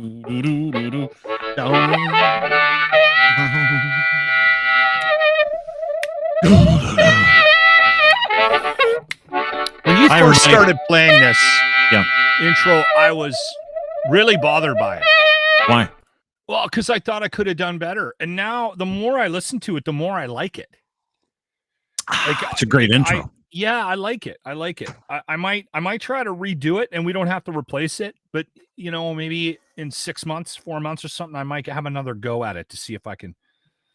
When you first started playing this Yeah. intro, I was really bothered by it. Why? Well, because I thought I could have done better. And now the more I listen to it, the more I like it. It's a great intro. I like it. I like it. I might try to redo it and we don't have to replace it. But, maybe in 6 months, 4 months or something, I might have another go at it to see if I can.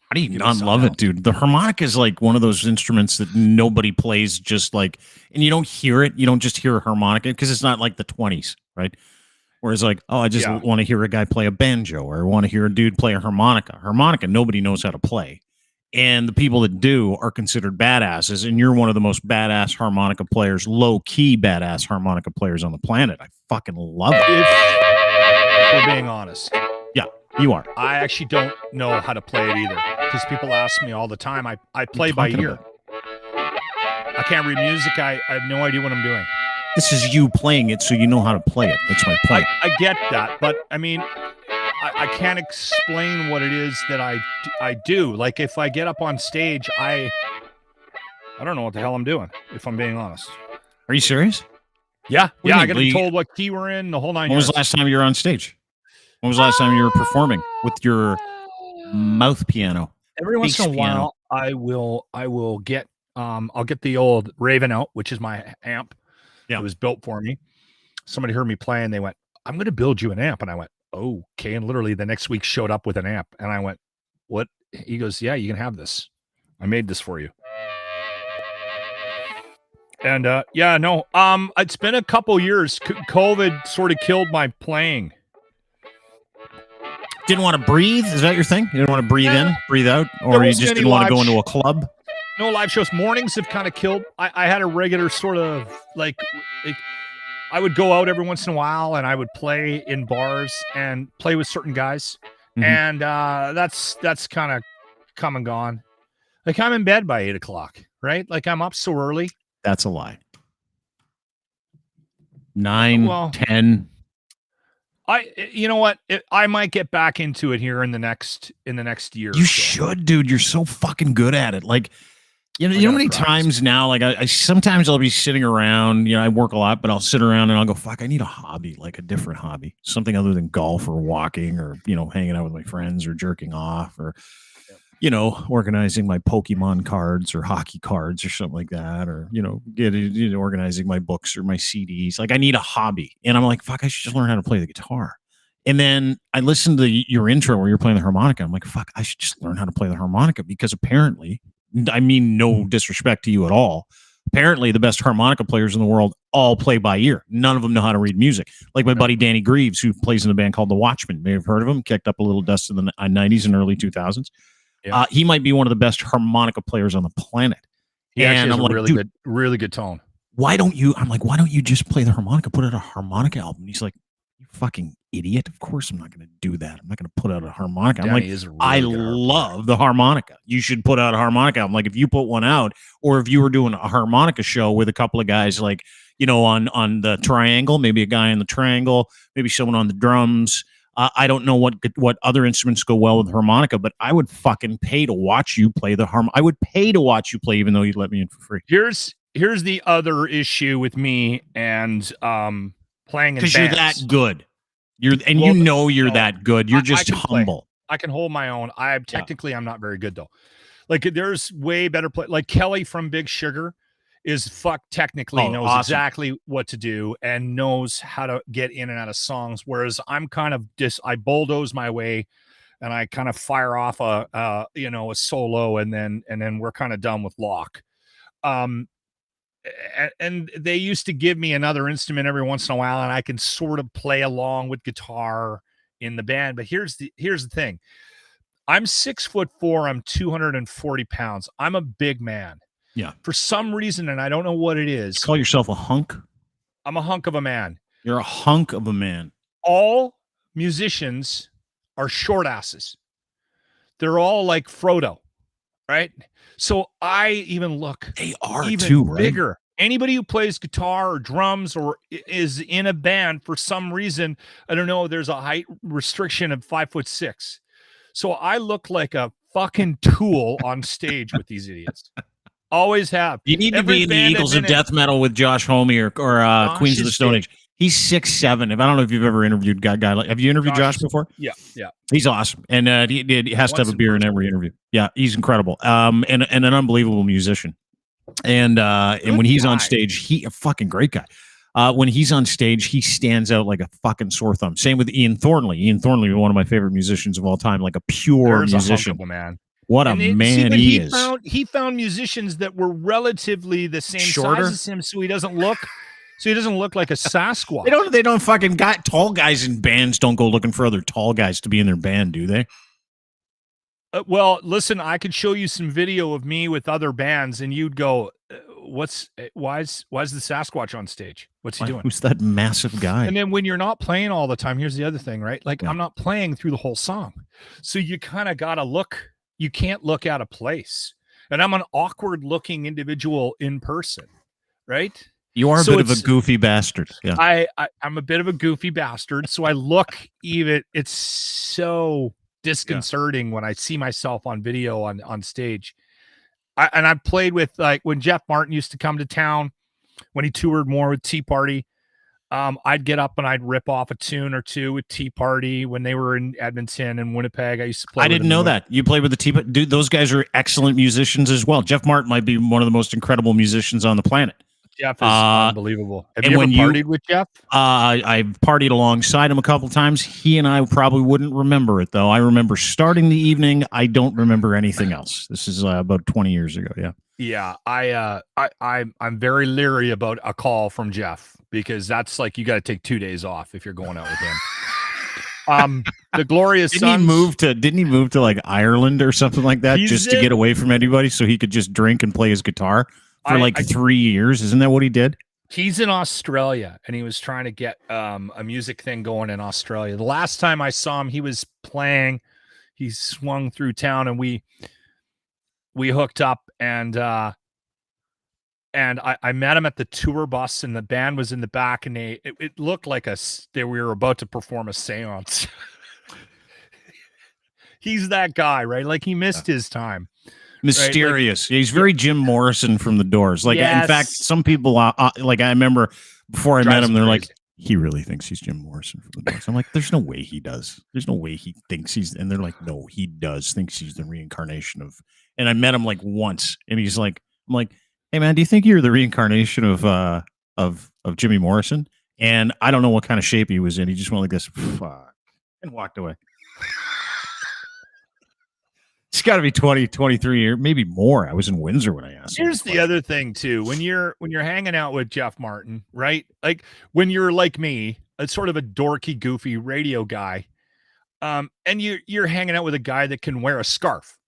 How do you not love it, dude? The harmonica is like one of those instruments that nobody plays just like, and you don't hear it. You don't just hear a harmonica because it's not like the 20s, right? Whereas like, oh, I just want to hear a guy play a banjo or I want to hear a dude play a harmonica. Harmonica, nobody knows how to play. And the people that do are considered badasses. And you're one of the most badass harmonica players, low-key badass harmonica players on the planet. I fucking love it. If we're being honest. Yeah, you are. I actually don't know how to play it either because people ask me all the time. I play by ear. I can't read music. I have no idea what I'm doing. This is you playing it so you know how to play it. That's my point. I get that, but I mean, I can't explain what it is that I do. Like if I get up on stage, I don't know what the hell I'm doing, if I'm being honest. Are you serious? Yeah. Yeah, I got to be told what key we're in, the whole 9 When was the last time you were on stage? When was the last time you were performing with your mouth piano? Every once in a while, I will get I'll get the old Raven out, which is my amp. Yeah. It was built for me. Somebody heard me play and they went, "I'm going to build you an amp." And I went, "Okay." And literally the next week showed up with an amp. And I went, "What?" He goes, "Yeah, you can have this. I made this for you." And it's been a couple years. COVID sort of killed my playing. Didn't want to breathe? Is that your thing? You didn't want to breathe in, breathe out? Or you just didn't want to go into a club? No live shows. Mornings have kind of killed. I had a regular sort of like I would go out every once in a while and I would play in bars and play with certain guys. Mm-hmm. And that's kind of come and gone. Like I'm in bed by 8 o'clock, right? Like I'm up so early. That's a lie. 9, 10. You know what? I might get back into it here in the next year. You should, dude. You're so fucking good at it. Like, you know how many times now, like I sometimes I'll be sitting around, I work a lot, but I'll sit around and I'll go, fuck, I need a hobby, like a different hobby, something other than golf or walking or, hanging out with my friends or jerking off or, organizing my Pokemon cards or hockey cards or something like that, or, organizing my books or my CDs. Like I need a hobby. And I'm like, fuck, I should just learn how to play the guitar. And then I listened to your intro where you're playing the harmonica. I'm like, fuck, I should just learn how to play the harmonica because apparently, I mean, no disrespect to you at all, apparently the best harmonica players in the world all play by ear. None of them know how to read music. Like my buddy Danny Greaves, who plays in a band called The Watchmen. May have heard of him, kicked up a little dust in the 90s and early 2000s. Yeah. He might be one of the best harmonica players on the planet. He actually has a really good tone. Why don't you just play the harmonica, put out a harmonica album? And he's like, you fucking idiot. Of course I'm not going to do that. I'm not going to put out a harmonica. I'm like, I love the harmonica. You should put out a harmonica album. Like if you put one out, or if you were doing a harmonica show with a couple of guys, like, on the triangle, maybe a guy on the triangle, maybe someone on the drums. I don't know what other instruments go well with harmonica, but I would fucking pay to watch you play the harmonica. I would pay to watch you play, even though you'd let me in for free. Here's the other issue with me and playing in bands. Because you're that good. You're that good. You're just humble. I can hold my own. I'm not very good though. Like there's way better play. Like Kelly from Big Sugar is technically knows awesome. Exactly what to do and knows how to get in and out of songs. Whereas I'm kind of I bulldoze my way and I kind of fire off a solo and then we're kind of done with lock. And they used to give me another instrument every once in a while and I can sort of play along with guitar in the band. But here's the thing. I'm 6'4". I'm 240 pounds. I'm a big man. Yeah. For some reason, and I don't know what it is. You call yourself a hunk? I'm a hunk of a man. You're a hunk of a man. All musicians are short asses. They're all like Frodo, right? So I even look they are even too, right? bigger. Anybody who plays guitar or drums or is in a band for some reason, I don't know, there's a height restriction of 5'6". So I look like a fucking tool on stage with these idiots. Always have. You need to be in the Eagles of Death Metal with Josh Homme or Queens of the Stone Age. He's 6'7". I don't know if you've ever interviewed a guy like. Have you interviewed Josh before? Yeah. He's awesome, and he has to have a beer in every interview. Yeah, he's incredible. And an unbelievable musician. And when he's on stage, he a fucking great guy. When he's on stage, he stands out like a fucking sore thumb. Same with Ian Thornley. Ian Thornley, one of my favorite musicians of all time, like a pure musician. Man. What a man he is. He found musicians that were relatively the same size as him, so he doesn't look like a Sasquatch. They don't fucking tall guys in bands don't go looking for other tall guys to be in their band, do they? Well, listen, I could show you some video of me with other bands, and you'd go, why is the Sasquatch on stage? What's he doing? Who's that massive guy? And then when you're not playing all the time, here's the other thing, right? Like I'm not playing through the whole song. So you kind of got to look, you can't look out of place. And I'm an awkward looking individual in person, right? You are a bit of a goofy bastard. Yeah. I'm a bit of a goofy bastard. So I look it's so disconcerting when I see myself on video on stage. I've played with, like, when Jeff Martin used to come to town, when he toured more with Tea Party, I'd get up and I'd rip off a tune or two with Tea Party when they were in Edmonton and Winnipeg. I used to play. I didn't know that you played with the Tea Party. Dude, those guys are excellent musicians as well. Jeff Martin might be one of the most incredible musicians on the planet. Jeff is unbelievable. Have you ever partied with Jeff? I've partied alongside him a couple times. He and I probably wouldn't remember it, though. I remember starting the evening. I don't remember anything else. This is about 20 years ago. Yeah. Yeah. I'm very leery about a call from Jeff, because that's like, you got to take 2 days off if you're going out with him. The Glorious Sons. Didn't he move to like Ireland or something like that, just to get away from anybody so he could just drink and play his guitar? For 3 years. Isn't that what he did? He's in Australia, and he was trying to get a music thing going in Australia. The last time I saw him, he was playing. He swung through town, and we hooked up, and I met him at the tour bus, and the band was in the back, and it looked like we were about to perform a seance. He's that guy, right? Like, he missed his time. Mysterious. Right? He's very Jim Morrison from the Doors. Like, in fact, some people, like, I remember before I met him, they're like, he really thinks he's Jim Morrison from the Doors. I'm like, there's no way he does. There's no way he thinks he's, and they're like, no, he does thinks he's the reincarnation of, and I met him like once, and he's like, I'm like, hey man, do you think you're the reincarnation of Jimmy Morrison? And I don't know what kind of shape he was in. He just went like this, fuck, and walked away. It's got to be 20, 23 years, maybe more. I was in Windsor when I asked. Here's the other thing too. When you're hanging out with Jeff Martin, right? Like, when you're like me, a sort of a dorky, goofy radio guy, and you're hanging out with a guy that can wear a scarf,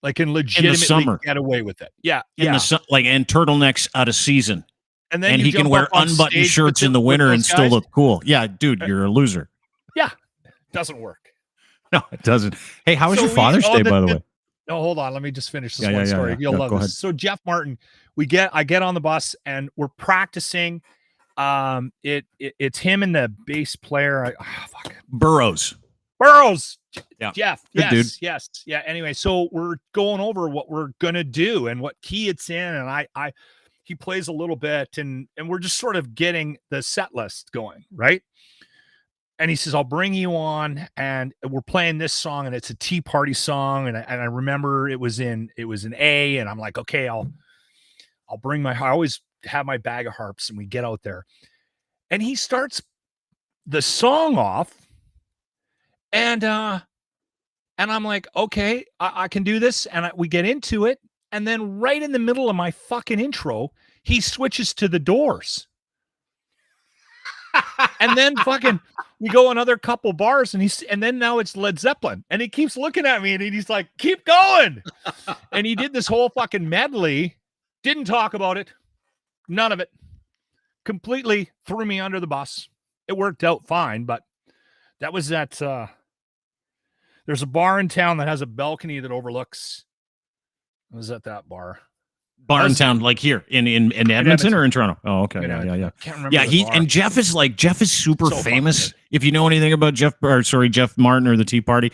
like, can legitimately get away with it. Yeah, in the like, and turtlenecks out of season, and then he can wear unbuttoned shirts in the winter and still look cool. Yeah, dude, you're a loser. Yeah, doesn't work. No, it doesn't. Hey, how was your Father's Day, by the way? No, hold on. Let me just finish this story. You'll love this. So Jeff Martin, I get on the bus and we're practicing. It's him and the bass player. Burroughs. Yeah. Jeff. Yes. Yeah. Anyway, so we're going over what we're gonna do and what key it's in, and he plays a little bit, and we're just sort of getting the set list going, right? And he says, I'll bring you on, and we're playing this song, and it's a Tea Party song. And I remember it was in A, and I'm like, okay, I'll bring I always have my bag of harps, and we get out there, and he starts the song off, and I'm like, okay, I can do this. And we get into it. And then right in the middle of my fucking intro, he switches to the Doors. And then fucking we go another couple bars, and then now it's Led Zeppelin, and he keeps looking at me, and he's like, keep going. And he did this whole fucking medley, didn't talk about it, none of it, completely threw me under the bus. It worked out fine, but that was that. There's a bar in town that has a balcony that overlooks. I was at that bar. Bar in town, like here in Edmonton or in Toronto? Oh, okay. Yeah. Can't remember. Yeah, Jeff is super famous. If you know anything about Jeff Martin or the Tea Party,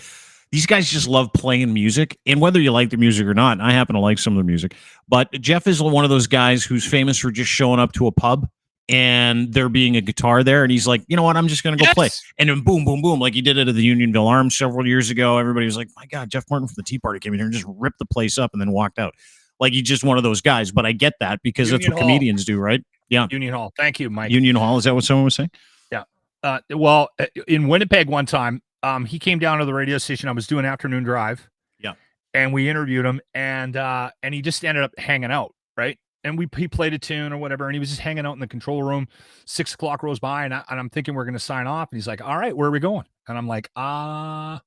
these guys just love playing music, and whether you like the music or not, and I happen to like some of the music, but Jeff is one of those guys who's famous for just showing up to a pub and there being a guitar there, and he's like, you know what, I'm just going to go play. And then boom, boom, boom, like he did it at the Unionville Arms several years ago. Everybody was like, my God, Jeff Martin from the Tea Party came in here and just ripped the place up and then walked out. Like, he's just one of those guys. But I get that because that's what comedians do, right? Yeah. Union Hall. Thank you, Mike. Union Hall. Is that what someone was saying? Yeah. Well, in Winnipeg one time, he came down to the radio station. I was doing afternoon drive. Yeah. And we interviewed him, and he just ended up hanging out, right? And he played a tune or whatever, and he was just hanging out in the control room. 6 o'clock rolls by, and I'm thinking we're going to sign off. And he's like, all right, where are we going? And I'm like, I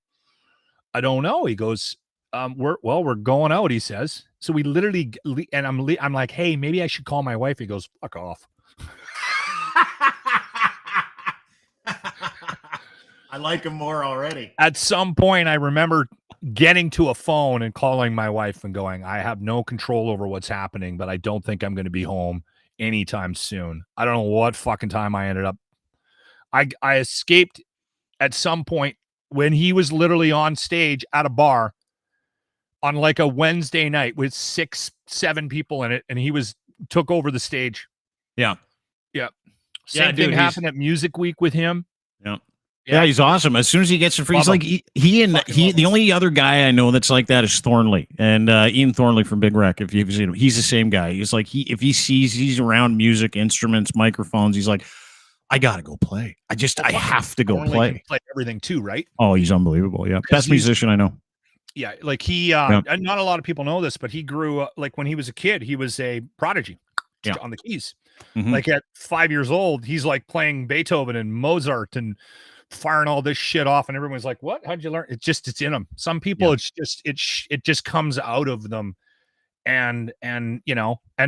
don't know. He goes, we're going out, he says. So we literally, and I'm like, hey, maybe I should call my wife. He goes, fuck off. I like him more already. At some point, I remember getting to a phone and calling my wife and going, I have no control over what's happening, but I don't think I'm going to be home anytime soon. I don't know what fucking time I ended up. I escaped at some point when he was literally on stage at a bar on like a Wednesday night with 6-7 people in it, and he took over the stage. Yeah. Same thing happened at Music Week with him. Yeah, he's awesome. As soon as he gets the free, he's like the only other guy I know that's like that is Thornley, and Ian Thornley from Big Wreck. If you've seen him, he's the same guy. He's like if he sees he's around music, instruments, microphones, he's like, I gotta go play. I have to go play. Play everything too, right? Oh, he's unbelievable. Yeah, best musician I know. Yeah, like and not a lot of people know this, but he grew up, like when he was a kid, he was a prodigy on the keys. Mm-hmm. Like at 5 years old, he's like playing Beethoven and Mozart and firing all this shit off, and everyone's like, what? How'd you learn? It's in them. Some people, it just comes out of them. And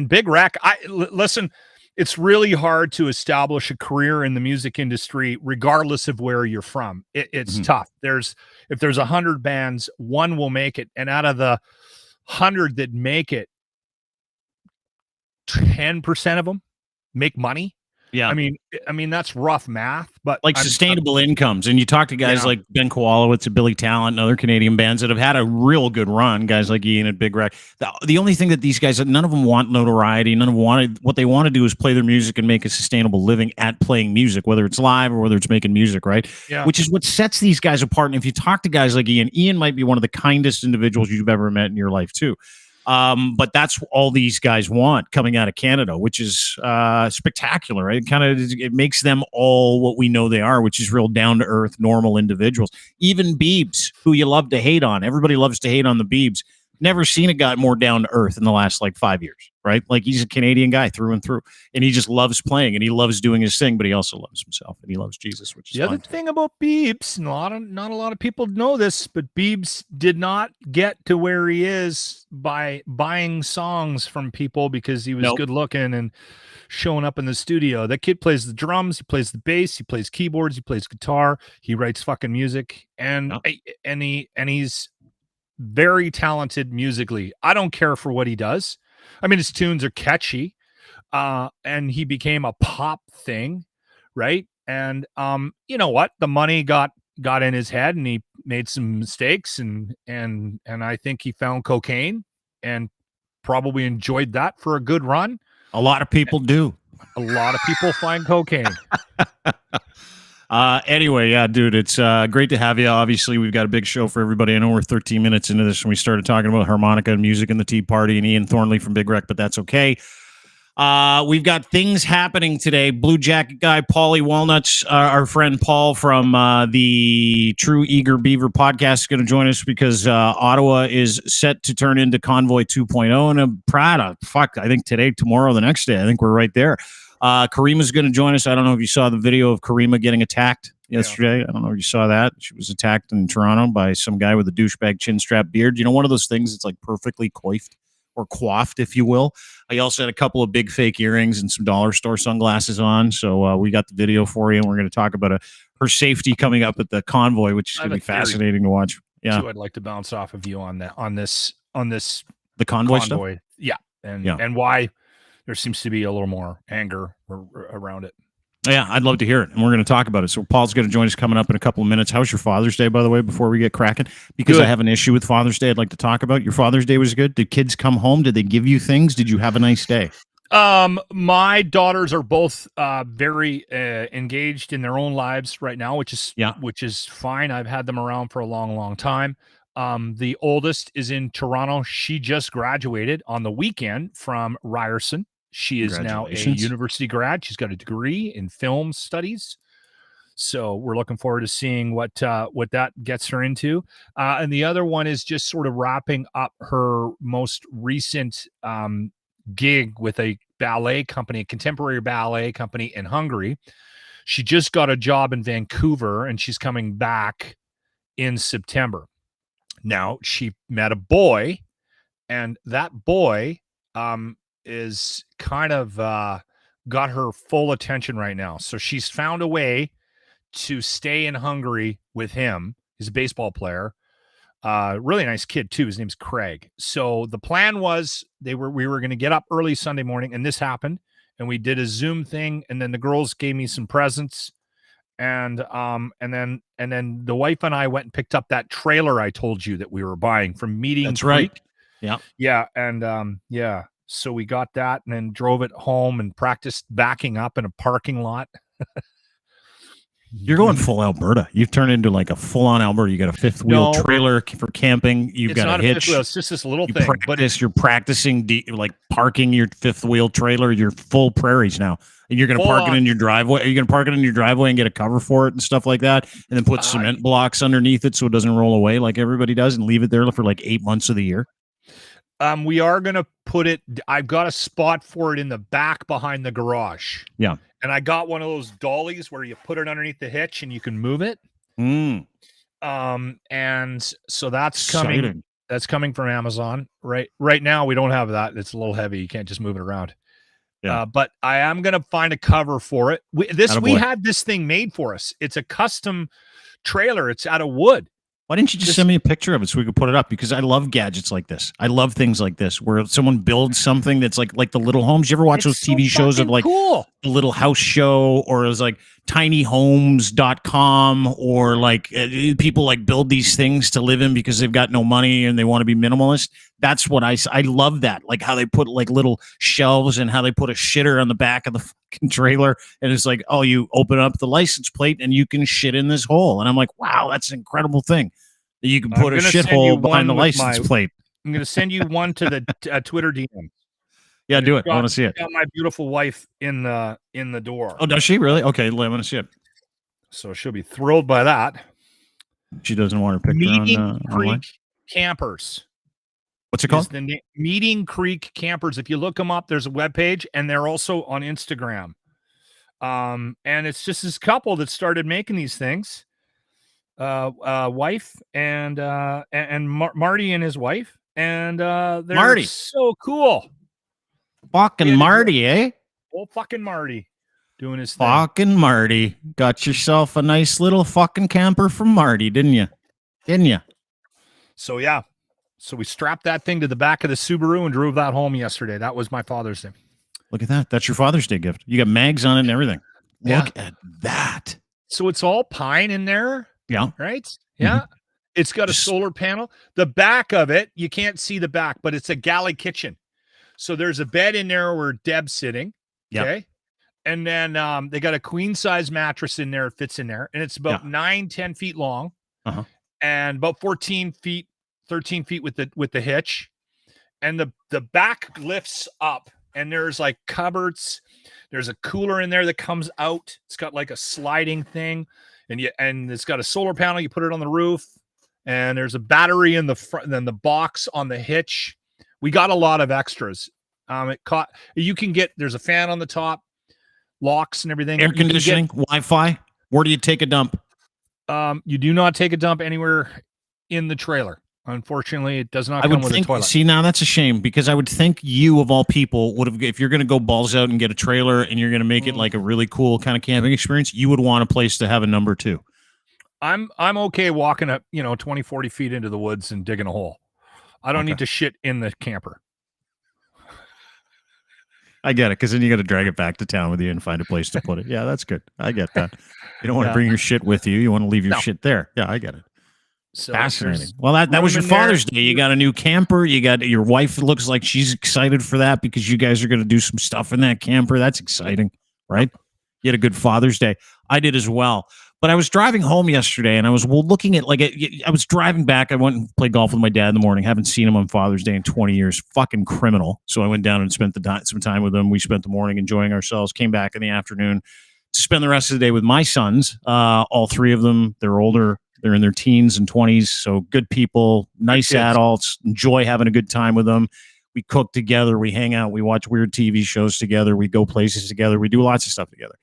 Big Wreck, listen, it's really hard to establish a career in the music industry, regardless of where you're from. It's tough. If there's 100 bands, one will make it. And out of the 100 that make it, 10% of them make money. Yeah. I mean, that's rough math, but like sustainable incomes. And you talk to guys like Ben Kowalowitz and Billy Talent and other Canadian bands that have had a real good run, guys like Ian and Big Wreck. The only thing that these guys, none of them want notoriety. None of them wanted, what they want to do is play their music and make a sustainable living at playing music, whether it's live or whether it's making music, right? Yeah. Which is what sets these guys apart. And if you talk to guys like Ian might be one of the kindest individuals you've ever met in your life too. But that's all these guys want coming out of Canada, which is spectacular. Right? It makes them all what we know they are, which is real down to earth, normal individuals. Even Biebs, who you love to hate on, everybody loves to hate on the Biebs. Never seen a guy more down to earth in the last 5 years, right? Like he's a Canadian guy through and through, and he just loves playing and he loves doing his thing, but he also loves himself and he loves Jesus, which is the other thing about Biebs. Not a lot of people know this, but Biebs did not get to where he is by buying songs from people because he was good looking and showing up in the studio. That kid plays the drums, he plays the bass, he plays keyboards, he plays guitar, he writes fucking music, and he's very talented musically. I don't care for what he does. I mean, his tunes are catchy, and he became a pop thing, right? And you know what? The money got in his head, and he made some mistakes, and I think he found cocaine, and probably enjoyed that for a good run. A lot of people do. A lot of people find cocaine. Anyway, yeah, dude, it's great to have you. Obviously, we've got a big show for everybody. I know we're 13 minutes into this when we started talking about harmonica and music and the Tea Party and Ian Thornley from Big Wreck, but that's okay. We've got things happening today. Blue Jacket guy, Paulie Walnuts, our friend Paul from the True Eager Beaver podcast is going to join us because Ottawa is set to turn into Convoy 2.0, and I'm proud of, I think today, tomorrow, the next day, I think we're right there. Caryma's going to join us. I don't know if you saw the video of Caryma getting attacked yesterday. I don't know if you saw that. She was attacked in Toronto by some guy with a douchebag chinstrap beard. You know, one of those things that's like perfectly coiffed or coiffed, if you will. I also had a couple of big fake earrings and some dollar store sunglasses on. So we got the video for you, and we're going to talk about her safety coming up at the convoy, which is going to be fascinating to watch. Yeah, so I'd like to bounce off of you on that, on this the convoy stuff. Yeah. and why there seems to be a little more anger around it. Yeah, I'd love to hear it, and we're going to talk about it. So Paul's going to join us coming up in a couple of minutes. How's your Father's Day, by the way, before we get cracking? Because good. I have an issue with Father's Day I'd like to talk about. Your Father's Day was good? Did kids come home? Did they give you things? Did you have a nice day? My daughters are both very engaged in their own lives right now, which is fine. I've had them around for a long, long time. The oldest is in Toronto. She just graduated on the weekend from Ryerson. She is now a university grad. She's got a degree in film studies. So we're looking forward to seeing what that gets her into. And the other one is just sort of wrapping up her most recent gig with a ballet company, a contemporary ballet company in Hungary. She just got a job in Vancouver, and she's coming back in September. Now, she met a boy, and that boy is kind of got her full attention right now. So she's found a way to stay in Hungary with him. He's a baseball player. Really nice kid too. His name's Craig. So the plan was we were going to get up early Sunday morning, and this happened, and we did a Zoom thing, and then the girls gave me some presents, and then the wife and I went and picked up that trailer I told you that we were buying from Meeting That's Creek. Right. Yeah. Yeah, and so we got that and then drove it home and practiced backing up in a parking lot. You're going full Alberta. You've turned into like a full-on Alberta. You got a fifth wheel trailer for camping. You've got a hitch. It's just this little thing. You're practicing like parking your fifth wheel trailer. You're full prairies now, and you're going to park it in your driveway. Are you going to park it in your driveway and get a cover for it and stuff like that, and then put cement blocks underneath it so it doesn't roll away like everybody does, and leave it there for like 8 months of the year? We are going to put it. I've got a spot for it in the back behind the garage. Yeah. And I got one of those dollies where you put it underneath the hitch and you can move it. And so that's coming. Exciting. That's coming from Amazon. Right now we don't have that. It's a little heavy. You can't just move it around. Yeah. But I am going to find a cover for it. We had this thing made for us. It's a custom trailer. It's out of wood. Why didn't you just send me a picture of it so we could put it up? Because I love gadgets like this. I love things like this where someone builds something that's like the little homes. You ever watch those TV shows of like the Little House Show, or it was like tinyhomes.com, or like people like build these things to live in because they've got no money and they want to be minimalist. That's what I love that. Like how they put like little shelves and how they put a shitter on the back of the fucking trailer. And it's like, oh, you open up the license plate and you can shit in this hole. And I'm like, wow, that's an incredible thing. That you can put a shithole behind the license plate. I'm going to send you one to the Twitter DM. Yeah, do it. I want to see it. Got my beautiful wife in the door. Oh, does she really? Okay, I want to see it. So she'll be thrilled by that. She doesn't want her picture Meeting Creek Campers. What's it called? Meeting Creek Campers. If you look them up, there's a webpage, and they're also on Instagram. And it's just this couple that started making these things. Wife and Marty and his wife, and they're so cool. Fucking Marty, eh? Well, fucking Marty doing his thing. Fucking Marty. Got yourself a nice little fucking camper from Marty, didn't you? So yeah. So we strapped that thing to the back of the Subaru and drove that home yesterday. That was my Father's Day. Look at that. That's your Father's Day gift. You got mags on it and everything. Yeah. Look at that. So it's all pine in there. Yeah. Right? Yeah. Mm-hmm. It's got a solar panel. The back of it, you can't see the back, but it's a galley kitchen. So there's a bed in there where Deb's sitting. Yep. Okay. And then they got a queen size mattress in there. It fits in there. And it's about 9-10 feet long. Uh-huh. And about 13 feet with the hitch. And the back lifts up, and there's like cupboards. There's a cooler in there that comes out. It's got like a sliding thing. And it's got a solar panel. You put it on the roof, and there's a battery in the front, and then the box on the hitch. We got a lot of extras. There's a fan on the top, locks and everything. Air conditioning, Wi-Fi. Where do you take a dump? You do not take a dump anywhere in the trailer. Unfortunately, it does not come with a toilet. See, now that's a shame, because I would think you, of all people, would have, if you're going to go balls out and get a trailer and you're going to make it like a really cool kind of camping experience, you would want a place to have a number two. I'm okay walking up, 20, 40 feet into the woods and digging a hole. I don't need to shit in the camper. I get it, because then you got to drag it back to town with you and find a place to put it. Yeah, that's good. I get that. You don't want to bring your shit with you. You want to leave your shit there. Yeah, I get it. So fascinating. Well, that was your Father's Day. You got a new camper. You got your wife. Looks like she's excited for that because you guys are going to do some stuff in that camper. That's exciting, right? You had a good Father's Day. I did as well. But I was driving home yesterday, and I was looking at I was driving back. I went and played golf with my dad in the morning. Haven't seen him on Father's Day in 20 years. Fucking criminal. So I went down and spent some time with him. We spent the morning enjoying ourselves. Came back in the afternoon to spend the rest of the day with my sons. All three of them. They're older. They're in their teens and 20s. So good people, nice adults. Enjoy having a good time with them. We cook together. We hang out. We watch weird TV shows together. We go places together. We do lots of stuff together.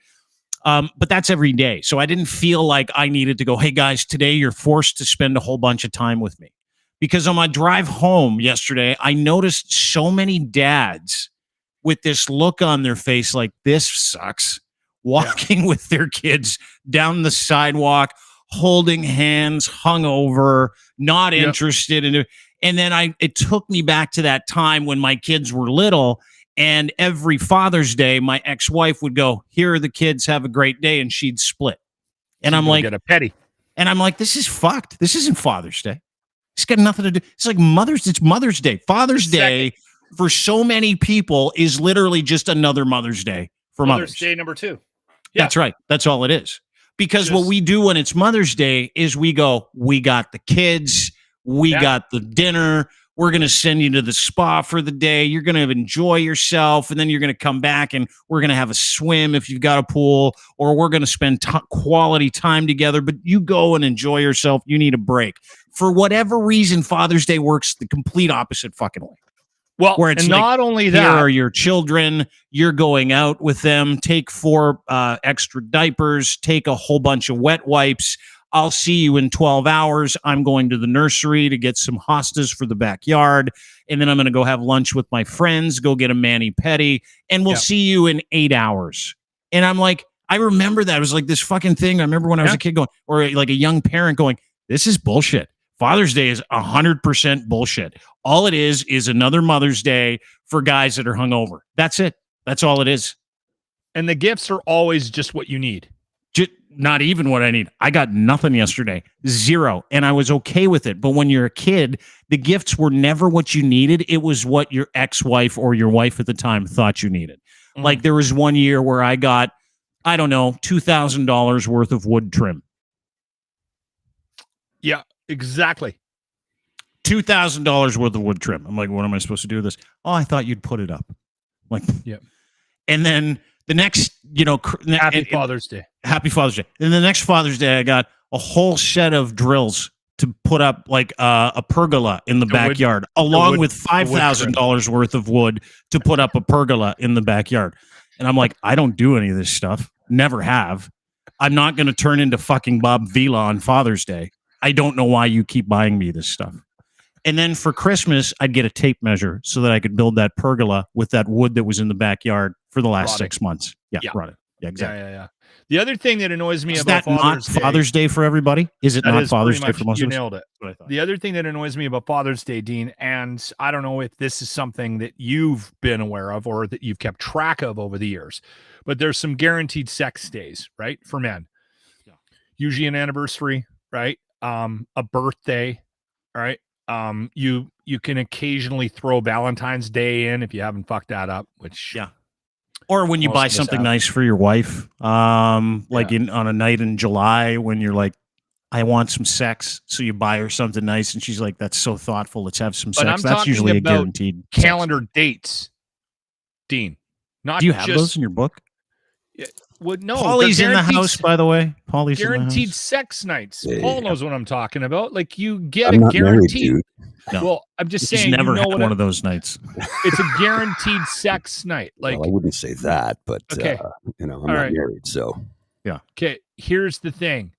But that's every day. So I didn't feel like I needed to go, hey, guys, today you're forced to spend a whole bunch of time with me. Because on my drive home yesterday, I noticed so many dads with this look on their face like, this sucks, walking with their kids down the sidewalk, holding hands, hungover, not interested in it. And then it took me back to that time when my kids were little. And every Father's Day, my ex-wife would go, here are the kids, have a great day. And she'd split. And I'm like, get a petty. And I'm like, this is fucked. This isn't Father's Day. It's got nothing to do. It's like it's Mother's Day. Father's Day for so many people is literally just another Mother's Day for Mother's Day number 2. Yeah. That's right. That's all it is. Because what we do when it's Mother's Day is we go, we got the kids, we got the dinner, we're going to send you to the spa for the day, you're going to enjoy yourself, and then you're going to come back and we're going to have a swim if you've got a pool, or we're going to spend quality time together, but you go and enjoy yourself. You need a break. For whatever reason, Father's Day works the complete opposite fucking way. Well, where it's not only that, here are your children, you're going out with them, take 4 extra diapers, take a whole bunch of wet wipes. I'll see you in 12 hours. I'm going to the nursery to get some hostas for the backyard. And then I'm going to go have lunch with my friends, go get a mani-pedi, and we'll see you in 8 hours. And I'm like, I remember that. It was like this fucking thing. I remember when I was a kid going, or like a young parent going, this is bullshit. Father's Day is 100% bullshit. All it is another Mother's Day for guys that are hungover. That's it. That's all it is. And the gifts are always just what you need. Not even what I need. I got nothing yesterday. 0. And I was okay with it. But when you're a kid, the gifts were never what you needed. It was what your ex-wife or your wife at the time thought you needed. Like there was one year where I got, I don't know, $2,000 worth of wood trim. Yeah. Exactly. $2,000 worth of wood trim. I'm like, what am I supposed to do with this? Oh, I thought you'd put it up. Like, and then the next, Happy Father's Day. Happy Father's Day. And the next Father's Day, I got a whole set of drills to put up like a pergola in the backyard, along with $5,000 worth of wood to put up a pergola in the backyard. And I'm like, I don't do any of this stuff. Never have. I'm not going to turn into fucking Bob Vila on Father's Day. I don't know why you keep buying me this stuff. And then for Christmas, I'd get a tape measure so that I could build that pergola with that wood that was in the backyard for the last 6 months. Yeah, rotted. Yeah, exactly. Yeah. The other thing that annoys me about Father's Day for everybody? Is it not Father's Day for most of us? You nailed it. The other thing that annoys me about Father's Day, Dean, and I don't know if this is something that you've been aware of or that you've kept track of over the years, but there's some guaranteed sex days, right? For men. Yeah. Usually an anniversary, right? A birthday, right? You can occasionally throw Valentine's Day in if you haven't fucked that up, which or when you buy something nice for your wife, on a night in July when you're like, I want some sex, so you buy her something nice, and she's like, that's so thoughtful. Let's have some sex. That's usually a guaranteed calendar dates, Dean. Not do you have those in your book? Well, no. Polly's in the house, by the way. Polly's guaranteed sex nights. Paul knows what I'm talking about. Like you get a guaranteed. No. Well, I'm just saying. He's never had one of those nights. It's a guaranteed sex night. Like I wouldn't say that, but I'm not married, so yeah. Okay, here's the thing: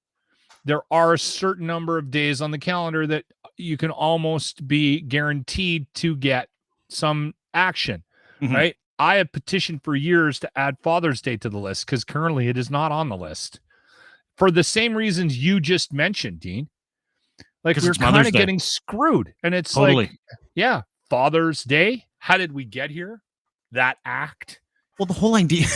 there are a certain number of days on the calendar that you can almost be guaranteed to get some action, right? I have petitioned for years to add Father's Day to the list because currently it is not on the list for the same reasons you just mentioned, Dean. Like we're kind of getting screwed, and it's like, Father's Day. How did we get here? That act, Well, the whole idea.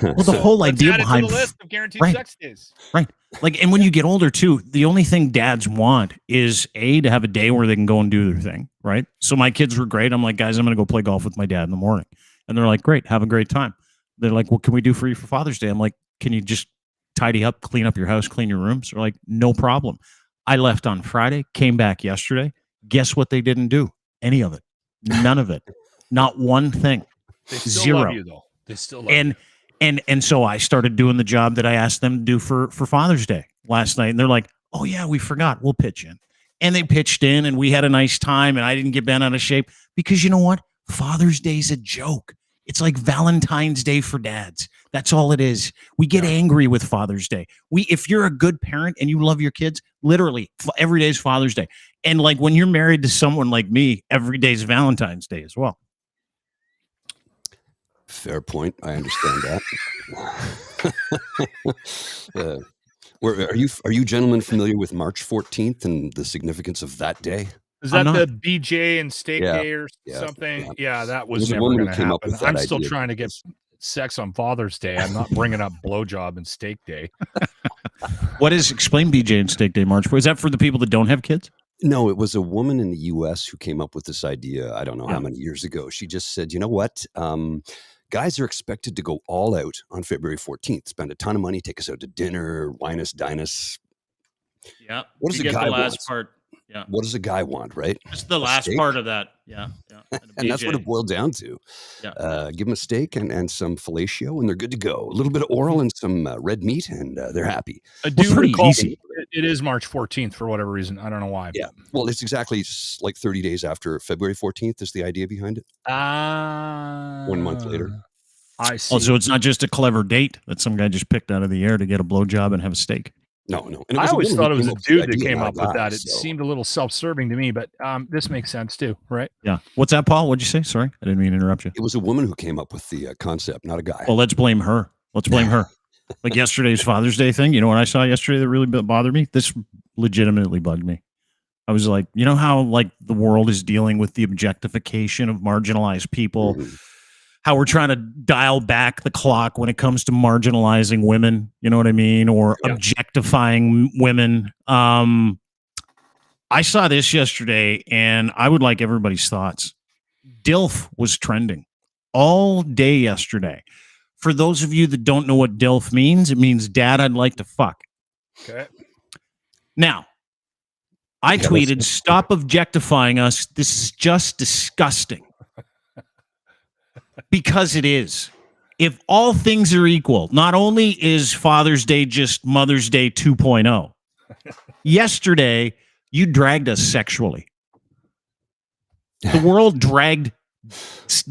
The whole idea behind the list of guaranteed sex days. Right. Like, and when you get older too, the only thing dads want is to have a day where they can go and do their thing. Right. So my kids were great. I'm like, guys, I'm going to go play golf with my dad in the morning. And they're like, great, have a great time. They're like, what can we do for you for Father's Day? I'm like, can you just tidy up, clean up your house, clean your rooms? They're like, no problem. I left on Friday, came back yesterday. Guess what they didn't do? Any of it. None of it. Not one thing. They still Zero. love you, though. They still love you. And so I started doing the job that I asked them to do for Father's Day last night. And they're like, oh, yeah, we forgot. We'll pitch in. And they pitched in, and we had a nice time, and I didn't get bent out of shape. Because you know what? Father's Day is a joke. It's like Valentine's Day for dads. That's all it is. We get angry with Father's Day. If you're a good parent and you love your kids, literally every day is Father's Day. And like when you're married to someone like me, every day is Valentine's Day as well. Fair point. I understand that. Are you gentlemen familiar with March 14th and the significance of that day? Is that the BJ and steak day or something? Yeah, that was never going to happen. I'm still trying to get sex on Father's Day. I'm not bringing up blowjob and steak day. Explain BJ and steak day, March? Is that for the people that don't have kids? No, it was a woman in the U.S. who came up with this idea. I don't know how many years ago. She just said, you know what? Guys are expected to go all out on February 14th, spend a ton of money, take us out to dinner, wine us, dine us. Yeah. What does a guy want? Yeah. What does a guy want, right? Just the last part of that. Yeah. And that's what it boiled down to. Yeah. Give them a steak and some fellatio, and they're good to go. A little bit of oral and some red meat, and they're happy. I do recall it is March 14th for whatever reason. I don't know why. Yeah. Well, it's exactly like 30 days after February 14th is the idea behind it. 1 month later. I see. Oh, so it's not just a clever date that some guy just picked out of the air to get a blowjob and have a steak. No. And I always thought it was a dude that came up with that. It seemed a little self-serving to me, but this makes sense too, right? Yeah. What's that, Paul? What'd you say? Sorry, I didn't mean to interrupt you. It was a woman who came up with the concept, not a guy. Well, let's blame her. Like yesterday's Father's Day thing. You know what I saw yesterday that really bothered me? This legitimately bugged me. I was like, you know how like the world is dealing with the objectification of marginalized people, how we're trying to dial back the clock when it comes to marginalizing women, you know what I mean? Or objectifying women. I saw this yesterday and I would like everybody's thoughts. DILF was trending all day yesterday. For those of you that don't know what DILF means, it means Dad, I'd like to fuck. Okay. Now, I tweeted, stop objectifying us. This is just disgusting. Because it is. If all things are equal, not only is Father's Day just Mother's Day 2.0, yesterday you dragged us sexually. The world dragged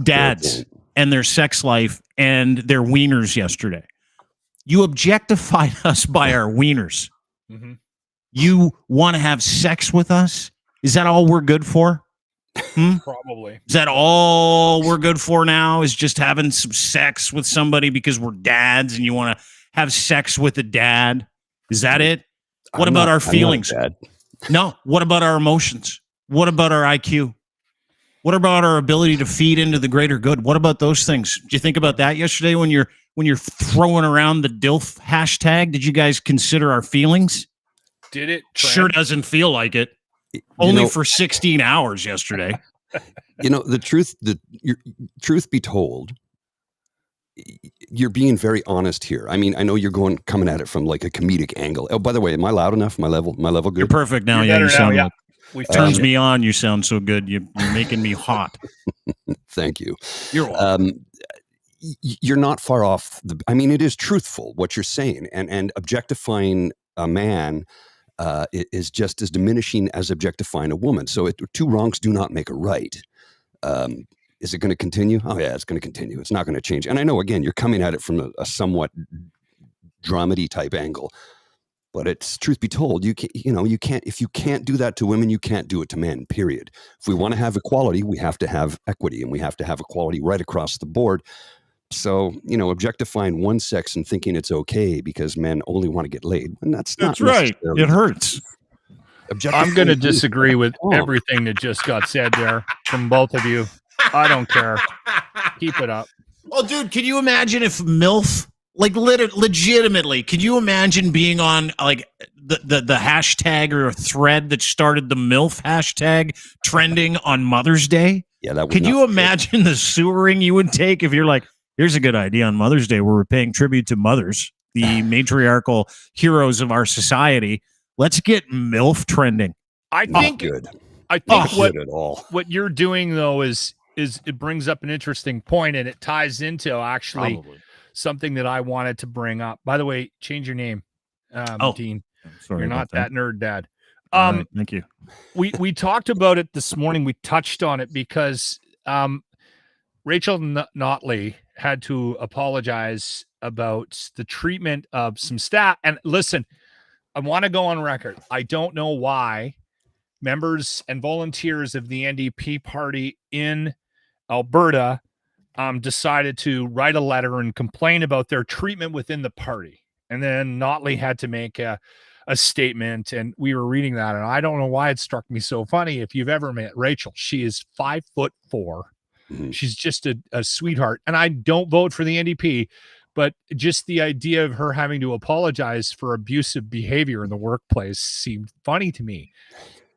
dads and their sex life and their wieners yesterday. You objectified us by our wieners. Mm-hmm. You want to have sex with us? Is that all we're good for? Probably. Is that all we're good for now? Is just having some sex with somebody because we're dads and you want to have sex with a dad? Is that it? What about our feelings? No. What about our emotions? What about our IQ? What about our ability to feed into the greater good? What about those things? Did you think about that yesterday when you're throwing around the DILF hashtag? Did you guys consider our feelings? Did it? Sure doesn't feel like it. Only for 16 hours yesterday. The truth be told, you're being very honest here. I mean, I know you're coming at it from like a comedic angle. Oh, by the way, am I loud enough? My level good? You're perfect now. You sound like, turns me on. You sound so good. You're making me hot. Thank you. You're welcome. You're not far off. It is truthful what you're saying, and objectifying a man is just as diminishing as objectifying a woman. So two wrongs do not make a right. Is it going to continue? Oh yeah, it's going to continue. It's not going to change. And I know, again, you're coming at it from a somewhat dramedy type angle, but it's truth be told, you can't, if you can't do that to women, you can't do it to men, period. If we want to have equality, we have to have equity, and we have to have equality right across the board. So, objectifying one sex and thinking it's okay because men only want to get laid. And that's right. It hurts. I'm going to disagree with everything that just got said there from both of you. I don't care. Keep it up. Oh, dude, can you imagine if MILF, like legitimately, could you imagine being on like the hashtag or a thread that started the MILF hashtag trending on Mother's Day? Yeah, that would. Could you imagine the sewering you would take if you're like, here's a good idea on Mother's Day where we're paying tribute to mothers, the matriarchal heroes of our society. Let's get MILF trending. I think good. I think what you're doing though is it brings up an interesting point, and it ties into actually something that I wanted to bring up. By the way, change your name, Dean. Sorry, you're not that nerd dad. Right, thank you. We talked about it this morning. We touched on it because Rachel Notley had to apologize about the treatment of some staff. And listen, I want to go on record. I don't know why members and volunteers of the NDP party in Alberta decided to write a letter and complain about their treatment within the party. And then Notley had to make a statement, and we were reading that, and I don't know why it struck me so funny. If you've ever met Rachel, she is 5'4". Mm-hmm. She's just a sweetheart, and I don't vote for the NDP, but just the idea of her having to apologize for abusive behavior in the workplace seemed funny to me.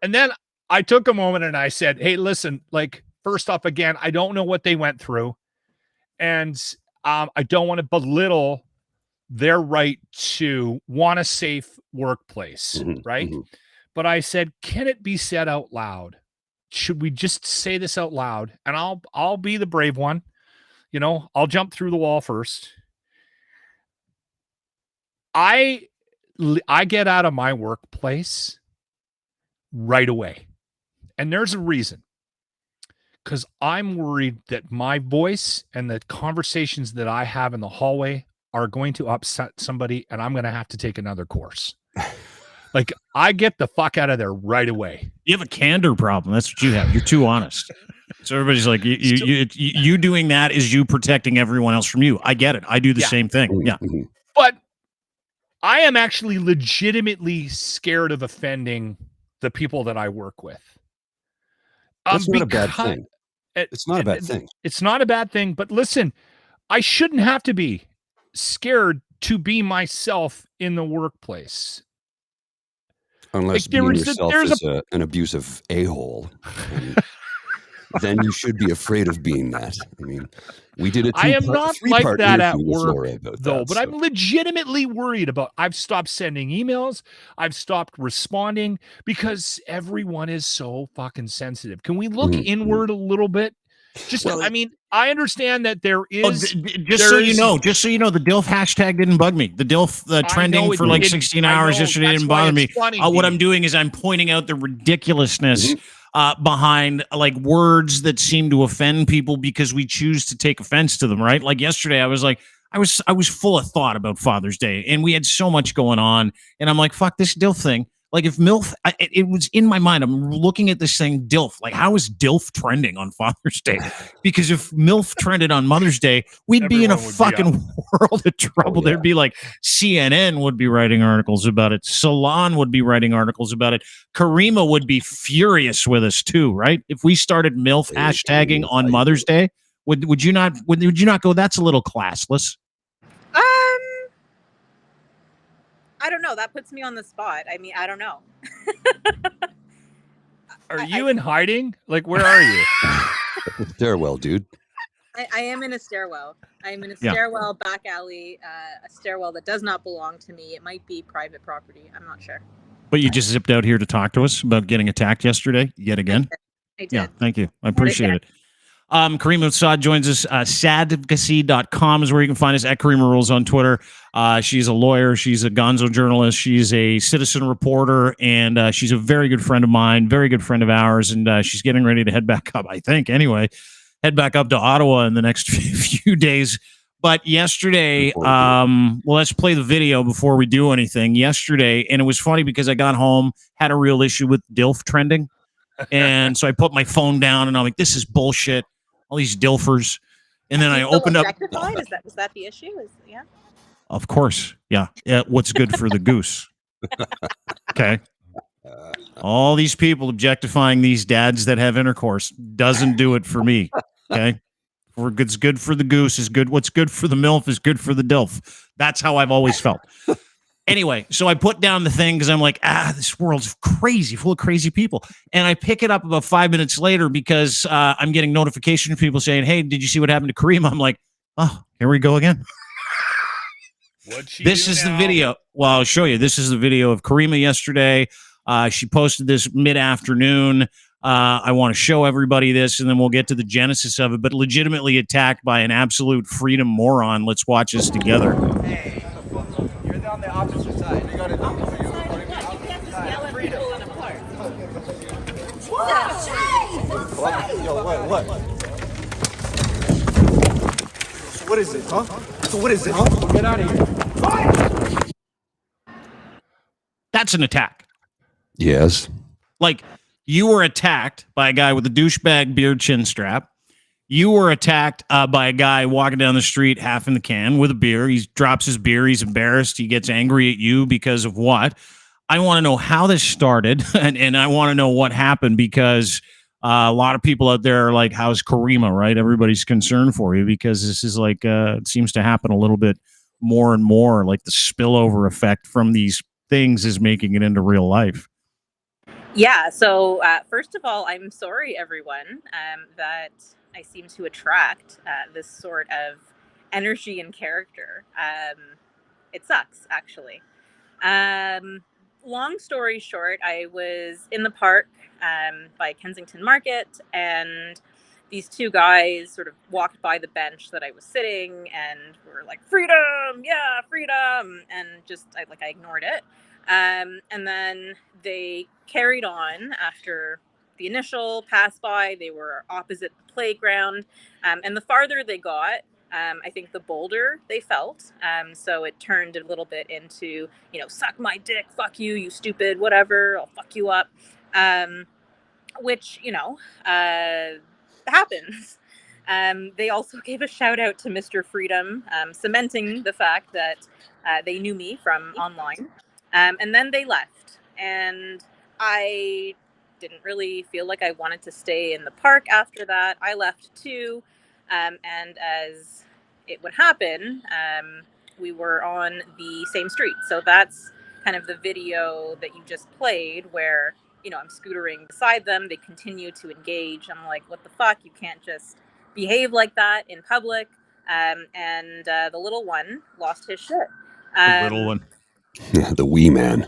And then I took a moment and I said, hey, listen, like, first off, again, I don't know what they went through, and I don't want to belittle their right to want a safe workplace, right? Mm-hmm. But I said, can it be said out loud? Should we just say this out loud? And I'll be the brave one. You know, I'll jump through the wall first. I get out of my workplace right away. And there's a reason. Because I'm worried that my voice and the conversations that I have in the hallway are going to upset somebody, and I'm going to have to take another course. Like, I get the fuck out of there right away. You have a candor problem. That's what you have. You're too honest. So everybody's like, you doing that is you protecting everyone else from you. I get it. I do the same thing. Yeah. But I am actually legitimately scared of offending the people that I work with. That's not a bad thing. It's not a bad thing. It's not a bad thing. But listen, I shouldn't have to be scared to be myself in the workplace. Unless like being yourself is an abusive a-hole. Then you should be afraid of being that. I mean, we did it. I am not like that at work, though, but I'm legitimately worried about. I've stopped sending emails. I've stopped responding because everyone is so fucking sensitive. Can we look inward a little bit? Just, I mean, I understand that there is. Just so you know, the DILF hashtag didn't bug me. The DILF trending for like 16 hours yesterday didn't bother me. What I'm doing is I'm pointing out the ridiculousness behind like words that seem to offend people because we choose to take offense to them. Right? Like yesterday, I was like, I was full of thought about Father's Day, and we had so much going on, and I'm like, fuck this DILF thing. Like if MILF, it was in my mind. I'm looking at this thing, DILF. Like how is DILF trending on Father's Day? Because if MILF trended on Mother's Day, we'd be in a fucking world of trouble. There'd be like CNN would be writing articles about it. Salon would be writing articles about it. Caryma would be furious with us too, right? If we started MILF hashtagging on Mother's Day, would you not go, that's a little classless? I don't know. That puts me on the spot. I mean, I don't know. Are you in hiding? Like, where are you? Stairwell, dude. I am in a stairwell. I am in a stairwell, back alley, a stairwell that does not belong to me. It might be private property. I'm not sure. But you just zipped out here to talk to us about getting attacked yesterday, yet again? I did. Yeah, thank you. I appreciate it. Caryma Saad joins us. Sadvocacy.com is where you can find us, at Caryma Rules on Twitter. She's a lawyer. She's a gonzo journalist. She's a citizen reporter, and she's a very good friend of mine, very good friend of ours, and she's getting ready to head back up, I think, anyway. Head back up to Ottawa in the next few days. But yesterday, let's play the video before we do anything. Yesterday, and it was funny because I got home, had a real issue with DILF trending, and so I put my phone down, and I'm like, this is bullshit. All these DILFers. And then I opened up. Was that the issue? Yeah. Of course. Yeah. What's good for the goose? Okay. All these people objectifying these dads that have intercourse doesn't do it for me. Okay. What's good for the goose is good. What's good for the MILF is good for the DILF. That's how I've always felt. Anyway, so I put down the thing because I'm like, this world's crazy, full of crazy people. And I pick it up about 5 minutes later because I'm getting notification from people saying, hey, did you see what happened to Caryma? I'm like, oh, here we go again. This is the video. Well, I'll show you. This is the video of Caryma yesterday. She posted this mid-afternoon. I want to show everybody this, and then we'll get to the genesis of it. But legitimately attacked by an absolute freedom moron. Let's watch this together. Hey, you're on the opposite side. You got it. Opposite side? Yeah, you can't just yell at people in a park. Yo, what? So what is it, huh? Get out of here. That's an attack. Yes. Like, you were attacked by a guy with a douchebag beard chin strap. You were attacked by a guy walking down the street, half in the can with a beer. He drops his beer. He's embarrassed. He gets angry at you because of what? I want to know how this started, and I want to know what happened because a lot of people out there are like, how's Caryma, right? Everybody's concerned for you because this is like, it seems to happen a little bit more and more. Like the spillover effect from these things is making it into real life. Yeah, so first of all, I'm sorry, everyone, that I seem to attract this sort of energy and character. It sucks, actually. Long story short, I was in the park by Kensington Market, and these two guys sort of walked by the bench that I was sitting and were like, freedom, yeah, freedom, and just I ignored it. And then they carried on after the initial pass by. They were opposite the playground. And the farther they got, I think the bolder they felt. So it turned a little bit into, suck my dick, fuck you, you stupid, whatever, I'll fuck you up. Which, happens. They also gave a shout out to Mr. Freedom, cementing the fact that they knew me from online. And then they left, and I didn't really feel like I wanted to stay in the park after that. I left too, and as it would happen, we were on the same street. So that's kind of the video that you just played where, I'm scootering beside them. They continue to engage. I'm like, what the fuck? You can't just behave like that in public. And the little one lost his shit. The little one. The wee man.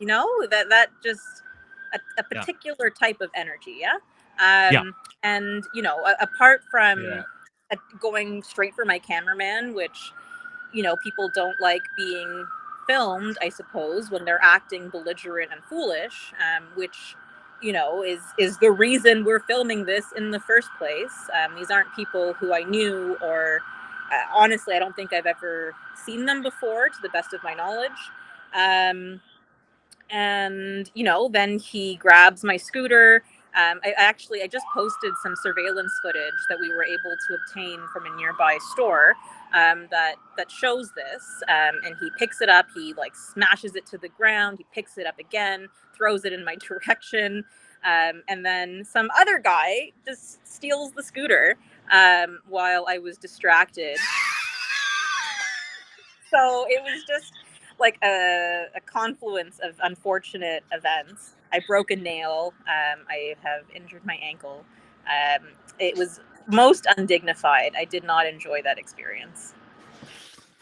That just a particular type of energy. Yeah. And apart from going straight for my cameraman, which people don't like being filmed, I suppose, when they're acting belligerent and foolish, which is the reason we're filming this in the first place. These aren't people who I knew, or honestly, I don't think I've ever seen them before, to the best of my knowledge. And then he grabs my scooter. I just posted some surveillance footage that we were able to obtain from a nearby store that shows this. And he picks it up. He smashes it to the ground. He picks it up again, throws it in my direction. And then some other guy just steals the scooter while I was distracted. So it was just like a confluence of unfortunate events. I broke a nail. I have injured my ankle. It was most undignified. I did not enjoy that experience.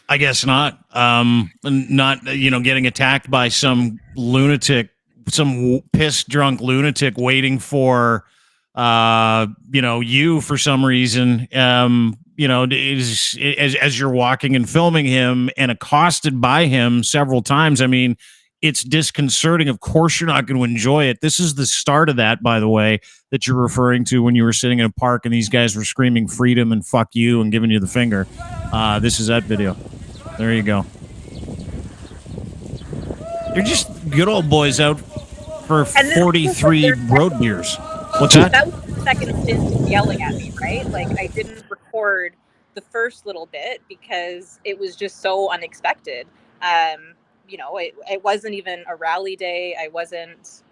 I guess not. Not getting attacked by some lunatic, some pissed drunk lunatic waiting for you for some reason. As you're walking and filming him and accosted by him several times. I mean, it's disconcerting. Of course, you're not going to enjoy it. This is the start of that, by the way, that you're referring to when you were sitting in a park and these guys were screaming freedom and fuck you and giving you the finger. This is that video. There you go. They're just good old boys out for 43 road beers. What's that? That was the second stint of yelling at me, right? I didn't record the first little bit because it was just so unexpected. It wasn't even a rally day. I wasn't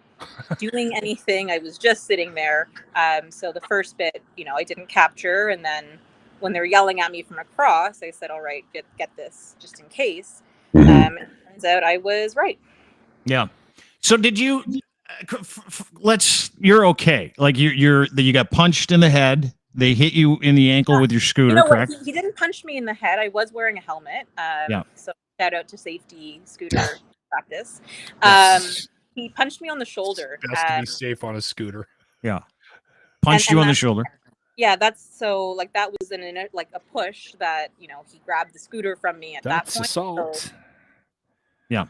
doing anything. I was just sitting there. So the first bit, I didn't capture. And then when they were yelling at me from across, I said, all right, get this just in case. It turns out I was right. Yeah. So did you, you're okay. Like you got punched in the head. They hit you in the ankle with your scooter, correct? He didn't punch me in the head. I was wearing a helmet. So shout out to safety scooter practice. He punched me on the shoulder. Best to be safe on a scooter. Yeah. Punched you on the shoulder. Yeah, that's so like that was a push that, he grabbed the scooter from me at that point. Assault. So, yeah.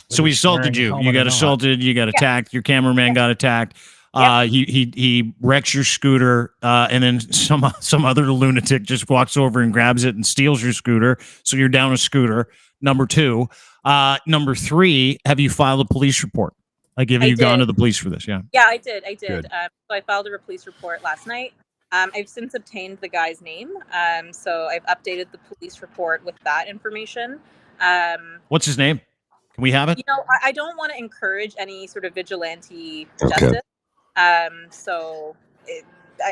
So he assaulted you. You got assaulted. You got attacked. Your cameraman got attacked. He wrecks your scooter, and then some other lunatic just walks over and grabs it and steals your scooter. So you're down a scooter. Number 2. Number 3. Have you filed a police report? Like, have you gone to the police for this? Yeah. Yeah, I did. So I filed a police report last night. I've since obtained the guy's name. So I've updated the police report with that information. What's his name? Can we have it? I don't want to encourage any sort of vigilante justice. So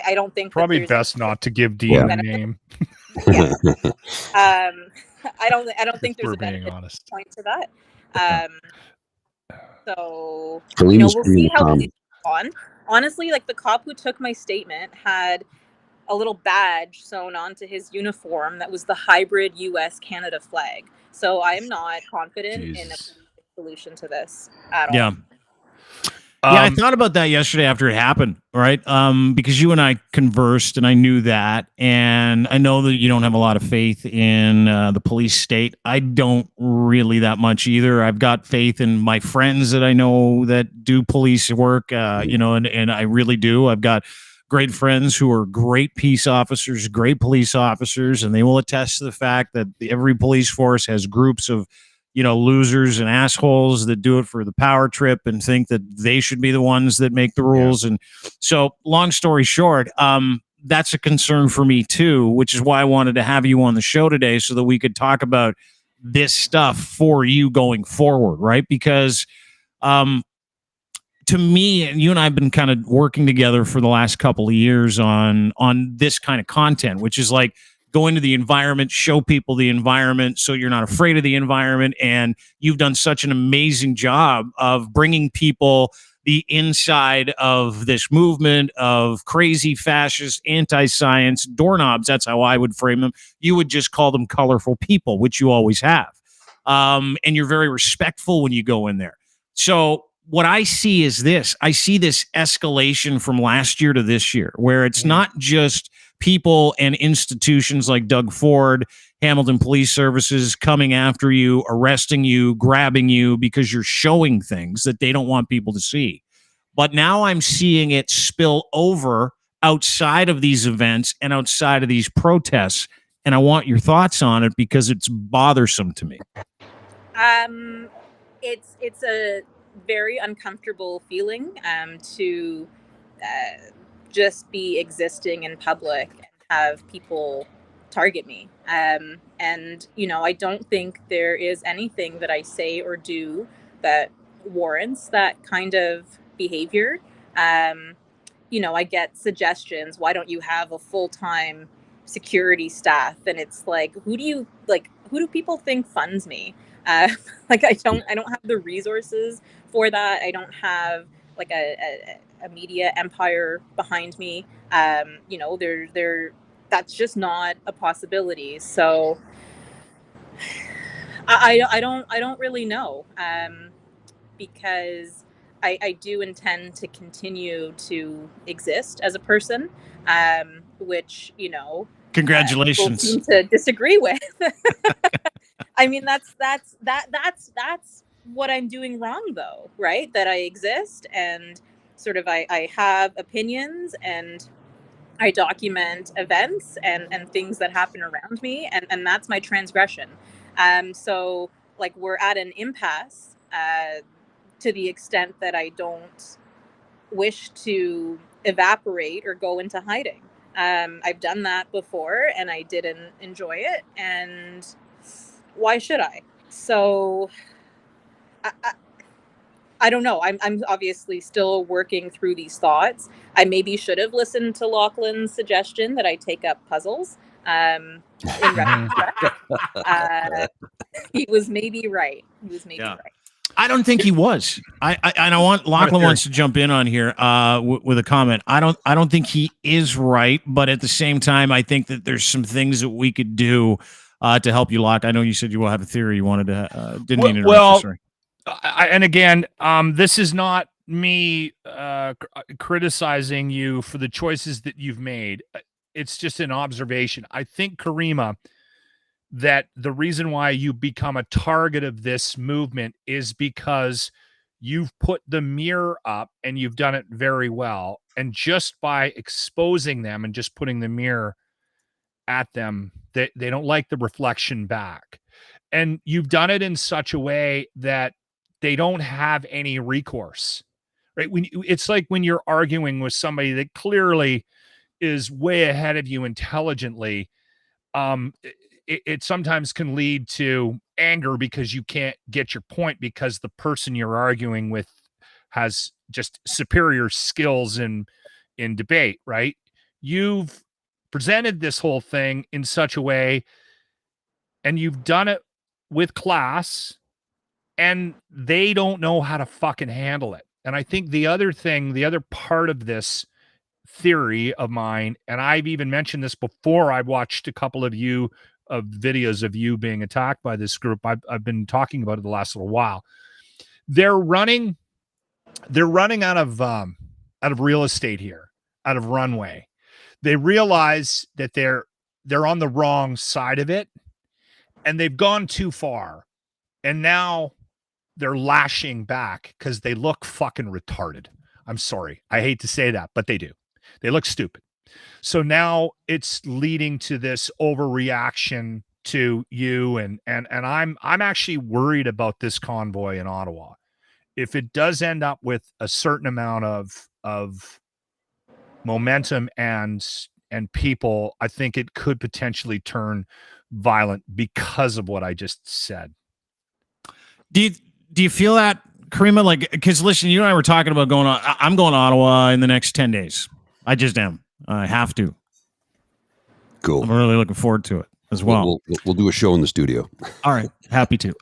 I don't think probably best not to give Dean a name. Yeah. I don't think there's a benefit point to that. So we'll see how it's on. Honestly, like the cop who took my statement had a little badge sewn onto his uniform that was the hybrid U.S.-Canada flag. So I am not confident in a solution to this at all. Yeah. Yeah, I thought about that yesterday after it happened, right? Because you and I conversed, and I knew that, and I know that you don't have a lot of faith in the police state. I don't really that much either. I've got faith in my friends that I know that do police work, and I really do. I've got great friends who are great peace officers, great police officers, and they will attest to the fact that every police force has groups of losers and assholes that do it for the power trip and think that they should be the ones that make the rules. Yeah. And so long story short, that's a concern for me too, which is why I wanted to have you on the show today so that we could talk about this stuff for you going forward. Right. Because, to me, and you and I have been kind of working together for the last couple of years on this kind of content, which is like, go into the environment, show people the environment so you're not afraid of the environment. And you've done such an amazing job of bringing people the inside of this movement of crazy fascist, anti-science doorknobs. That's how I would frame them. You would just call them colorful people, which you always have. And you're very respectful when you go in there. So what I see is this. I see this escalation from last year to this year, where it's not just people and institutions like Doug Ford, Hamilton Police Services coming after you, arresting you, grabbing you because you're showing things that they don't want people to see. But now I'm seeing it spill over outside of these events and outside of these protests. And I want your thoughts on it because it's bothersome to me. It's a very uncomfortable feeling to just be existing in public and have people target me. And, I don't think there is anything that I say or do that warrants that kind of behavior. I get suggestions. Why don't you have a full-time security staff? And it's like, who do people think funds me? I don't have the resources for that. I don't have like a media empire behind me. That's just not a possibility. So I don't really know, because I do intend to continue to exist as a person, which congratulations, people seem to disagree with. I mean, that's what I'm doing wrong, though, right? That I exist and sort of I have opinions and I document events and things that happen around me, and that's my transgression. So like we're at an impasse to the extent that I don't wish to evaporate or go into hiding. I've done that before and I didn't enjoy it, and why should I? So I don't know. I'm obviously still working through these thoughts. I maybe should have listened to Lachlan's suggestion that I take up puzzles. In retrospect, he was maybe right. He was maybe right. I don't think he was. I want Lachlan wants to jump in on here with a comment. I don't think he is right, but at the same time, I think that there's some things that we could do to help you, Lach. I know you said you will have a theory you wanted to. Didn't mean to interrupt. Sorry. And again, this is not me criticizing you for the choices that you've made. It's just an observation. I think, Caryma, that the reason why you become a target of this movement is because you've put the mirror up and you've done it very well. And just by exposing them and just putting the mirror at them, they don't like the reflection back. And you've done it in such a way that they don't have any recourse, right? It's like when you're arguing with somebody that clearly is way ahead of you intelligently, it sometimes can lead to anger because you can't get your point because the person you're arguing with has just superior skills in debate, right? You've presented this whole thing in such a way, and you've done it with class, and they don't know how to fucking handle it. And I think the other part of this theory of mine, and I've even mentioned this before, I watched a couple of videos of you being attacked by this group. I've been talking about it the last little while. They're running out of real estate here, out of runway. They realize that they're on the wrong side of it, and they've gone too far. And now they're lashing back because they look fucking retarded. I'm sorry. I hate to say that, but they do. They look stupid. So now it's leading to this overreaction to you. And I'm actually worried about this convoy in Ottawa. If it does end up with a certain amount of momentum and people, I think it could potentially turn violent because of what I just said. Do you feel that, Caryma? Like, because listen, you and I were talking about going on. I'm going to Ottawa in the next 10 days. I just am. I have to. Cool. I'm really looking forward to it as well. We'll do a show in the studio. All right, happy to.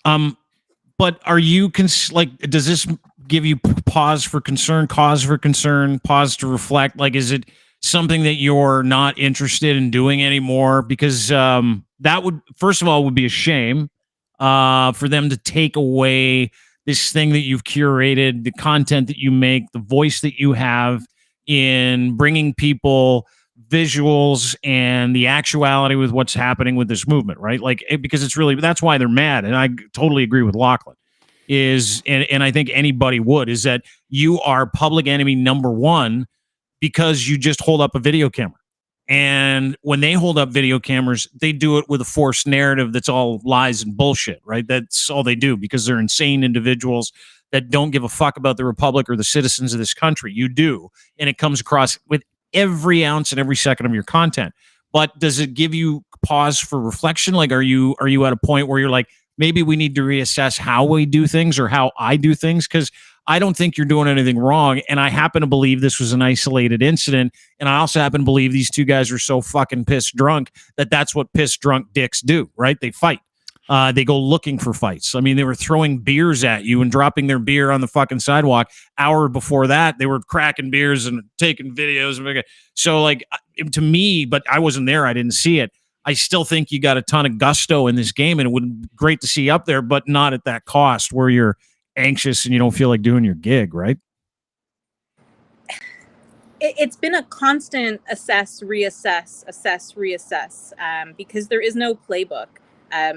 But are you does this give you cause for concern, pause to reflect? Like, is it something that you're not interested in doing anymore? Because that would, first of all, would be a shame for them to take away this thing that you've curated, the content that you make, the voice that you have in bringing people visuals and the actuality with what's happening with this movement, right? Like, because it's really, that's why they're mad. And I totally agree with Lachlan and I think anybody would, is that you are public enemy number one because you just hold up a video camera. And when they hold up video cameras, they do it with a forced narrative that's all lies and bullshit, right? That's all they do because they're insane individuals that don't give a fuck about the republic or the citizens of this country. You do. And it comes across with every ounce and every second of your content. But does it give you pause for reflection? Like, are you at a point where you're like, maybe we need to reassess how we do things or how I do things? Because I don't think you're doing anything wrong. And I happen to believe this was an isolated incident. And I also happen to believe these two guys are so fucking pissed drunk that that's what pissed drunk dicks do, right? They fight. They go looking for fights. I mean, they were throwing beers at you and dropping their beer on the fucking sidewalk. Hour before that, they were cracking beers and taking videos. So, like, to me, but I wasn't there. I didn't see it. I still think you got a ton of gusto in this game, and it would be great to see you up there, but not at that cost where you're anxious and you don't feel like doing your gig, right? It's been a constant assess, reassess, because there is no playbook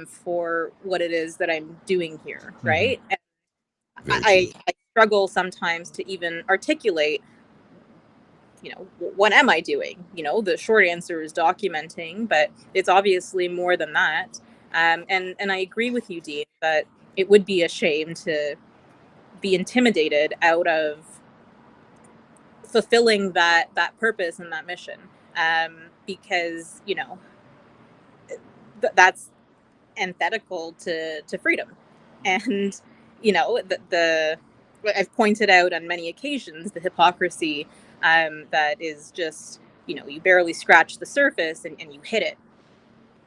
for what it is that I'm doing here, right? Mm-hmm. And I struggle sometimes to even articulate, what am I doing? The short answer is documenting, but it's obviously more than that. And I agree with you, Dean, that it would be a shame to be intimidated out of fulfilling that purpose and that mission, because that's antithetical to freedom. And the I've pointed out on many occasions the hypocrisy that is just, you barely scratch the surface and you hit it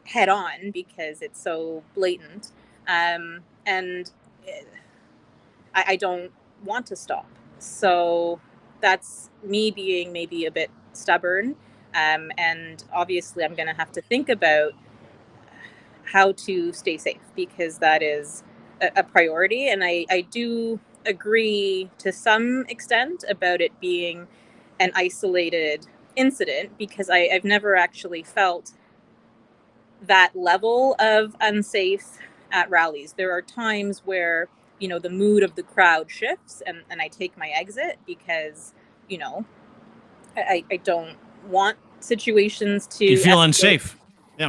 head on because it's so blatant. And I don't want to stop. So that's me being maybe a bit stubborn. And obviously, I'm going to have to think about how to stay safe because that is a priority. And I do agree to some extent about it being an isolated incident because I've never actually felt that level of unsafe at rallies. There are times where, the mood of the crowd shifts and I take my exit because, I don't want situations to You feel escalate. unsafe.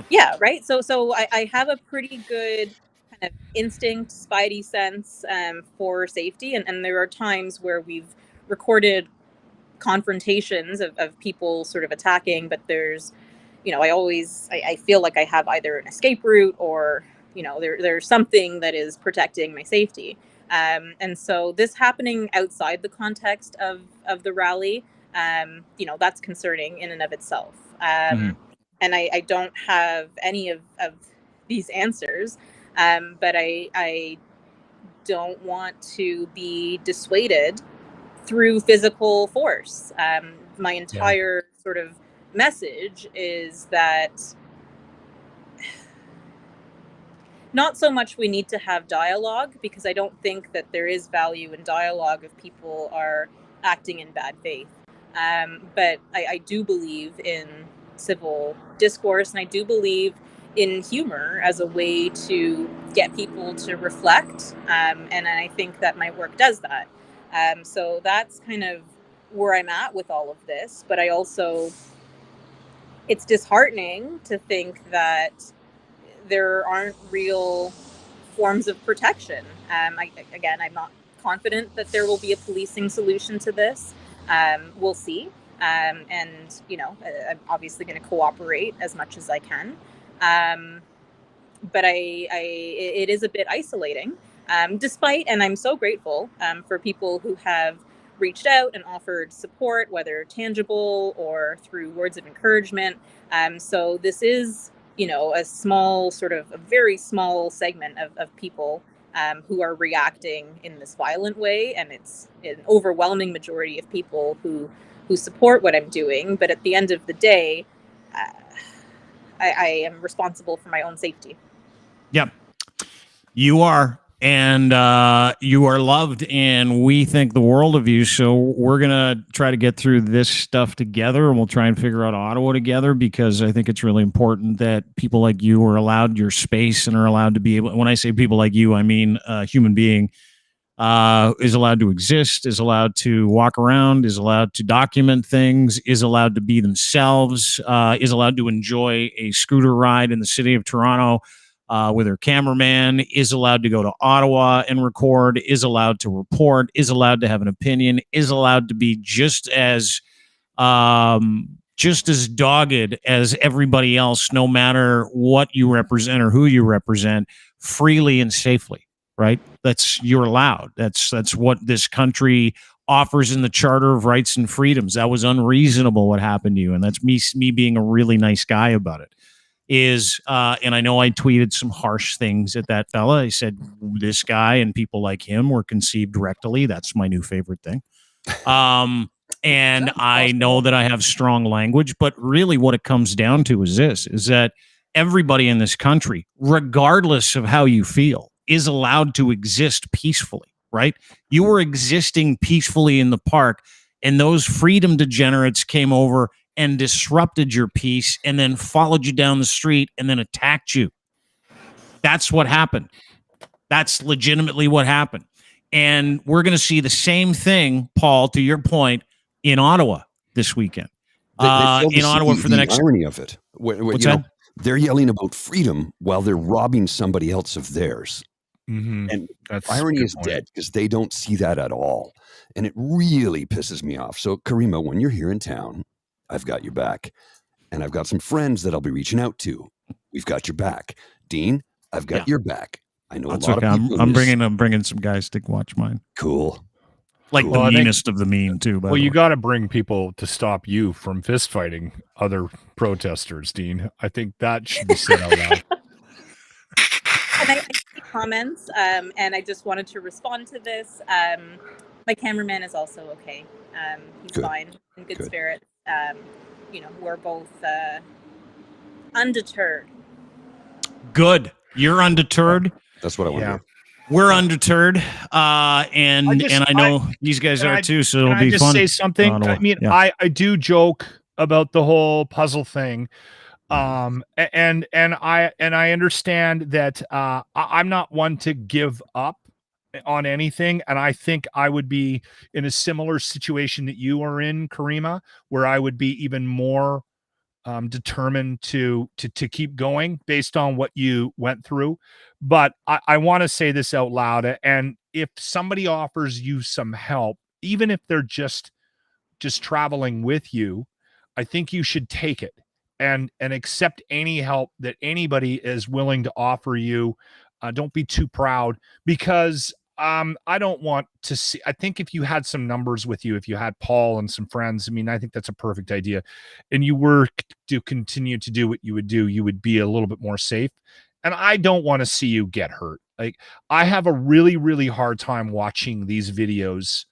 Yeah, right. So I have a pretty good kind of instinct, spidey sense for safety. And there are times where we've recorded confrontations of people sort of attacking, but there's, I feel like I have either an escape route or, there's something that is protecting my safety. And so this happening outside the context of the rally, that's concerning in and of itself. And I don't have any of these answers, but I don't want to be dissuaded through physical force. My entire sort of message is that not so much we need to have dialogue, because I don't think that there is value in dialogue if people are acting in bad faith. But I do believe in civil discourse, and I do believe in humor as a way to get people to reflect. And I think that my work does that. So that's kind of where I'm at with all of this. But I also, it's disheartening to think that there aren't real forms of protection. I'm not confident that there will be a policing solution to this. We'll see. And, I'm obviously going to cooperate as much as I can. But it is a bit isolating, despite, and I'm so grateful for people who have reached out and offered support, whether tangible or through words of encouragement. So this is, a very small segment of people who are reacting in this violent way. And it's an overwhelming majority of people who support what I'm doing. But at the end of the day, I am responsible for my own safety. Yep. You are. And you are loved, and we think the world of you. So we're going to try to get through this stuff together, and we'll try and figure out Ottawa together, because I think it's really important that people like you are allowed your space and are allowed to be able, when I say people like you, I mean a human being is allowed to exist, is allowed to walk around, is allowed to document things, is allowed to be themselves, is allowed to enjoy a scooter ride in the city of Toronto with her cameraman, is allowed to go to Ottawa and record, is allowed to report, is allowed to have an opinion, is allowed to be just as dogged as everybody else, no matter what you represent or who you represent, freely and safely. Right? You're allowed. That's what this country offers in the Charter of Rights and Freedoms. That was unreasonable what happened to you, and that's me being a really nice guy about it. And I know I tweeted some harsh things at that fella. I said this guy and people like him were conceived rectally. That's my new favorite thing. And I know that I have strong language, but really what it comes down to is that everybody in this country, regardless of how you feel, is allowed to exist peacefully, right? You were existing peacefully in the park, and those freedom degenerates came over and disrupted your peace and then followed you down the street and then attacked you. That's what happened. That's legitimately what happened. And we're going to see the same thing, Paul, to your point, in Ottawa this weekend. In Ottawa for the next irony of it. What's that? They're yelling about freedom while they're robbing somebody else of theirs. Mm-hmm. And irony is dead because they don't see that at all. And it really pisses me off. So, Caryma, when you're here in town, I've got your back. And I've got some friends that I'll be reaching out to. We've got your back. Dean, I've got your back. I know That's a lot of people. I'm bringing some guys to watch mine. Cool. Like the meanest of the mean, too. Well, you got to bring people to stop you from fist fighting other protesters, Dean. I think that should be said out loud. And I see comments, and I just wanted to respond to this. My cameraman is also okay. He's fine, in good spirits. We're both undeterred. Good. You're undeterred. That's what I want to hear. We're undeterred, and I know these guys are too. So it'll be just fun. Say something. I mean, I do joke about the whole puzzle thing, and I understand that I'm not one to give up on anything, and I think I would be in a similar situation that you are in, Caryma, where I would be even more determined to keep going based on what you went through. But I want to say this out loud, and if somebody offers you some help, even if they're just traveling with you, I think you should take it and accept any help that anybody is willing to offer you. Don't be too proud, because I don't want to see. I think if you had some numbers with you, if you had Paul and some friends, I mean, I think that's a perfect idea. And you were to continue to do what you would do, you would be a little bit more safe. And I don't want to see you get hurt. Like, I have a really, really hard time watching these videos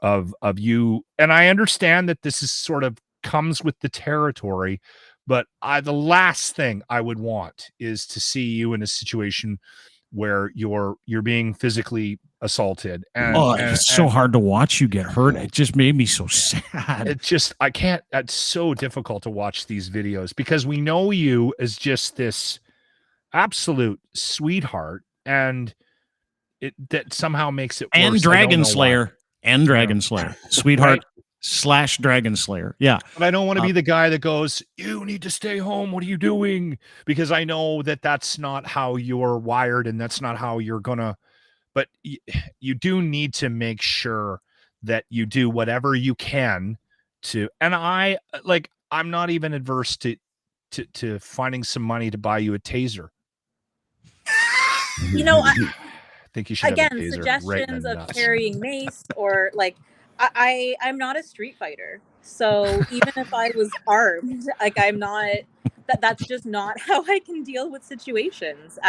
of you. And I understand that this is sort of comes with the territory, but the last thing I would want is to see you in a situation where you're being physically assaulted. And it's so hard to watch you get hurt. It just made me so sad. I can't, it's so difficult to watch these videos because we know you as just this absolute sweetheart, and that somehow makes it worse. And Dragon Slayer. Sweetheart. Right. / Dragon Slayer. Yeah. But I don't want to be the guy that goes, you need to stay home. What are you doing? Because I know that that's not how you're wired, and that's not how you're gonna, but you do need to make sure that you do whatever you can to, and I'm not even adverse to finding some money to buy you a taser. I think you should again, have a taser suggestions of carrying mace or like, I'm not a street fighter, so even if I was armed, like I'm not. That's just not how I can deal with situations.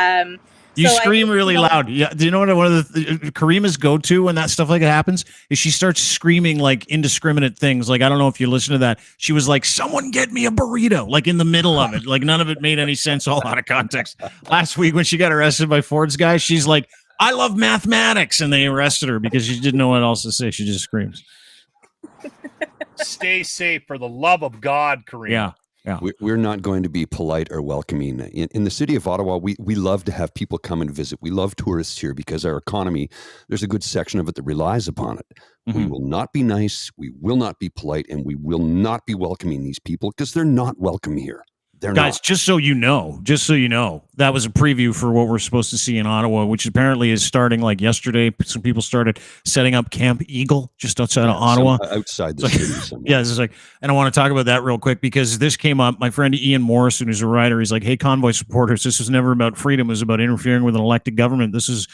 You scream really loud. Yeah. Do you know what one of the Caryma's go-to when that stuff like it happens is she starts screaming like indiscriminate things. Like, I don't know if you listen to that. She was like, "Someone get me a burrito!" Like in the middle of it. Like none of it made any sense, all out of context. Last week when she got arrested by Ford's guy, she's like, "I love mathematics," and they arrested her because she didn't know what else to say. She just screams. Stay safe, for the love of God, Caryma. Yeah. Yeah. We're not going to be polite or welcoming. In the city of Ottawa, we love to have people come and visit. We love tourists here because our economy, there's a good section of it that relies upon it. Mm-hmm. We will not be nice, we will not be polite, and we will not be welcoming these people because they're not welcome here. Guys, not. just so you know, that was a preview for what we're supposed to see in Ottawa, which apparently is starting like yesterday. Some people started setting up Camp Eagle just outside of Ottawa. Outside the city. Yeah, this is like, and I want to talk about that real quick because this came up. My friend Ian Morrison, who's a writer, he's like, "Hey, convoy supporters, this was never about freedom. It was about interfering with an elected government. This is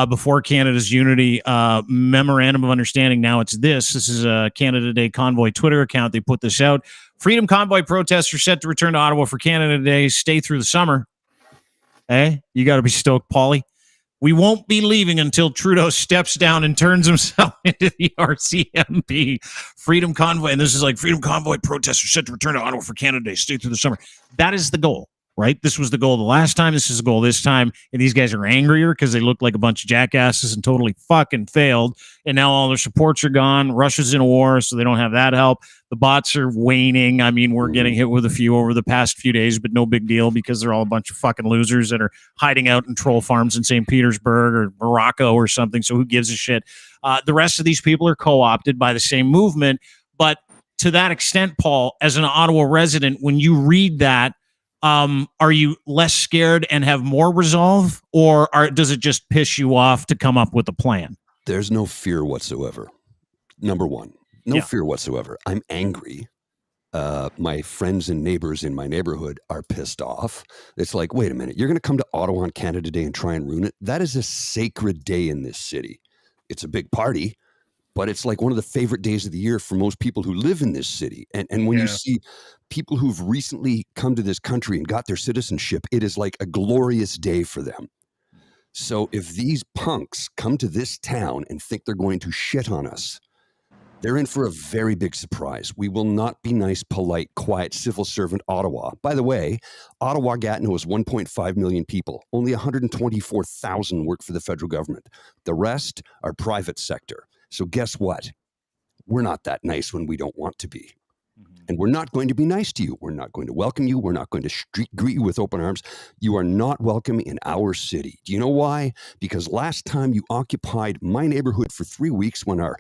before Canada's Unity Memorandum of Understanding. Now it's this. This is a Canada Day Convoy Twitter account. They put this out. Freedom Convoy protests are set to return to Ottawa for Canada Day. Stay through the summer." Hey, you got to be stoked, Paulie. "We won't be leaving until Trudeau steps down and turns himself into the RCMP. Freedom Convoy," and this is like, "Freedom Convoy protests are set to return to Ottawa for Canada Day. Stay through the summer." That is the goal, right? This was the goal the last time. This is the goal this time. And these guys are angrier because they look like a bunch of jackasses and totally fucking failed. And now all their supports are gone. Russia's in a war, so they don't have that help. The bots are waning. I mean, we're getting hit with a few over the past few days, but no big deal because they're all a bunch of fucking losers that are hiding out in troll farms in St. Petersburg or Morocco or something. So who gives a shit? The rest of these people are co-opted by the same movement. But to that extent, Paul, as an Ottawa resident, when you read that, are you less scared and have more resolve, or does it just piss you off to come up with a plan? There's no fear whatsoever. Number one. No fear whatsoever. I'm angry. My friends and neighbors in my neighborhood are pissed off. It's like, wait a minute, you're going to come to Ottawa on Canada Day and try and ruin it? That is a sacred day in this city. It's a big party, but it's like one of the favorite days of the year for most people who live in this city. And when you see people who've recently come to this country and got their citizenship, it is like a glorious day for them. So if these punks come to this town and think they're going to shit on us, they're in for a very big surprise. We will not be nice, polite, quiet, civil servant Ottawa. By the way, Ottawa-Gatineau is 1.5 million people. Only 124,000 work for the federal government. The rest are private sector. So guess what? We're not that nice when we don't want to be. And we're not going to be nice to you. We're not going to welcome you. We're not going to greet you with open arms. You are not welcome in our city. Do you know why? Because last time you occupied my neighborhood for 3 weeks when our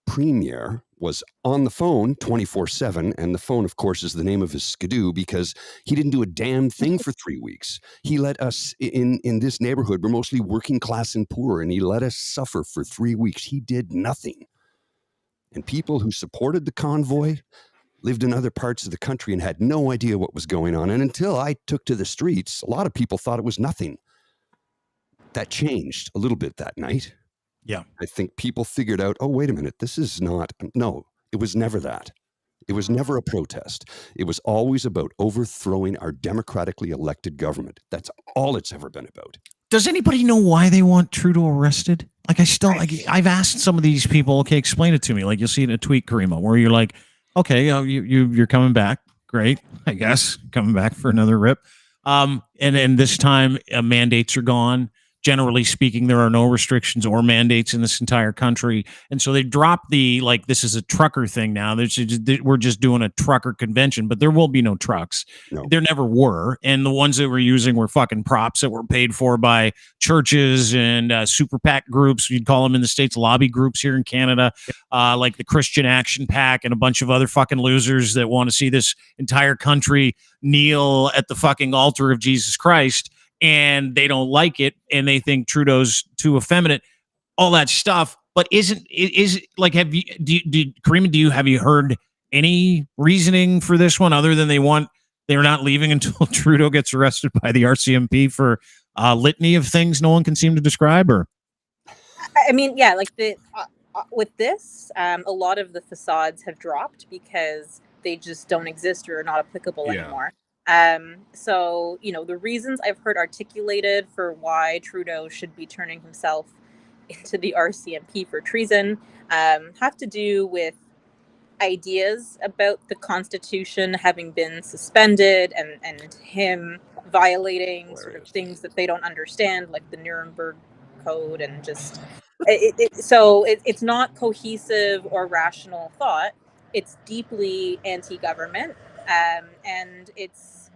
premier was on the phone 24/7, and the phone, of course, is the name of his skidoo because he didn't do a damn thing for 3 weeks. He let us in this neighborhood. We're mostly working class and poor, and he let us suffer for 3 weeks. He did nothing. And people who supported the convoy lived in other parts of the country and had no idea what was going on. And until I took to the streets, a lot of people thought it was nothing. That changed a little bit that night. Yeah. I think people figured out, oh, wait a minute, this is not, no, it was never that. It was never a protest. It was always about overthrowing our democratically elected government. That's all it's ever been about. Does anybody know why they want Trudeau arrested? Like, I've asked some of these people, okay, explain it to me. Like, you'll see in a tweet, Caryma, where you're like, okay, you're coming back. Great, I guess, coming back for another rip. And this time mandates are gone. Generally speaking, there are no restrictions or mandates in this entire country. And so they dropped this is a trucker thing now. We're just doing a trucker convention, but there will be no trucks. No. There never were. And the ones that we're using were fucking props that were paid for by churches and super PAC groups. You'd call them in the States, lobby groups here in Canada, like the Christian Action PAC and a bunch of other fucking losers that want to see this entire country kneel at the fucking altar of Jesus Christ. And they don't like it, and they think Trudeau's too effeminate, all that stuff. But is like, Caryma, have you heard any reasoning for this one other than they're not leaving until Trudeau gets arrested by the RCMP for a litany of things no one can seem to describe? Or, I mean, yeah, like with this, a lot of the facades have dropped because they just don't exist or are not applicable anymore. So, the reasons I've heard articulated for why Trudeau should be turning himself into the RCMP for treason have to do with ideas about the Constitution having been suspended and him violating sort of things that they don't understand, like the Nuremberg Code, and just it's not cohesive or rational thought. It's deeply anti-government. And it's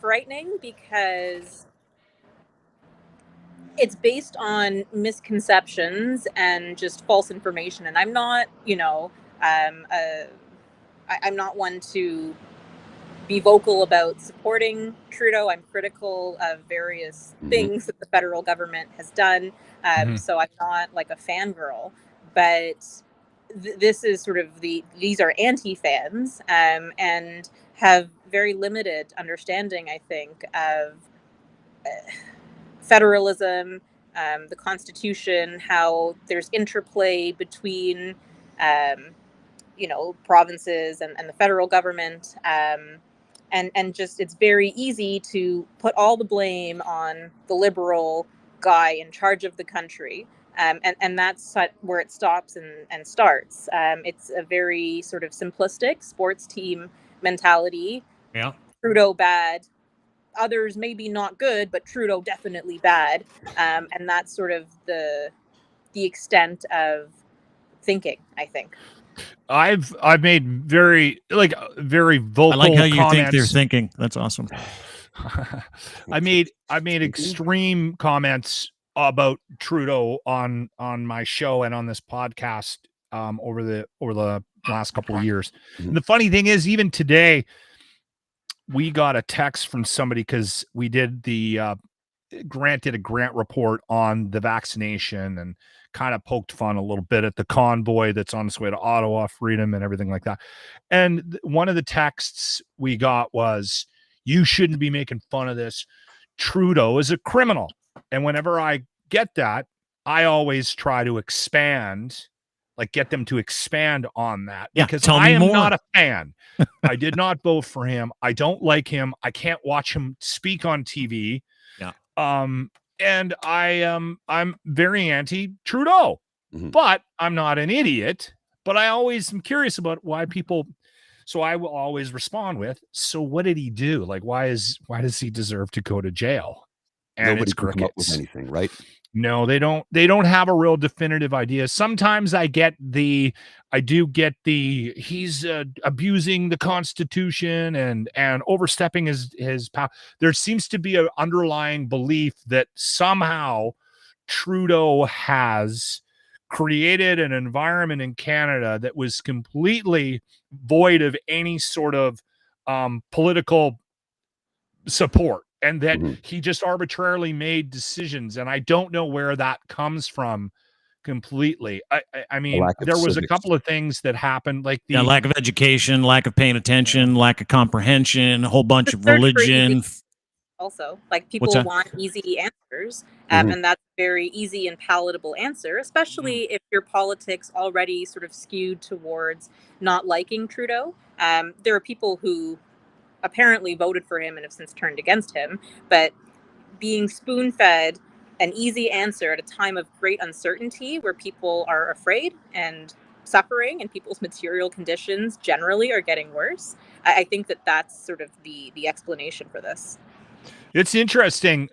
frightening because it's based on misconceptions and just false information. And I'm not, I'm not one to be vocal about supporting Trudeau. I'm critical of various things that the federal government has done. So I'm not like a fangirl, but this is sort of these are anti-fans and have very limited understanding, I think, of federalism, the Constitution, how there's interplay between, provinces and the federal government. And just it's very easy to put all the blame on the Liberal guy in charge of the country. And that's where it stops and starts. It's a very sort of simplistic sports team mentality. Yeah. Trudeau bad. Others maybe not good, but Trudeau definitely bad. And that's sort of the extent of thinking, I think. I've made very vocal. I like how you comments. think they're thinking. That's awesome. I made extreme comments about Trudeau on my show and on this podcast over the last couple of years. And the funny thing is, even today, we got a text from somebody because we did granted a grant report on the vaccination and kind of poked fun a little bit at the convoy that's on its way to Ottawa, freedom and everything like that. And one of the texts we got was, "You shouldn't be making fun of this. Trudeau is a criminal." And whenever I get that, I always try to expand, like get them to expand on that, because tell I me am more. not a fan. I did not vote for him. I don't like him. I can't watch him speak on TV. Yeah. And I'm very anti Trudeau, but I'm not an idiot. But I always am curious about why people. So I will always respond with, so what did he do? Like, why does he deserve to go to jail? And Nobody it's can come up with crickets. anything, right? No, they don't have a real definitive idea. Sometimes I do get the he's abusing the Constitution and overstepping his power. There seems to be an underlying belief that somehow Trudeau has created an environment in Canada that was completely void of any sort of political support, and that he just arbitrarily made decisions, and I don't know where that comes from completely. I mean, there was a couple of things that happened, like the lack of education, lack of paying attention, lack of comprehension, a whole bunch of religion. Also, like, people want easy answers, and that's a very easy and palatable answer, especially if your politics already sort of skewed towards not liking Trudeau. There are people who apparently voted for him and have since turned against him, but being spoon-fed an easy answer at a time of great uncertainty where people are afraid and suffering and people's material conditions generally are getting worse, I think that's sort of the explanation for this. It's interesting.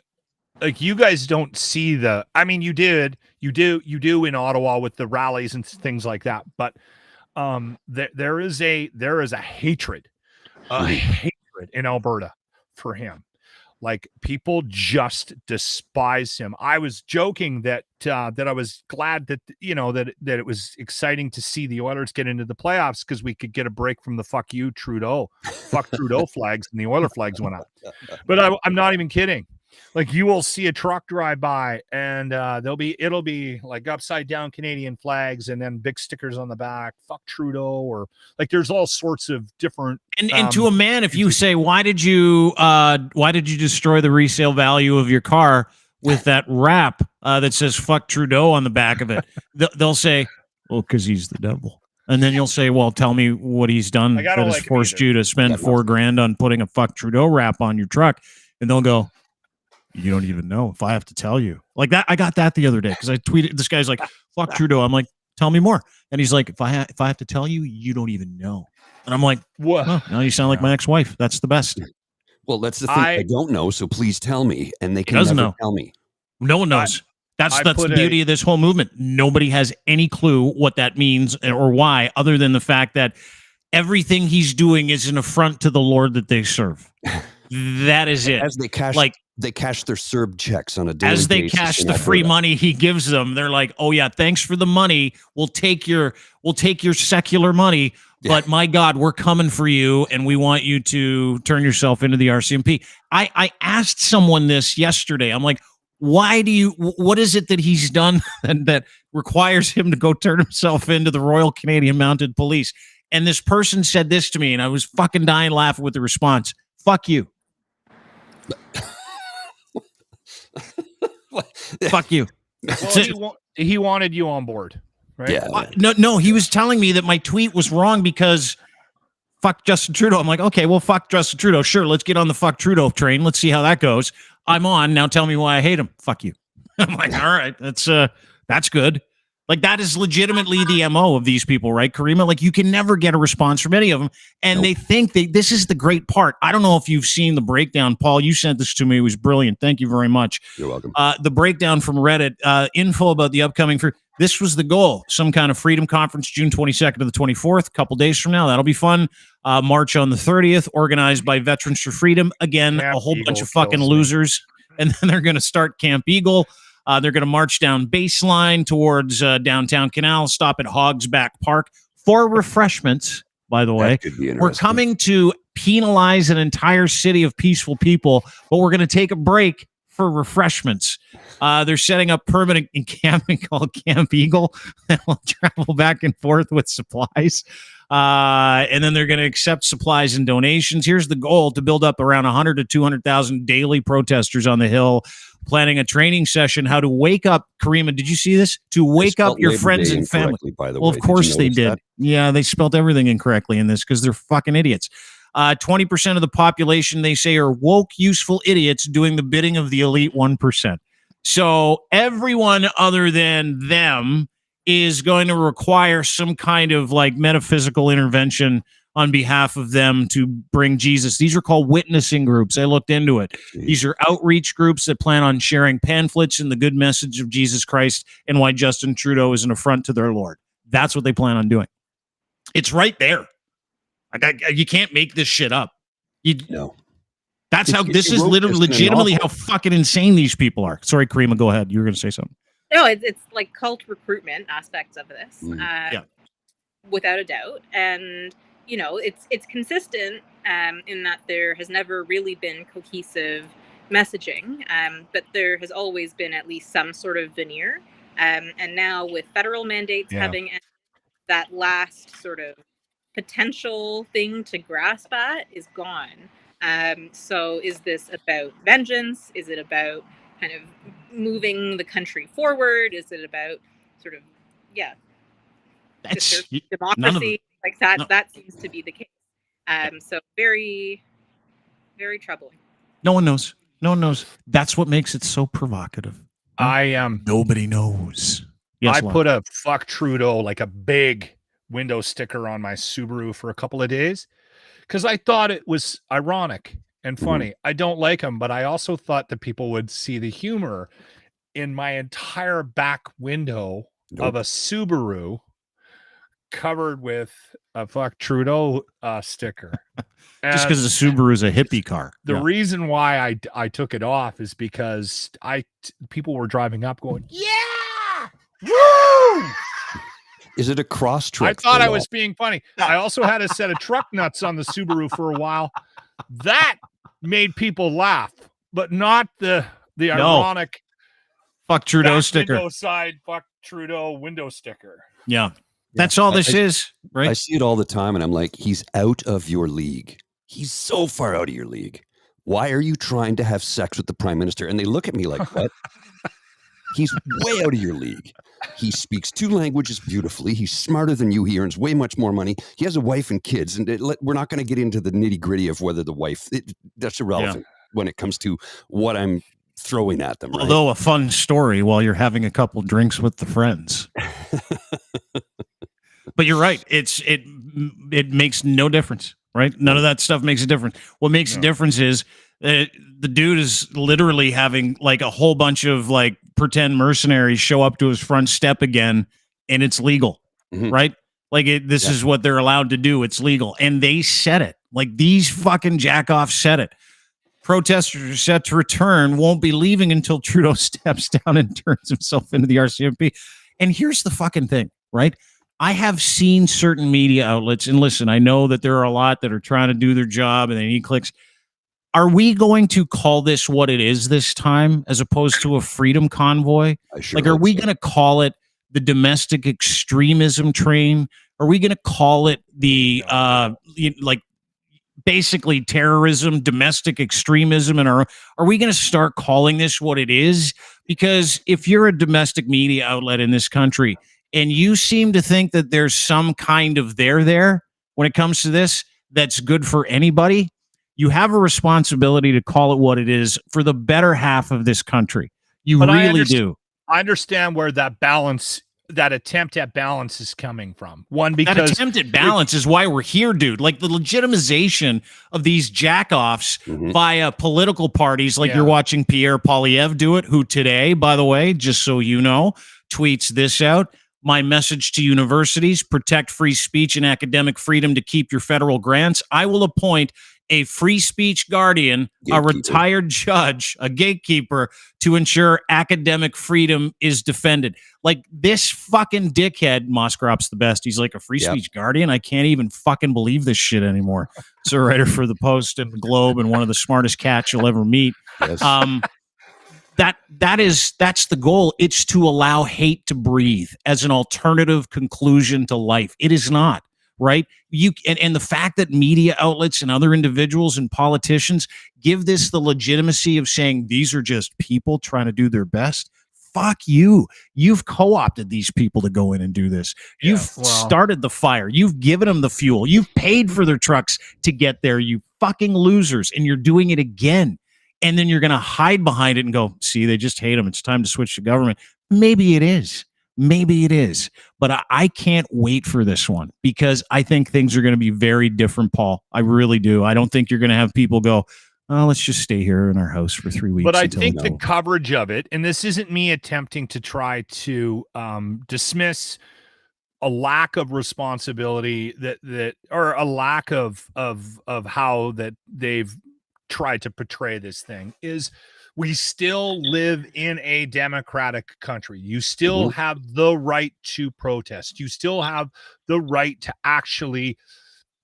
Like, you guys don't see you do in Ottawa with the rallies and things like that, but there is a hatred in Alberta for him. Like, people just despise him. I was joking that I was glad that that it was exciting to see the Oilers get into the playoffs, because we could get a break from the fuck Trudeau flags, and the Oiler flags went up. But I'm not even kidding. Like, you will see a truck drive by, and it'll be like upside down Canadian flags, and then big stickers on the back, fuck Trudeau, or like, there's all sorts of different. And to a man, if you say, why did you destroy the resale value of your car with that wrap that says fuck Trudeau on the back of it, they'll say, well, because he's the devil. And then you'll say, well, tell me what he's done that has forced you to spend $4,000 on putting a fuck Trudeau wrap on your truck. And they'll go, you don't even know if I have to tell you. Like that. I got that the other day because I tweeted, this guy's like, fuck Trudeau. I'm like, tell me more. And he's like, if I have to tell you, you don't even know. And I'm like, what? Oh, now you sound like my ex-wife. That's the best. Well, that's the thing. I don't know, so please tell me. And they can never tell me. No one knows. That's the beauty of this whole movement. Nobody has any clue what that means or why, other than the fact that everything he's doing is an affront to the Lord that they serve. That is it. As they cash their CERB checks on a daily basis. As they cash the free money he gives them, they're like, "Oh yeah, thanks for the money. We'll take your secular money, but my God, we're coming for you, and we want you to turn yourself into the RCMP." I asked someone this yesterday. I'm like, what is it that he's done that requires him to go turn himself into the Royal Canadian Mounted Police? And this person said this to me, and I was fucking dying laughing with the response. Fuck you. Fuck you. Well, he wanted you on board, right? Yeah. No, he was telling me that my tweet was wrong because fuck Justin Trudeau. I'm like, okay, well, fuck Justin Trudeau. Sure, let's get on the fuck Trudeau train. Let's see how that goes. I'm on. Now tell me why I hate him. Fuck you. I'm like, all right, that's good. Like, that is legitimately the MO of these people, right, Caryma? Like, you can never get a response from any of them, and they think this is the great part. I don't know if you've seen the breakdown. Paul, you sent this to me. It was brilliant. Thank you very much. You're welcome. The breakdown from Reddit, info about the upcoming this was the goal. Some kind of freedom conference, June 22nd to the 24th, a couple days from now. That'll be fun. March on the 30th, organized by Veterans for Freedom. Again, a whole bunch of fucking losers. And then they're going to start Camp Eagle. They're going to march down Baseline towards downtown Canal, stop at Hogsback Park for refreshments, by the way. We're coming to penalize an entire city of peaceful people, but we're going to take a break for refreshments. They're setting up permanent encampment called Camp Eagle that will travel back and forth with supplies. And then they're going to accept supplies and donations. Here's the goal: to build up around 100 to 200,000 daily protesters on the Hill, planning a training session, how to wake up. Caryma, did you see this? To wake up your friends and family. By the well, way, of course they did. That? Yeah, they spelled everything incorrectly in this because they're fucking idiots. 20% of the population, they say, are woke, useful idiots doing the bidding of the elite 1%. So everyone other than them is going to require some kind of like metaphysical intervention on behalf of them to bring Jesus. These are called witnessing groups. I looked into it. These are outreach groups that plan on sharing pamphlets and the good message of Jesus Christ and why Justin Trudeau is an affront to their Lord. That's what they plan on doing. It's right there. You can't make this shit up. No. That's how this is literally legitimately how fucking insane these people are. Sorry, Caryma, go ahead. You were going to say something. No, it's like cult recruitment aspects of this, without a doubt. And you know, it's consistent in that there has never really been cohesive messaging, but there has always been at least some sort of veneer. And now with federal mandates having that last sort of potential thing to grasp at is gone. So is this about vengeance? Is it about kind of moving the country forward? Is it about sort of, that's democracy? Like that, that seems to be the case. So very, very troubling. No one knows. No one knows. That's what makes it so provocative. Nobody knows. Yes, I put a fuck Trudeau, like a big window sticker on my Subaru for a couple of days because I thought it was ironic and funny. I don't like him, but I also thought that people would see the humor in my entire back window of a Subaru covered with a fuck Trudeau sticker. Just because the Subaru is a hippie car. The reason why I took it off is because people were driving up going, yeah, woo! Is it a cross truck? I thought I was being funny. I also had a set of truck nuts on the Subaru for a while. That made people laugh, but not the ironic fuck Trudeau sticker. Window side fuck Trudeau window sticker. Yeah. That's all this is, right? I see it all the time, and I'm like, he's out of your league. He's so far out of your league. Why are you trying to have sex with the prime minister? And they look at me like, what? He's way out of your league. He speaks 2 languages beautifully. He's smarter than you. He earns way much more money. He has a wife and kids. And we're not going to get into the nitty gritty of whether the wife, that's irrelevant when it comes to what I'm throwing at them. Right? Although a fun story while you're having a couple drinks with the friends. But you're right. It makes no difference, right? None of that stuff makes a difference. What makes a difference is the dude is literally having like a whole bunch of like pretend mercenaries show up to his front step again, and it's legal, right? Like this is what they're allowed to do. It's legal. And they said it. Like these fucking jackoffs said it. Protesters are set to return, won't be leaving until Trudeau steps down and turns himself into the RCMP. And here's the fucking thing, right? I have seen certain media outlets, and listen, I know that there are a lot that are trying to do their job and they need clicks. Are we going to call this what it is this time, as opposed to a freedom convoy? Are we going to call it the domestic extremism train? Are we going to call it the basically terrorism, domestic extremism? And are we going to start calling this what it is? Because if you're a domestic media outlet in this country and you seem to think that there's some kind of there when it comes to this that's good for anybody, you have a responsibility to call it what it is for the better half of this country. You really do. I understand where that balance, that attempt at balance is coming from. One, because that attempt at balance is why we're here, dude. Like the legitimization of these jackoffs via political parties, like you're watching Pierre Poilievre do it, who today, by the way, just so you know, tweets this out. My message to universities: protect free speech and academic freedom to keep your federal grants. I will appoint a free speech guardian, a retired judge, a gatekeeper to ensure academic freedom is defended. Like this fucking dickhead, Moskrop's the best. He's like a free speech guardian. I can't even fucking believe this shit anymore. It's a writer for the Post and the Globe and one of the smartest cats you'll ever meet. Yes. That's the goal. It's to allow hate to breathe as an alternative conclusion to life. It is not. right? And the fact that media outlets and other individuals and politicians give this the legitimacy of saying these are just people trying to do their best. Fuck you. You've co-opted these people to go in and do this. You've started the fire. You've given them the fuel. You've paid for their trucks to get there, you fucking losers, and you're doing it again. And then you're going to hide behind it and go, see, they just hate them. It's time to switch to government. Maybe it is. Maybe it is. But I can't wait for this one because I think things are going to be very different, Paul. I really do. I don't think you're going to have people go, oh, let's just stay here in our house for 3 weeks. But I think the coverage of it, and this isn't me attempting to try to dismiss a lack of responsibility that or a lack of how that they've tried to portray this thing, is we still live in a democratic country. You still have the right to protest. You still have the right to actually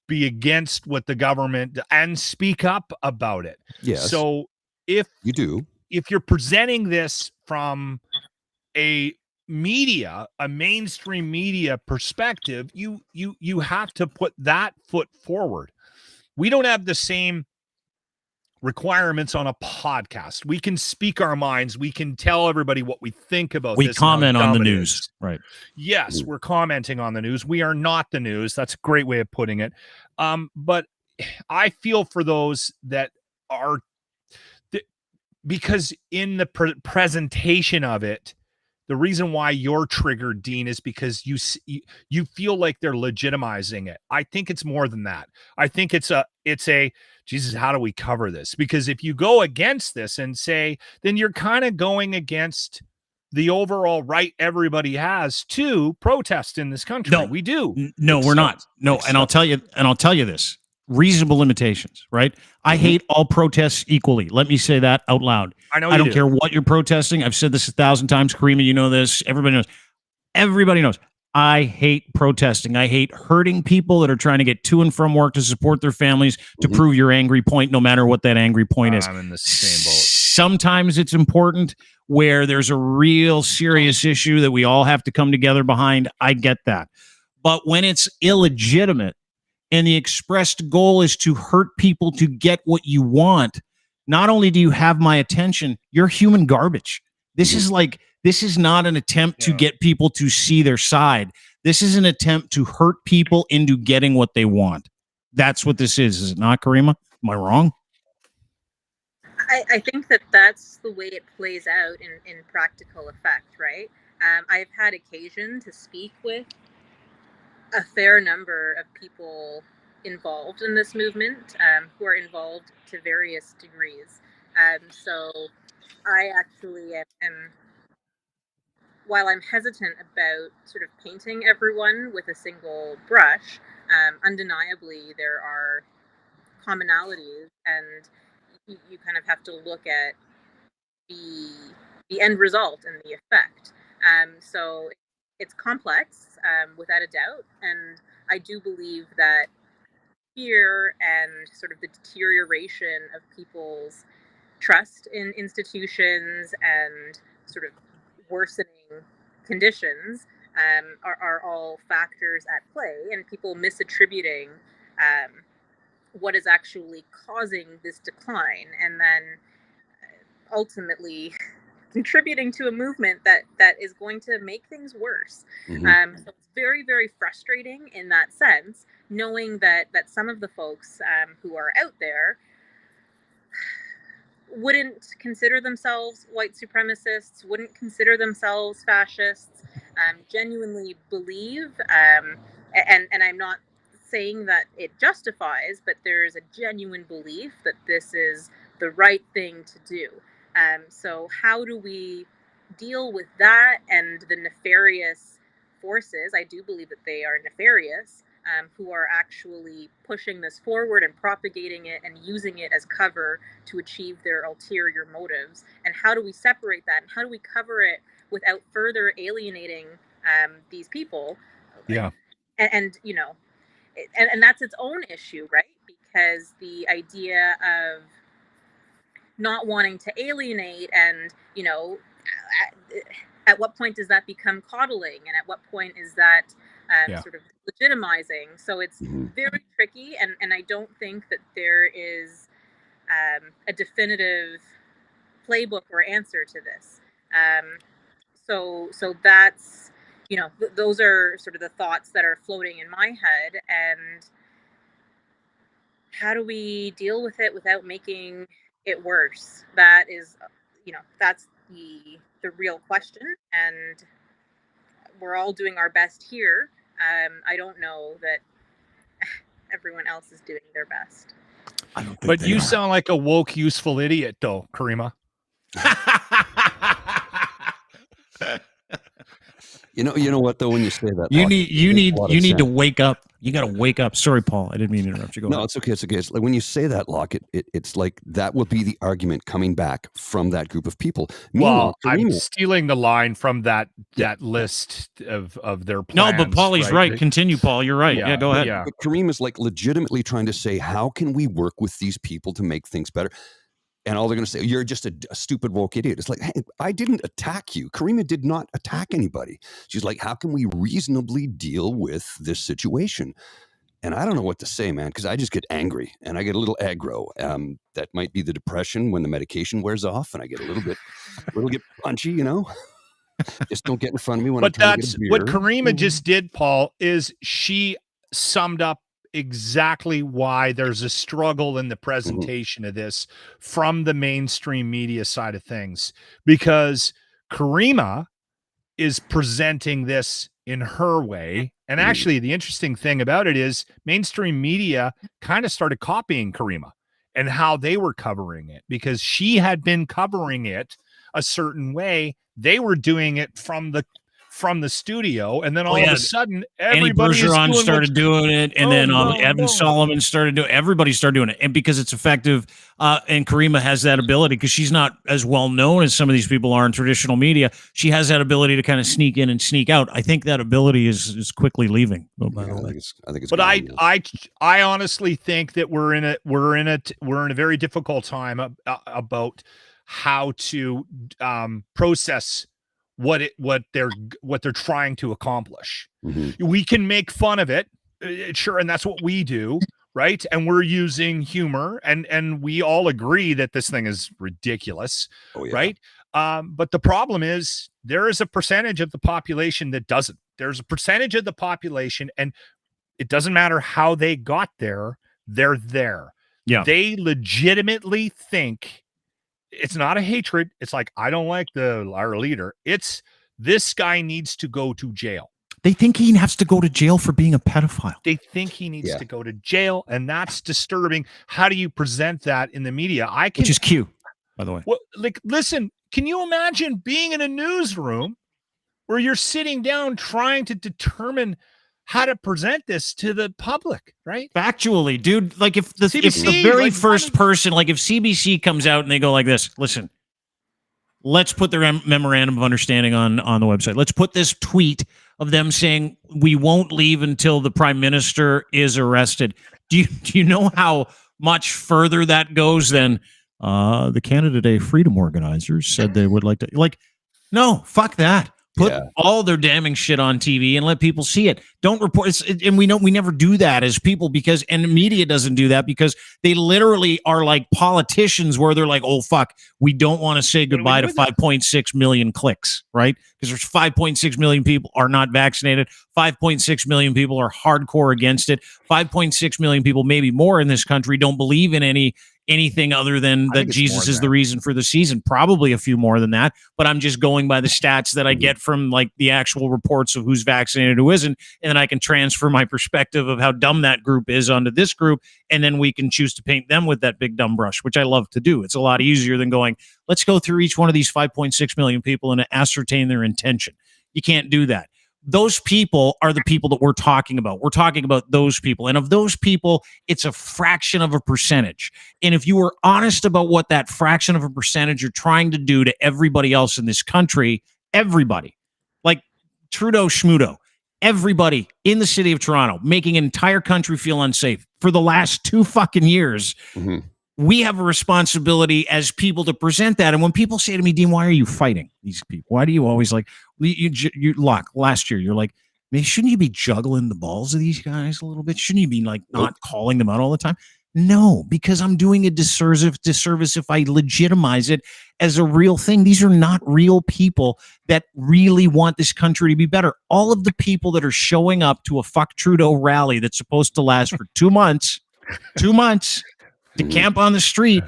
be against what the government and speak up about it. Yes. So if you're presenting this from a mainstream media perspective, you have to put that foot forward. We don't have the same requirements on a podcast. We can speak our minds. We can tell everybody what we think about this. We comment on the news. Right. Yes, we're commenting on the news. We are not the news. That's a great way of putting it. But I feel for those that are, because in the presentation of it, the reason why you're triggered, Dean, is because you feel like they're legitimizing it. I think it's more than that. I think it's a Jesus, how do we cover this? Because if you go against this and say, then you're kind of going against the overall right everybody has to protest in this country. No, we do. No, we're not. No, and I'll tell you this. Reasonable limitations, right? I hate all protests equally. Let me say that out loud. I know. I don't care what you're protesting. I've said this 1,000 times. Caryma, you know this. Everybody knows. Everybody knows. I hate protesting. I hate hurting people that are trying to get to and from work to support their families, to prove your angry point, no matter what that angry point is. I'm in the same boat. Sometimes it's important where there's a real serious issue that we all have to come together behind. I get that. But when it's illegitimate and the expressed goal is to hurt people to get what you want, not only do you have my attention, you're human garbage. This is not an attempt to get people to see their side. This is an attempt to hurt people into getting what they want. That's what this is it not, Caryma? Am I wrong? I think that's the way it plays out in practical effect, right? I've had occasion to speak with a fair number of people involved in this movement, who are involved to various degrees. So I actually am, while I'm hesitant about sort of painting everyone with a single brush, undeniably there are commonalities, and you kind of have to look at the end result and the effect. So it's complex, without a doubt, and I do believe that fear and sort of the deterioration of people's trust in institutions and sort of worsening conditions are all factors at play, and people misattributing what is actually causing this decline, and then ultimately contributing to a movement that is going to make things worse. So it's very, very frustrating in that sense, knowing that some of the folks who are out there wouldn't consider themselves white supremacists, wouldn't consider themselves fascists, genuinely believe, and I'm not saying that it justifies, but there's a genuine belief that this is the right thing to do. So how do we deal with that and the nefarious forces? I do believe that they are nefarious, who are actually pushing this forward and propagating it and using it as cover to achieve their ulterior motives. And how do we separate that? And how do we cover it without further alienating these people? Yeah. And you know, and that's its own issue, right? Because the idea of not wanting to alienate, and you know, at what point does that become coddling, and at what point is that sort of legitimizing. So it's very tricky, and I don't think that there is a definitive playbook or answer to this. So that's, those are sort of the thoughts that are floating in my head, and how do we deal with it without making it worse? That is, that's the real question, and we're all doing our best here. I don't know that everyone else is doing their best. I don't think but you sound like a woke, useful idiot, though, Caryma. You know what though? When you say that, you need to wake up. You got to wake up. Sorry, Paul. I didn't mean to interrupt you. Go ahead. It's okay. It's okay. It's like when you say that, Locke, it's like that will be the argument coming back from that group of people. Well, I'm stealing the line from that list of their plans. No, but Paulie's right. Continue, Paul. You're right. Yeah, go ahead. Yeah. But Caryma is like legitimately trying to say, how can we work with these people to make things better? And all they're going to say, you're just a stupid woke idiot. It's like, hey, I didn't attack you. Caryma did not attack anybody. She's like, how can we reasonably deal with this situation? And I don't know what to say, man, because I just get angry and I get a little aggro. That might be the depression when the medication wears off and I get a little bit punchy, Just don't get in front of me when I'm trying to get a beer. What Caryma just did, Paul, is she summed up exactly why there's a struggle in the presentation of this from the mainstream media side of things, because Caryma is presenting this in her way. And actually, the interesting thing about it is mainstream media kind of started copying Caryma and how they were covering it, because she had been covering it a certain way. They were doing it from the studio, and then all of a sudden everybody started doing it, and then Evan Solomon started doing it. Everybody started doing it, and because it's effective, and Caryma has that ability, because she's not as well known as some of these people are in traditional media. She has that ability to kind of sneak in and sneak out. I think that ability is quickly leaving. I think it's. But I honestly think that we're in a very difficult time about how to process what they're trying to accomplish. We can make fun of it, sure, and that's what we do, right? And we're using humor, and we all agree that this thing is ridiculous, right? But the problem is there is a percentage of the population that doesn't. There's a percentage of the population, and it doesn't matter how they got there, they're there. Yeah, they legitimately think. It's not a hatred. It's like, I don't like our leader. It's this guy needs to go to jail. They think he has to go to jail for being a pedophile. They think he needs to go to jail, and that's disturbing. How do you present that in the media? Which is cute, by the way. Well, listen, can you imagine being in a newsroom where you're sitting down trying to determine how to present this to the public, right? Factually, dude, like if the very first person, like if CBC comes out and they go like this, listen, let's put their memorandum of understanding on the website. Let's put this tweet of them saying we won't leave until the prime minister is arrested. Do you know how much further that goes than the Canada Day Freedom Organizers said they would like to, no, fuck that. Put all their damning shit on TV and let people see it. Don't report. And we never do that as people, and the media doesn't do that because they literally are like politicians where they're like, oh, fuck, we don't want to say goodbye to 5.6 million clicks, right? Because there's 5.6 million people are not vaccinated. 5.6 million people are hardcore against it. 5.6 million people, maybe more in this country, don't believe in anything other than that Jesus is the reason for the season. Probably a few more than that, but I'm just going by the stats that I get from like the actual reports of who's vaccinated, who isn't, and then I can transfer my perspective of how dumb that group is onto this group, and then we can choose to paint them with that big dumb brush, which I love to do. It's a lot easier than going, let's go through each one of these 5.6 million people and ascertain their intention. You can't do that. Those people are the people that we're talking about. We're talking about those people. And of those people, it's a fraction of a percentage. And if you were honest about what that fraction of a percentage you're trying to do to everybody else in this country, everybody, like Trudeau Schmudo, everybody in the city of Toronto, making an entire country feel unsafe for the last 2 fucking years, we have a responsibility as people to present that. And when people say to me, Dean, why are you fighting these people? Why do you always like you Locke, last year, you're like, mean, shouldn't you be juggling the balls of these guys a little bit? Shouldn't you be like not calling them out all the time? No, because I'm doing a disservice if I legitimize it as a real thing. These are not real people that really want this country to be better. All of the people that are showing up to a fuck Trudeau rally that's supposed to last for 2 months, to camp on the street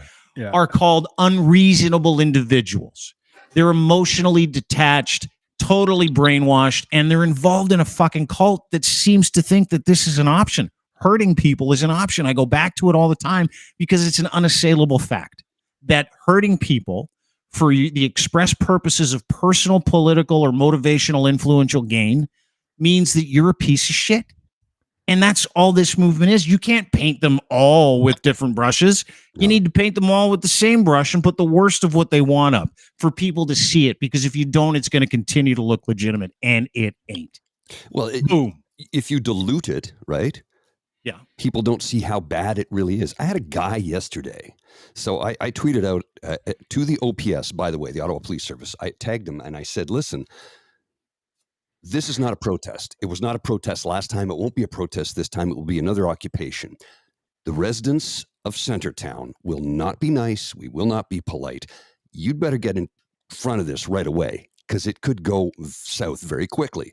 are called unreasonable individuals. They're emotionally detached, totally brainwashed, and they're involved in a fucking cult that seems to think that this is an option. Hurting people is an option. I go back to it all the time because it's an unassailable fact that hurting people for the express purposes of personal, political, or motivational influential gain means that you're a piece of shit. And that's all this movement is. You can't paint them all with different brushes. You need to paint them all with the same brush and put the worst of what they want up for people to see it. Because if you don't, it's going to continue to look legitimate, and it ain't. Well, boom. If you dilute it, right? Yeah. People don't see how bad it really is. I had a guy yesterday. So I tweeted out to the OPS, by the way, the Ottawa Police Service. I tagged them and I said, listen, this is not a protest. It was not a protest last time. It won't be a protest this time. It will be another occupation. The residents of Centertown will not be nice. We will not be polite. You'd better get in front of this right away because it could go south very quickly.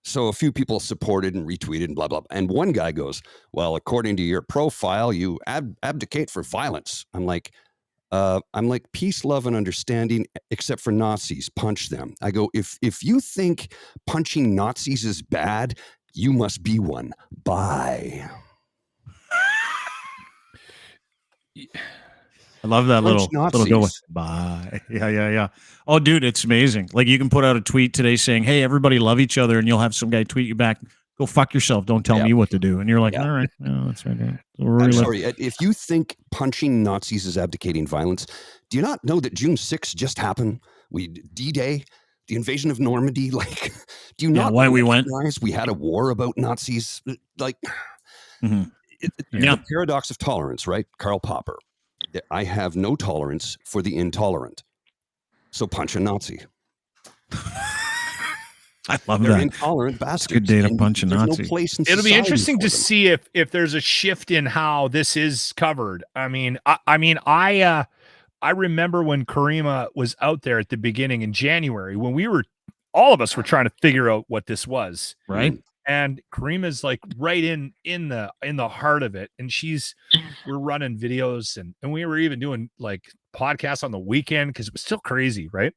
So a few people supported and retweeted and blah, blah. And one guy goes, well, according to your profile, you abdicate for violence. I'm like, peace, love, and understanding, except for Nazis. Punch them. I go, if you think punching Nazis is bad, you must be one. Bye. I love that little go with bye. Yeah. Oh, dude, it's amazing. Like you can put out a tweet today saying, hey, everybody love each other. And you'll have some guy tweet you back, go fuck yourself. Don't tell me what to do. And you're like, all right. No, that's right. I'm sorry. If you think punching Nazis is abdicating violence, do you not know that June 6th just happened? D-Day, the invasion of Normandy. Like, do you not why we went? We had a war about Nazis. Like, the paradox of tolerance, right? Karl Popper. I have no tolerance for the intolerant. So punch a Nazi. I love They're that. Intolerant bastards. Good day to punch a Nazi. No place in It'll be interesting to them. see if there's a shift in how this is covered. I remember when Caryma was out there at the beginning in January when all of us were trying to figure out what this was. Right. And Caryma's like right in the heart of it. And we're running videos and we were even doing like podcasts on the weekend because it was still crazy, right?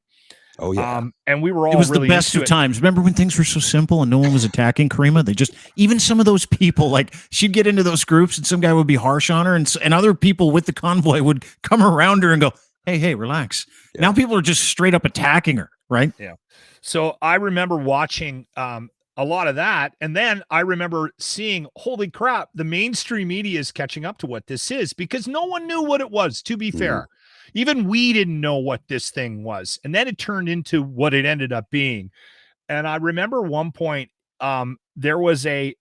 Oh yeah. And we were all it was really the best of times. Remember when things were so simple and no one was attacking Caryma? They just, even some of those people, like she'd get into those groups and some guy would be harsh on her and other people with the convoy would come around her and go, hey, relax. Yeah. Now people are just straight up attacking her, right? Yeah. So I remember watching a lot of that. And then I remember seeing, holy crap, the mainstream media is catching up to what this is because no one knew what it was, to be fair. Even we didn't know what this thing was. And then it turned into what it ended up being. And I remember one point, there was it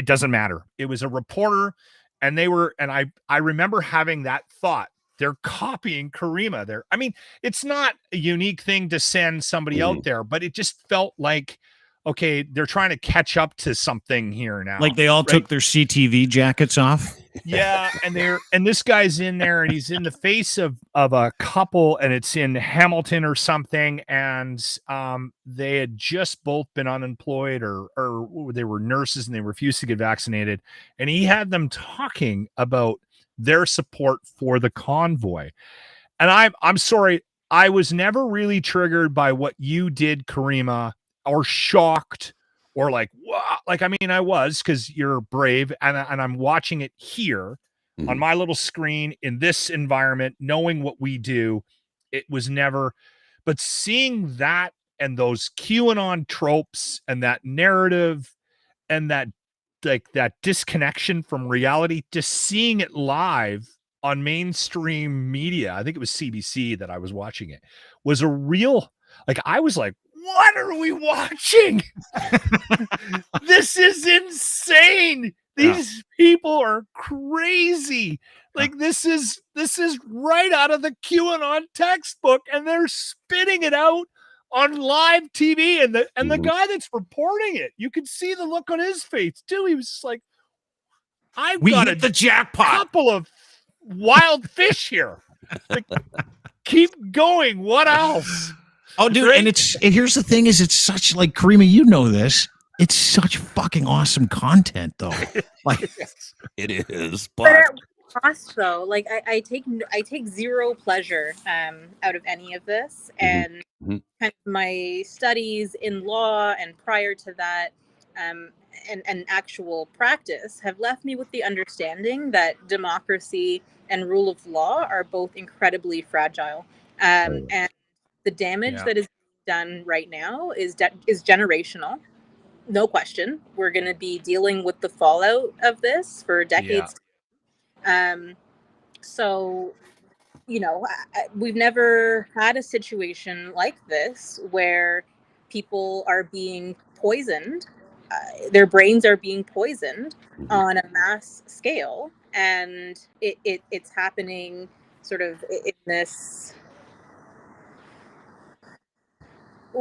doesn't matter. It was a reporter and I remember having that thought. They're copying Caryma. It's not a unique thing to send somebody out there, but it just felt like, okay, they're trying to catch up to something here now. Like they all took their CTV jackets off. Yeah, and this guy's in there, and he's in the face of a couple, and it's in Hamilton or something, and they had just both been unemployed, or they were nurses, and they refused to get vaccinated, and he had them talking about their support for the convoy. And I'm sorry, I was never really triggered by what you did, Caryma, or shocked, or like, wow. Like, I mean, I was, because you're brave, and I'm watching it here on my little screen in this environment, knowing what we do. It was never, but seeing that and those QAnon tropes and that narrative and that disconnection from reality, just seeing it live on mainstream media, I think it was CBC that I was watching it, was a real, like, I was like, what are we watching? This is insane. These people are crazy. Like, this is right out of the QAnon textbook, and they're spitting it out on live TV, and the guy that's reporting it, you could see the look on his face too. He was just like, "I've got the jackpot. Couple of wild fish here. Like, keep going. What else?" Oh, dude, right? and here's the thing: is it's such like Caryma, you know this. It's such fucking awesome content, though. Like it is, but at what cost, though? Like I take zero pleasure out of any of this, and kind of my studies in law and prior to that, and actual practice have left me with the understanding that democracy and rule of law are both incredibly fragile, and the damage that is done right now is generational. No question. We're going to be dealing with the fallout of this for decades. So, you know, we've never had a situation like this where people are being poisoned. Their brains are being poisoned on a mass scale. And it's happening sort of in this,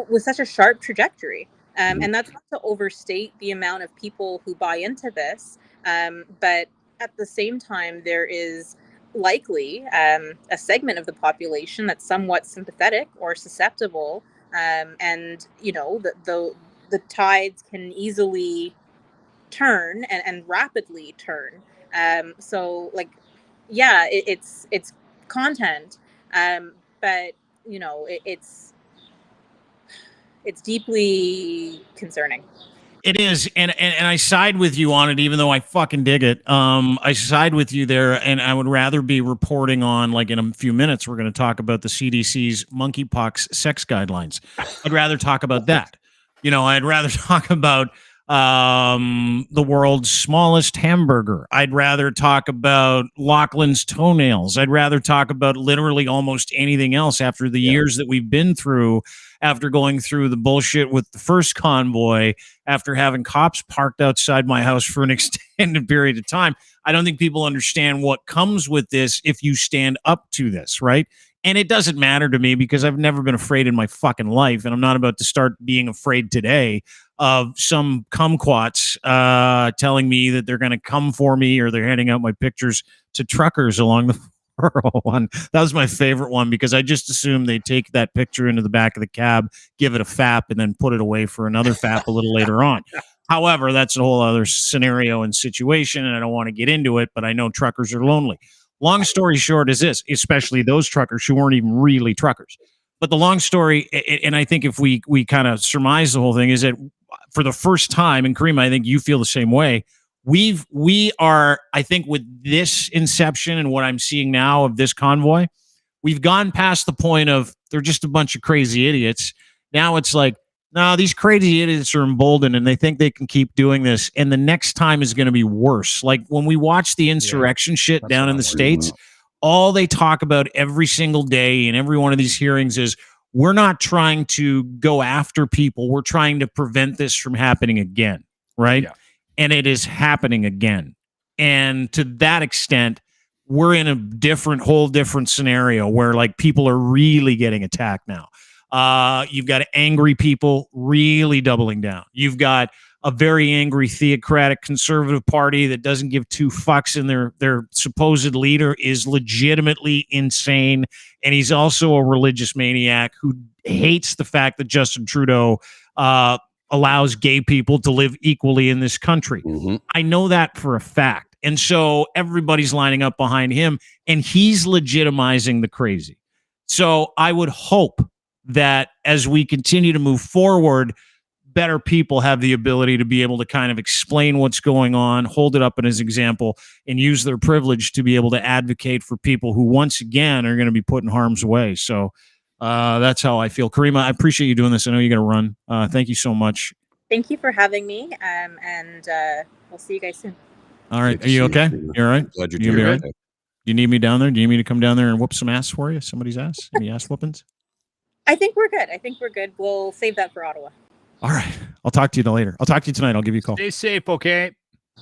with such a sharp trajectory. And that's not to overstate the amount of people who buy into this. But at the same time, there is likely a segment of the population that's somewhat sympathetic or susceptible. And, you know, the tides can easily turn and rapidly turn. So, like, yeah, it's content. But, you know, it's deeply concerning. It is, and I side with you on it, even though I fucking dig it. I side with you there, and I would rather be reporting on, like, in a few minutes, we're going to talk about the CDC's Monkeypox Sex Guidelines. I'd rather talk about that. You know, I'd rather talk about the world's smallest hamburger. I'd rather talk about Lachlan's toenails. I'd rather talk about literally almost anything else after the years that we've been through, after going through the bullshit with the first convoy, after having cops parked outside my house for an extended period of time. I don't think people understand what comes with this if you stand up to this, right? And it doesn't matter to me because I've never been afraid in my fucking life, and I'm not about to start being afraid today of some kumquats telling me that they're going to come for me, or they're handing out my pictures to truckers along the 401. That was my favorite one because I just assumed they'd take that picture into the back of the cab, give it a fap, and then put it away for another fap a little later on. However, that's a whole other scenario and situation, and I don't want to get into it, but I know truckers are lonely. Long story short is this, especially those truckers who weren't even really truckers. But the long story, and I think if we kind of surmise the whole thing, is that for the first time, and Caryma, I think you feel the same way, we are, I think, with this inception and what I'm seeing now of this convoy, we've gone past the point of they're just a bunch of crazy idiots. Now it's like, no, these crazy idiots are emboldened and they think they can keep doing this. And the next time is going to be worse. Like when we watch the insurrection shit down in the States, all they talk about every single day in every one of these hearings is, we're not trying to go after people. We're trying to prevent this from happening again. Right. Yeah. And it is happening again. And to that extent, we're in a whole different scenario where like people are really getting attacked now. You've got angry people really doubling down. You've got a very angry theocratic conservative party that doesn't give two fucks, and their supposed leader is legitimately insane. And he's also a religious maniac who hates the fact that Justin Trudeau allows gay people to live equally in this country. Mm-hmm. I know that for a fact. And so everybody's lining up behind him, and he's legitimizing the crazy. So I would hope that as we continue to move forward, better people have the ability to be able to kind of explain what's going on, hold it up as an example, and use their privilege to be able to advocate for people who, once again, are going to be put in harm's way. So that's how I feel. Caryma, I appreciate you doing this. I know you got to run. Thank you so much. Thank you for having me, and we'll see you guys soon. All right. Are you okay? You all right? Glad you're doing right. Do you need me down there? Do you need me to come down there and whoop some ass for you? Somebody's ass? Any ass whoopings? I think we're good. We'll save that for Ottawa. All right. I'll talk to you later. I'll talk to you tonight. I'll give you a call. Stay safe, okay?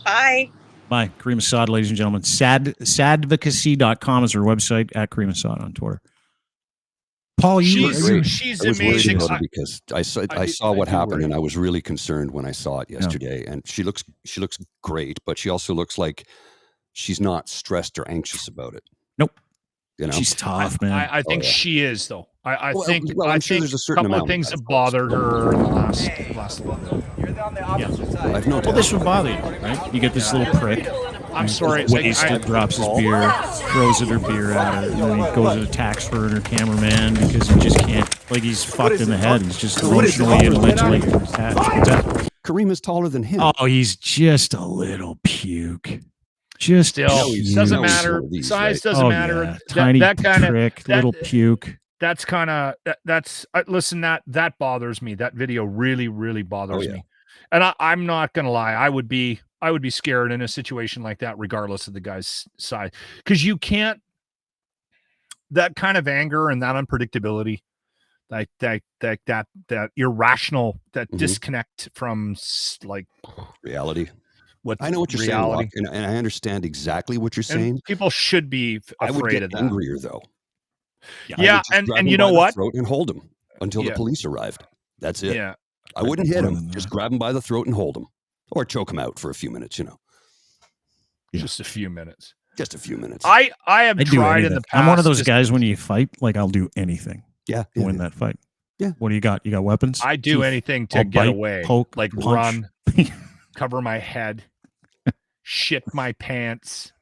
Bye. Bye. Caryma Saad, ladies and gentlemen. Sadvocacy.com is her website, at Caryma Saad on Twitter. Paul, she's I was worried amazing. about her because I saw what happened, and I was really concerned when I saw it yesterday. And she looks great, but she also looks like she's not stressed or anxious about it. Nope. You know, she's tough, man. I think she is, though. I think I'm sure there's a certain couple amount of things of have bothered her in the last little bit. You're on the opposite side. I've no Well, doubt. this would bother you, right? You get this little prick. I'm sorry. Wasted, drops his beer, throws her beer at her, and then he goes and attacks her and her cameraman because he just can't. Like, he's fucked in the head. He's just emotionally and mentally attached. Caryma's taller than him. Oh, he's just a little puke. Just Still, doesn't matter. Size doesn't matter. Yeah. Tiny that kind prick, little puke. That's kind of listen. That bothers me. That video really bothers me. And I'm not gonna lie. I would be scared in a situation like that, regardless of the guy's size, because you can't. That kind of anger and that unpredictability, like that irrational, that disconnect from like reality. I know what you're saying, and I understand exactly what you're saying. And people should be afraid I would get of that. angrier though. Yeah, and you know what? Throat and hold him until the police arrived. That's it. Yeah, I wouldn't hit him. Just grab him by the throat and hold him, or choke him out for a few minutes. You know, just a few minutes. Just a few minutes. I have tried in the past. I'm one of those guys when you fight, like I'll do anything. Yeah, to win that fight. Yeah. What do you got? You got weapons? I do anything to get away. Poke, like punch. Run, cover my head, shit my pants.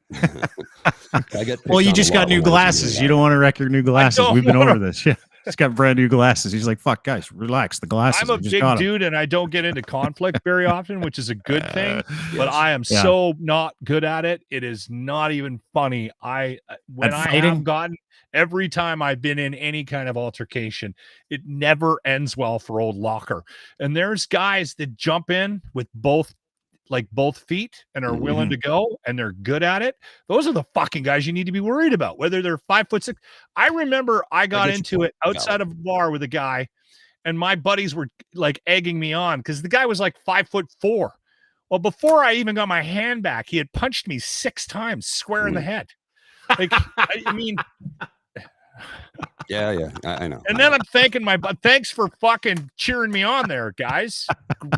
Well, you just got new glasses. You don't want to wreck your new glasses. We've been over this. Yeah. He's got brand new glasses. He's like, fuck, guys, relax. The glasses. I'm a big dude and I don't get into conflict very often, which is a good thing. But I am so not good at it. It is not even funny. Every time I've been in any kind of altercation, it never ends well for old Locker. And there's guys that jump in with both feet and are willing to go, and they're good at it. Those are the fucking guys you need to be worried about, whether they're 5'6". I remember I got into it outside of a bar with a guy, and my buddies were like egging me on because the guy was like 5'4". Well, before I even got my hand back, he had punched me 6 times square in the head. Like, I mean, yeah, I know. And then I'm thanking thanks for fucking cheering me on there, guys.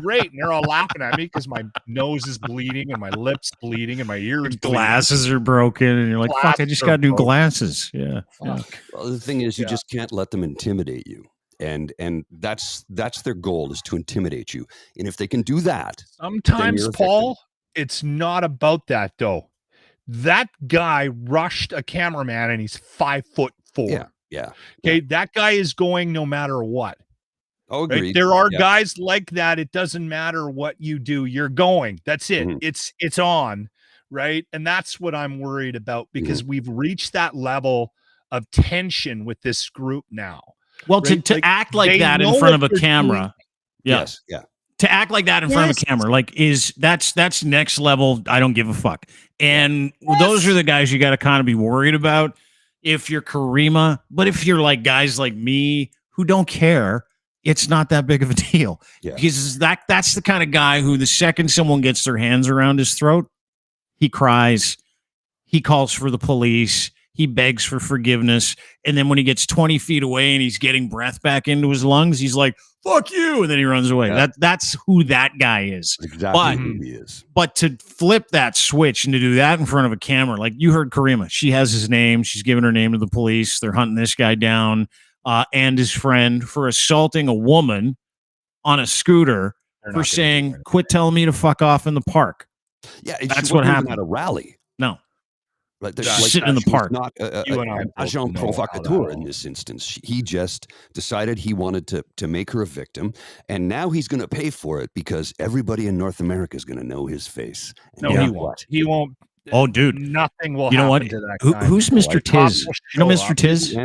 Great. And they're all laughing at me because my nose is bleeding and my lips bleeding and my ears glasses are broken. And you're like, fuck, I just got new glasses. Yeah. Well, the thing is, you just can't let them intimidate you. And that's their goal, is to intimidate you. And if they can do that, sometimes, Paul, it's not about that though. That guy rushed a cameraman and he's 5'4". Yeah. Okay. That guy is going no matter what. Oh, agreed. Right? There are guys like that. It doesn't matter what you do. You're going. That's it. It's on. Right. And that's what I'm worried about, because we've reached that level of tension with this group now. Well, right? to act like that in front of a camera. Yes. Yeah. To act like that in front of a camera, like that's next level. I don't give a fuck. And those are the guys you got to kind of be worried about if you're Caryma. But if you're like guys like me who don't care, it's not that big of a deal. Yeah. Because that's the kind of guy who, the second someone gets their hands around his throat, he cries, he calls for the police, he begs for forgiveness. And then when he gets 20 feet away and he's getting breath back into his lungs, he's like, fuck you. And then he runs away. Yeah. That's who that guy is. Exactly who he is. But to flip that switch and to do that in front of a camera, like you heard Caryma, she has his name. She's given her name to the police. They're hunting this guy down and his friend for assaulting a woman on a scooter for saying, quit telling me to fuck off in the park. Yeah. That's what happened at a rally. No. Like sitting in the park. Not an agent provocateur in this instance. He just decided he wanted to make her a victim, and now he's going to pay for it because everybody in North America is going to know his face. And no, he won't. He won't. Oh, dude, nothing will. You know what? To that Who's Mr. Tiz? You know Mr. Tiz?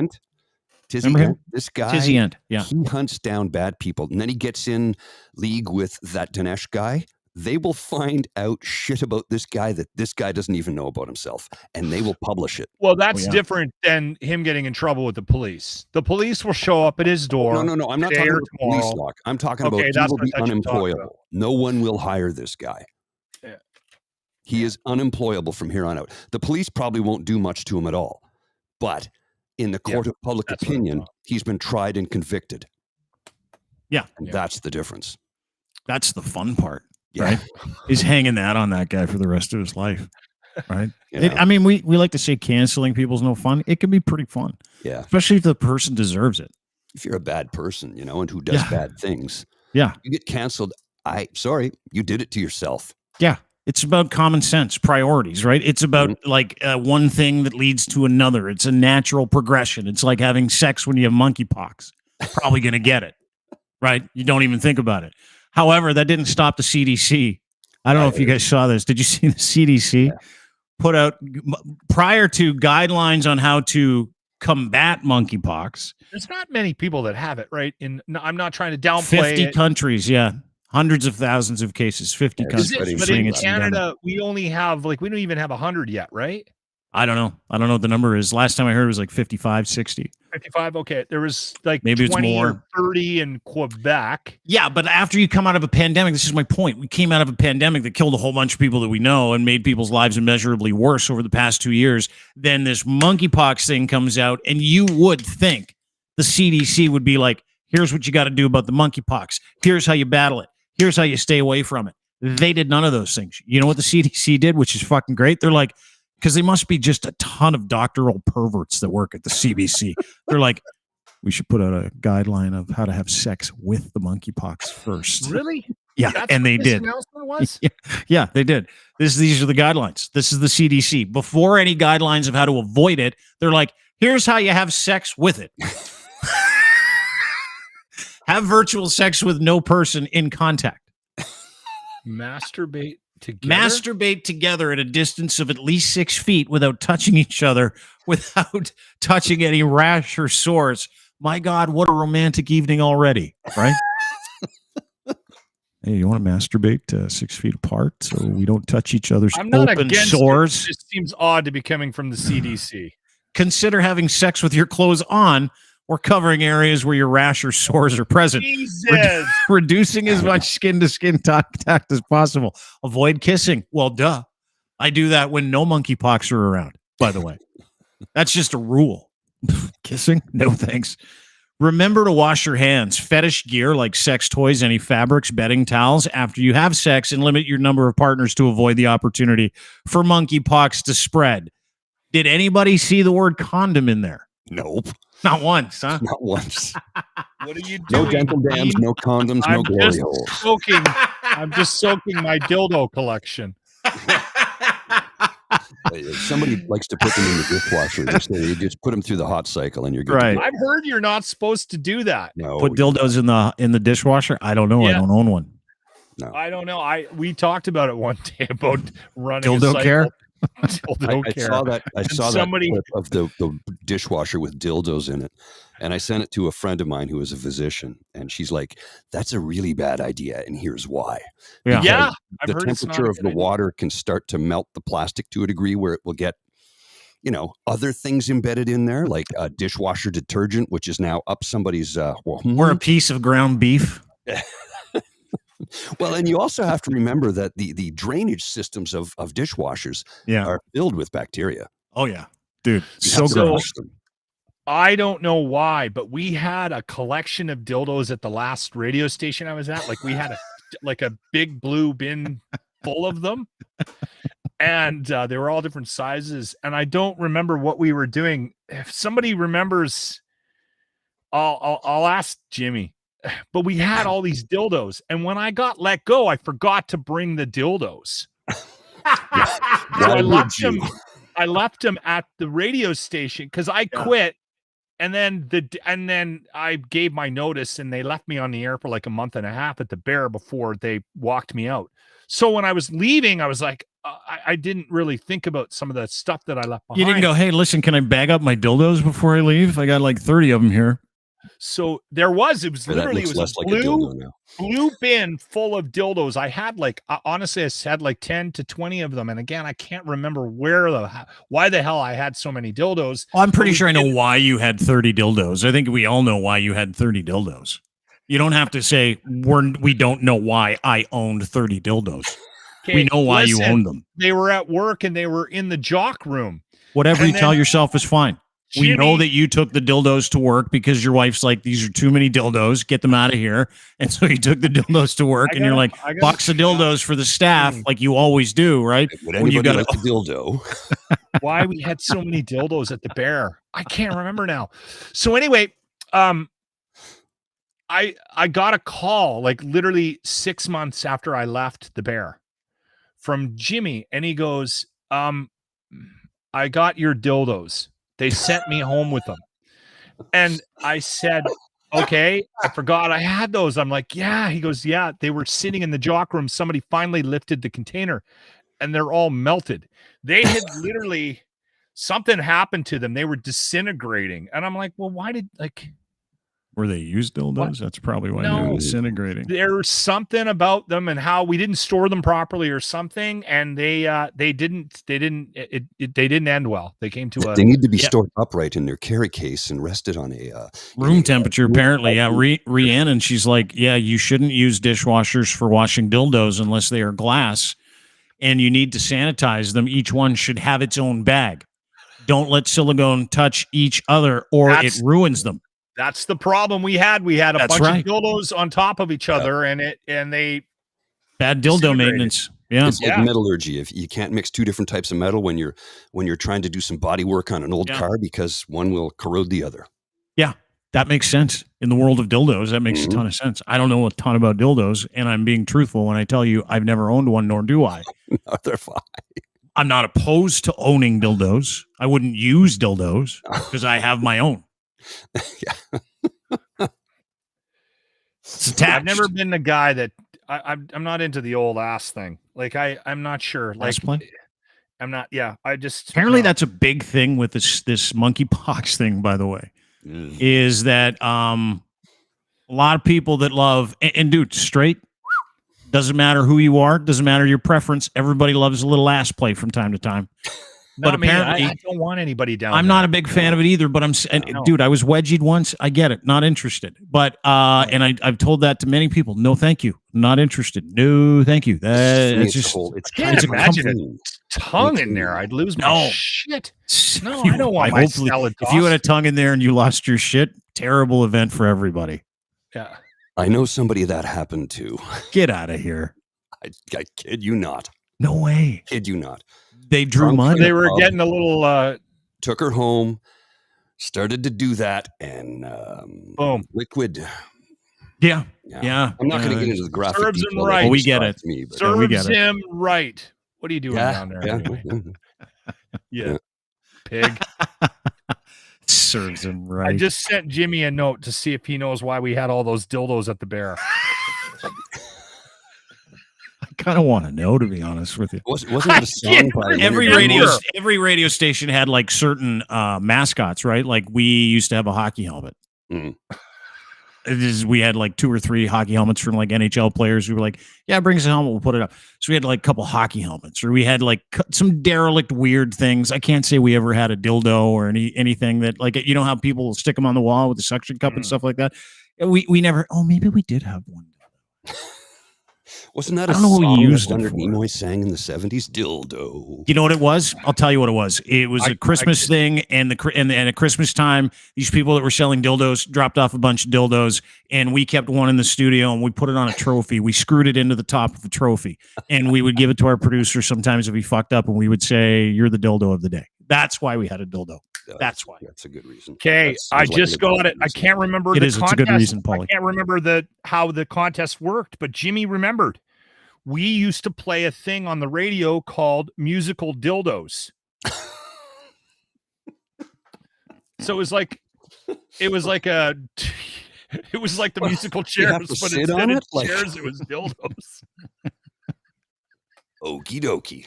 Remember him? This guy. Tizzy Ent. Yeah. He hunts down bad people, and then he gets in league with that Dinesh guy. They will find out shit about this guy that this guy doesn't even know about himself, and they will publish it. Well, that's different than him getting in trouble with the police. The police will show up at his door. No. I'm not talking about police lock. I'm talking about he will be unemployable. No one will hire this guy. Yeah. He is unemployable from here on out. The police probably won't do much to him at all, but in the court of public opinion, he's been tried and convicted. Yeah. And that's the difference. That's the fun part, right? Is hanging that on that guy for the rest of his life, right? I mean, we like to say canceling people's no fun. It can be pretty fun. Yeah. Especially if the person deserves it. If you're a bad person, you know, and who does bad things. Yeah. You get canceled. Sorry, you did it to yourself. Yeah. It's about common sense, priorities, right? It's about one thing that leads to another. It's a natural progression. It's like having sex when you have monkeypox. Probably going to get it, right? You don't even think about it. However, that didn't stop the CDC. I don't know if you guys saw this. Did you see the CDC put out prior to guidelines on how to combat monkeypox? There's not many people that have it, right? I'm not trying to downplay 50 countries, hundreds of thousands of cases, 50 countries. But in Canada, we only have we don't even have 100 yet, right? I don't know. I don't know what the number is. Last time I heard it was like 55, 60. 55, okay. There was like maybe 20 it's more. Or 30 in Quebec. Yeah, but after you come out of a pandemic, this is my point. We came out of a pandemic that killed a whole bunch of people that we know and made people's lives immeasurably worse over the past 2 years. Then this monkeypox thing comes out, and you would think the CDC would be like, here's what you got to do about the monkeypox. Here's how you battle it. Here's how you stay away from it. They did none of those things. You know what the CDC did, which is fucking great? They're like, because they must be just a ton of doctoral perverts that work at the CDC. They're like, we should put out a guideline of how to have sex with the monkeypox first. Really? Yeah, That's and they did. Was? Yeah, they did. These are the guidelines. This is the CDC. Before any guidelines of how to avoid it, they're like, here's how you have sex with it. Have virtual sex with no person in contact. Masturbate together at a distance of at least 6 feet without touching each other, without touching any rash or sores. My God, what a romantic evening already, right? Hey, you want to masturbate 6 feet apart so we don't touch each other's open sores? It just seems odd to be coming from the CDC. Consider having sex with your clothes on or covering areas where your rash or sores are present. Reducing as much skin-to-skin contact as possible. Avoid kissing. Well, duh. I do that when no monkeypox are around, by the way. That's just a rule. Kissing? No thanks. Remember to wash your hands. Fetish gear like sex toys, any fabrics, bedding, towels after you have sex, and limit your number of partners to avoid the opportunity for monkeypox to spread. Did anybody see the word condom in there? Nope. Not once, huh? Not once. What are you doing? No dental dams, no condoms, no glory holes. I'm just soaking my dildo collection. Somebody likes to put them in the dishwasher. You just put them through the hot cycle and you're good. Right. I've heard you're not supposed to do that. No. Put dildos in the dishwasher? I don't know. Yeah. I don't own one. No. I don't know. We talked about it one day about running dildo a cycle. care. I saw that clip of the dishwasher with dildos in it, and I sent it to a friend of mine who is a physician, and she's like, "That's a really bad idea, and here's why." Yeah, the temperature of the water can start to melt the plastic to a degree where it will get, other things embedded in there, like dishwasher detergent, which is now up somebody's or a piece of ground beef. Well, and you also have to remember that the drainage systems of dishwashers are filled with bacteria. Oh, yeah. Dude, so gross. I don't know why, but we had a collection of dildos at the last radio station I was at. Like we had a big blue bin full of them. And they were all different sizes. And I don't remember what we were doing. If somebody remembers, I'll ask Jimmy. But we had all these dildos, and when I got let go, I forgot to bring the dildos. I left them at the radio station because I quit, and then I gave my notice, and they left me on the air for like a month and a half at the Bear before they walked me out. So when I was leaving, I was like, I didn't really think about some of the stuff that I left behind. You didn't go, hey, listen, can I bag up my dildos before I leave? I got like 30 of them here. So it was literally a blue bin full of dildos. I had honestly, I had like 10 to 20 of them. And again, I can't remember why the hell I had so many dildos. Oh, I'm pretty sure I know why you had 30 dildos. I think we all know why you had 30 dildos. You don't have to say we don't know why I owned 30 dildos. Okay, we know why you owned them. They were at work and they were in the jock room. Whatever you tell yourself is fine. We know that you took the dildos to work because your wife's like, these are too many dildos. Get them out of here. And so you took the dildos to work, and you're like, box of dildos for the staff, like you always do, right? Would anybody like a dildo? Why we had so many dildos at the Bear? I can't remember now. So anyway, I got a call like literally 6 months after I left the Bear from Jimmy, and he goes, I got your dildos. They sent me home with them. And I said, okay, I forgot I had those. I'm like, yeah. He goes, yeah, they were sitting in the jock room. Somebody finally lifted the container and they're all melted. They had literally, something happened to them. They were disintegrating. And I'm like, well, why did were they used dildos? What? That's probably why they were disintegrating. There's something about them and how we didn't store them properly or something, and they didn't end well. They came to they need to be stored upright in their carry case and rested on a room temperature. Apparently, yeah. Rhiannon, she's like, yeah, you shouldn't use dishwashers for washing dildos unless they are glass, and you need to sanitize them. Each one should have its own bag. Don't let silicone touch each other, or it ruins them. That's the problem we had. We had a bunch of dildos on top of each other, and they bad dildo maintenance. Yeah, it's like metallurgy. If you can't mix two different types of metal when you're trying to do some body work on an old car, because one will corrode the other. Yeah, that makes sense. In the world of dildos, that makes a ton of sense. I don't know a ton about dildos, and I'm being truthful when I tell you I've never owned one, nor do I. No, they're fine. I'm not opposed to owning dildos. I wouldn't use dildos because I have my own. Yeah. I've never been the guy that I'm not into the old ass thing. Like I'm not sure. Like I'm not. Yeah, I just apparently that's a big thing with this monkeypox thing. By the way, is that a lot of people that love and dude, straight, doesn't matter who you are, doesn't matter your preference. Everybody loves a little ass play from time to time. But apparently, I don't want anybody down. I'm not a big fan of it either. But dude, I was wedgied once. I get it. Not interested. But and I've told that to many people. No, thank you. Not interested. No, thank you. It's just it's imagine a tongue in there. I'd lose my shit. No, I don't want my salad. If you had a tongue in there and you lost your shit, terrible event for everybody. Yeah, I know somebody that happened to. Get out of here. I kid you not. No way. Kid you not. They drew money. They were getting a little. Took her home, started to do that, and boom, liquid. Yeah. I'm not going to get into the graphic. Serves him right. Well, we get it. Serves him right. What are you doing down there? Anyway? Yeah, pig. Serves him right. I just sent Jimmy a note to see if he knows why we had all those dildos at the Bear. Kind of want to know, to be honest with you. Wasn't it a song by every radio station had like certain mascots, right? Like we used to have a hockey helmet. We had like 2 or 3 hockey helmets from like NHL players who were like, yeah, bring us a helmet, we'll put it up. So we had like a couple hockey helmets, or we had like some derelict weird things. I can't say we ever had a dildo or anything that, like, you know how people stick them on the wall with the suction cup and stuff like that. We never. Oh, maybe we did have one. Wasn't that a song that Leonard Nimoy sang in the 70s? Dildo. You know what it was? I'll tell you what it was. It was a Christmas thing, and at Christmas time, these people that were selling dildos dropped off a bunch of dildos, and we kept one in the studio, and we put it on a trophy. We screwed it into the top of the trophy, and we would give it to our producer sometimes if he fucked up, and we would say, "You're the dildo of the day." That's why we had a dildo. That's why. That's a good reason. Okay, I just got it. I can't remember the contest. It's a good reason, Paulie. I can't remember how the contest worked, but Jimmy remembered. We used to play a thing on the radio called musical dildos. So it was like the musical chairs, but instead of chairs, it was dildos. Okie dokie.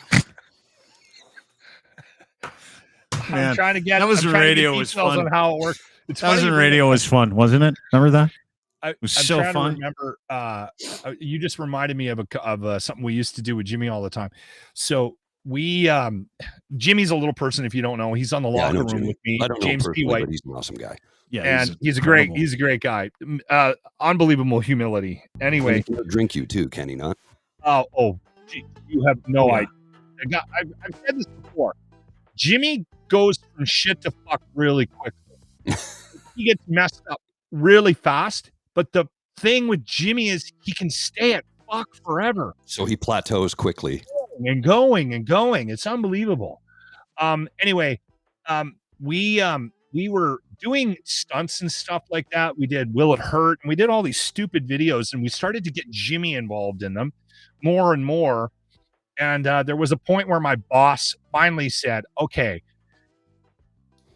I'm trying to get that was radio was fun. On how it worked. That was radio was fun, wasn't it? Remember that? It was so fun. Remember, you just reminded me of something we used to do with Jimmy all the time. So we, Jimmy's a little person. If you don't know, he's on the locker room with me. I don't James know P. White. But he's an awesome guy. Yeah, and he's a great guy. Unbelievable humility. Anyway, he'll drink you too, can he not? Gee, you have no idea. I've said this before. Jimmy goes from shit to fuck really quickly. He gets messed up really fast, but the thing with Jimmy is he can stay at fuck forever. So he plateaus quickly. And going. It's unbelievable. Anyway, we were doing stunts and stuff like that. We did Will It Hurt? And we did all these stupid videos, and we started to get Jimmy involved in them more and more. And there was a point where my boss finally said, okay,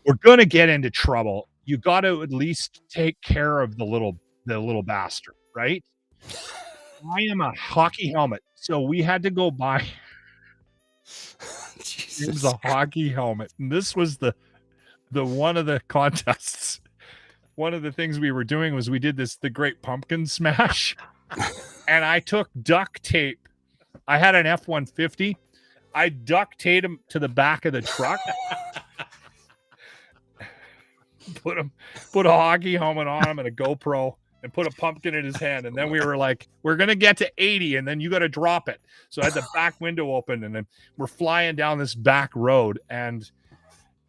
we're going to get into trouble. You got to at least take care of the little bastard, right? I am a hockey helmet. So we had to go buy it was a hockey helmet. And this was the one of the contests. One of the things we were doing was we did the Great Pumpkin Smash. And I took duct tape. I had an F-150. I duct taped him to the back of the truck. Put a hockey helmet on him and a GoPro and put a pumpkin in his hand. And then we were like, we're going to get to 80 and then you got to drop it. So I had the back window open and then we're flying down this back road and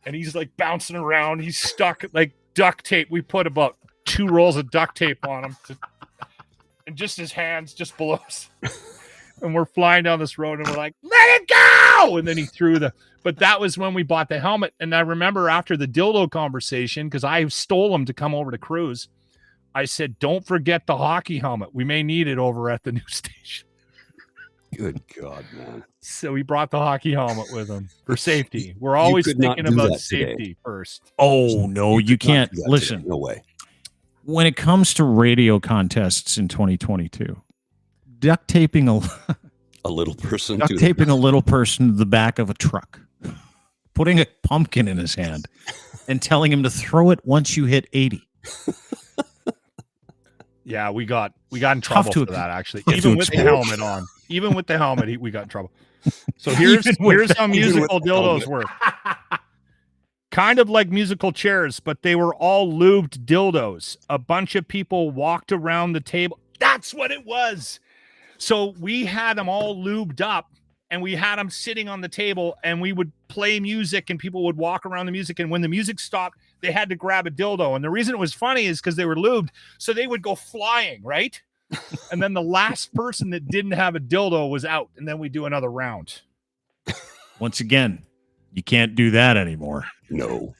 he's like bouncing around. He's stuck like duct tape. We put about 2 rolls of duct tape on him and just his hands just below us. And we're flying down this road and we're like, let it go. And then he threw but that was when we bought the helmet. And I remember after the dildo conversation, because I stole him to come over to cruise, I said, don't forget the hockey helmet. We may need it over at the news station. Good God, man. So he brought the hockey helmet with him for safety. We're always thinking about safety first. Oh, no, you can't. Listen. No way. When it comes to radio contests in 2022, duct taping a little person to the back of a truck, putting a pumpkin in his hand and telling him to throw it once you hit 80. Yeah, we got in trouble for that, actually. Even with the helmet on. Even with the helmet, we got in trouble. So here's how musical dildos work. Kind of like musical chairs, but they were all lubed dildos. A bunch of people walked around the table. That's what it was. So we had them all lubed up and we had them sitting on the table and we would play music and people would walk around the music. And when the music stopped, they had to grab a dildo. And the reason it was funny is because they were lubed. So they would go flying, right? And then the last person that didn't have a dildo was out. And then we do another round. Once again, you can't do that anymore. No.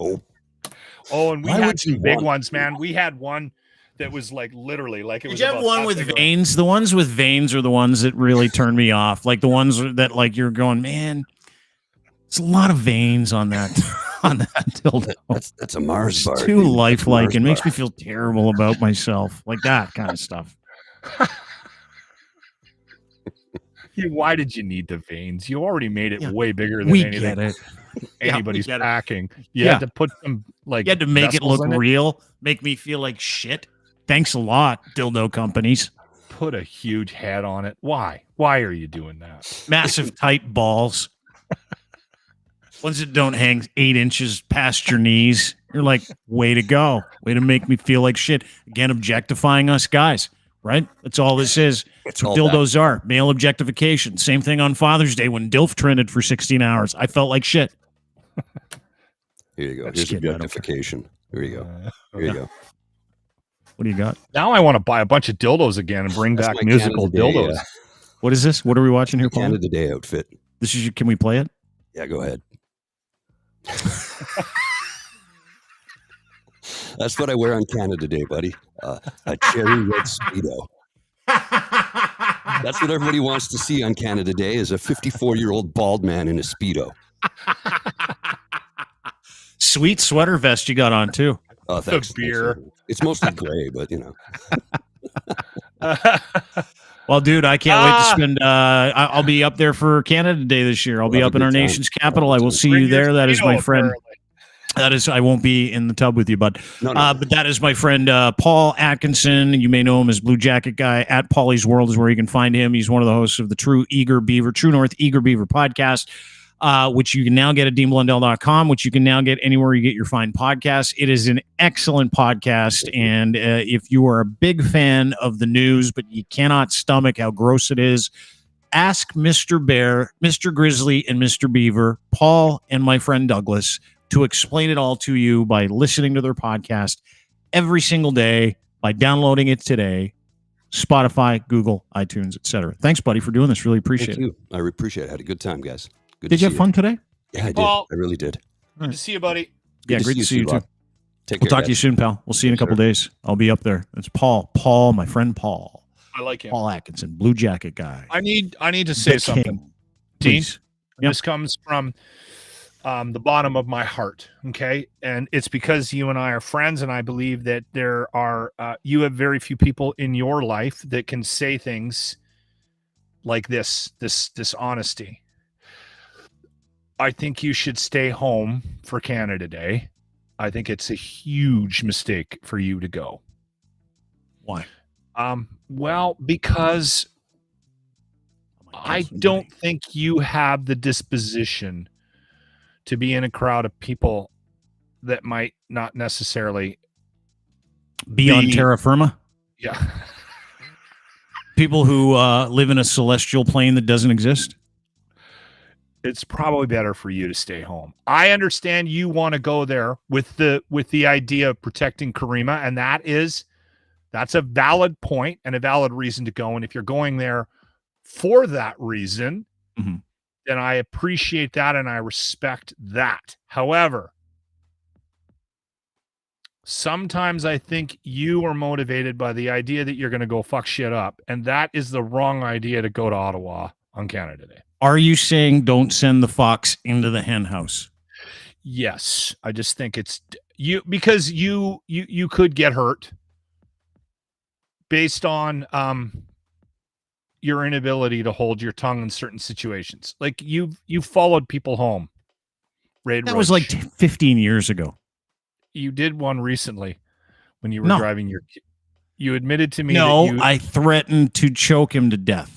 Oh, and we had some big ones, man. We had one that was like literally like it was. Did you have one with veins? The ones with veins are the ones that really turn me off. Like the ones that like you're going, man, it's a lot of veins on that dildo. That's a Mars bar. It's too lifelike and makes me feel terrible about myself. Like that kind of stuff. Why did you need the veins? You already made it way bigger than anything anybody's packing. You had to put some like you had to make it look real, make me feel like shit. Thanks a lot, dildo companies. Put a huge head on it. Why? Why are you doing that? Massive tight balls. Ones that don't hang 8 inches past your knees. You're like, way to go. Way to make me feel like shit. Again, objectifying us guys, right? That's all this is. That's what dildos are. Male objectification. Same thing on Father's Day when DILF trended for 16 hours. I felt like shit. Here you go. Here's objectification. Here you go. Here you go. What do you got? Now I want to buy a bunch of dildos again and bring back musical dildos. What is this? What are we watching here, Paul? Canada Day outfit. This is. Can we play it? Yeah, go ahead. That's what I wear on Canada Day, buddy. A cherry red Speedo. That's what everybody wants to see on Canada Day is a 54-year-old bald man in a Speedo. Sweet sweater vest you got on, too. Oh, thanks. The beer. It's mostly gray, but, you know. Well, dude, I can't wait to spend. I'll be up there for Canada Day this year. I'll be up in our nation's capital. I will see you there. That is my friend. That is, I won't be in the tub with you, but but that is my friend Paul Atkinson. You may know him as Blue Jacket Guy. At Paulie's World is where you can find him. He's one of the hosts of the True North Eager Beaver podcast, which you can now get at deanblundell.com, which you can now get anywhere you get your fine podcasts. It is an excellent podcast, and if you are a big fan of the news, but you cannot stomach how gross it is, ask Mr. Bear, Mr. Grizzly, and Mr. Beaver, Paul, and my friend Douglas to explain it all to you by listening to their podcast every single day, by downloading it today. Spotify, Google, iTunes, etc. Thanks, buddy, for doing this. Really appreciate it. I appreciate it. I had a good time, guys. Good did you have fun today? Yeah, I did. Paul, I really did. Good to see you, buddy. Yeah, great to see you too. Take We'll care, talk to you soon, pal. We'll see you in a couple days. I'll be up there. It's Paul. Paul, my friend Paul. I like him. Paul Atkinson, Blue Jacket guy. I need to say something. Dean, Yep. this comes from the bottom of my heart. Okay. And it's because you and I are friends. And I believe that there are, you have very few people in your life that can say things like this honesty. I think you should stay home for Canada Day. I think it's a huge mistake for you to go. Why? Well, because I don't think you have the disposition to be in a crowd of people that might not necessarily be on terra firma. Yeah. People who live in a celestial plane that doesn't exist. It's probably better for you to stay home. I understand you want to go there with the idea of protecting Caryma, and that's a valid point and a valid reason to go. And if you're going there for that reason, then I appreciate that and I respect that. However, sometimes I think you are motivated by the idea that you're going to go fuck shit up, and that is the wrong idea to go to Ottawa on Canada Day. Are you saying don't send the fox into the hen house? Yes, I just think it's you because you could get hurt based on your inability to hold your tongue in certain situations. Like you followed people home. That was like 15 years ago. You did one recently when you were driving your. You admitted to me. No, I threatened to choke him to death.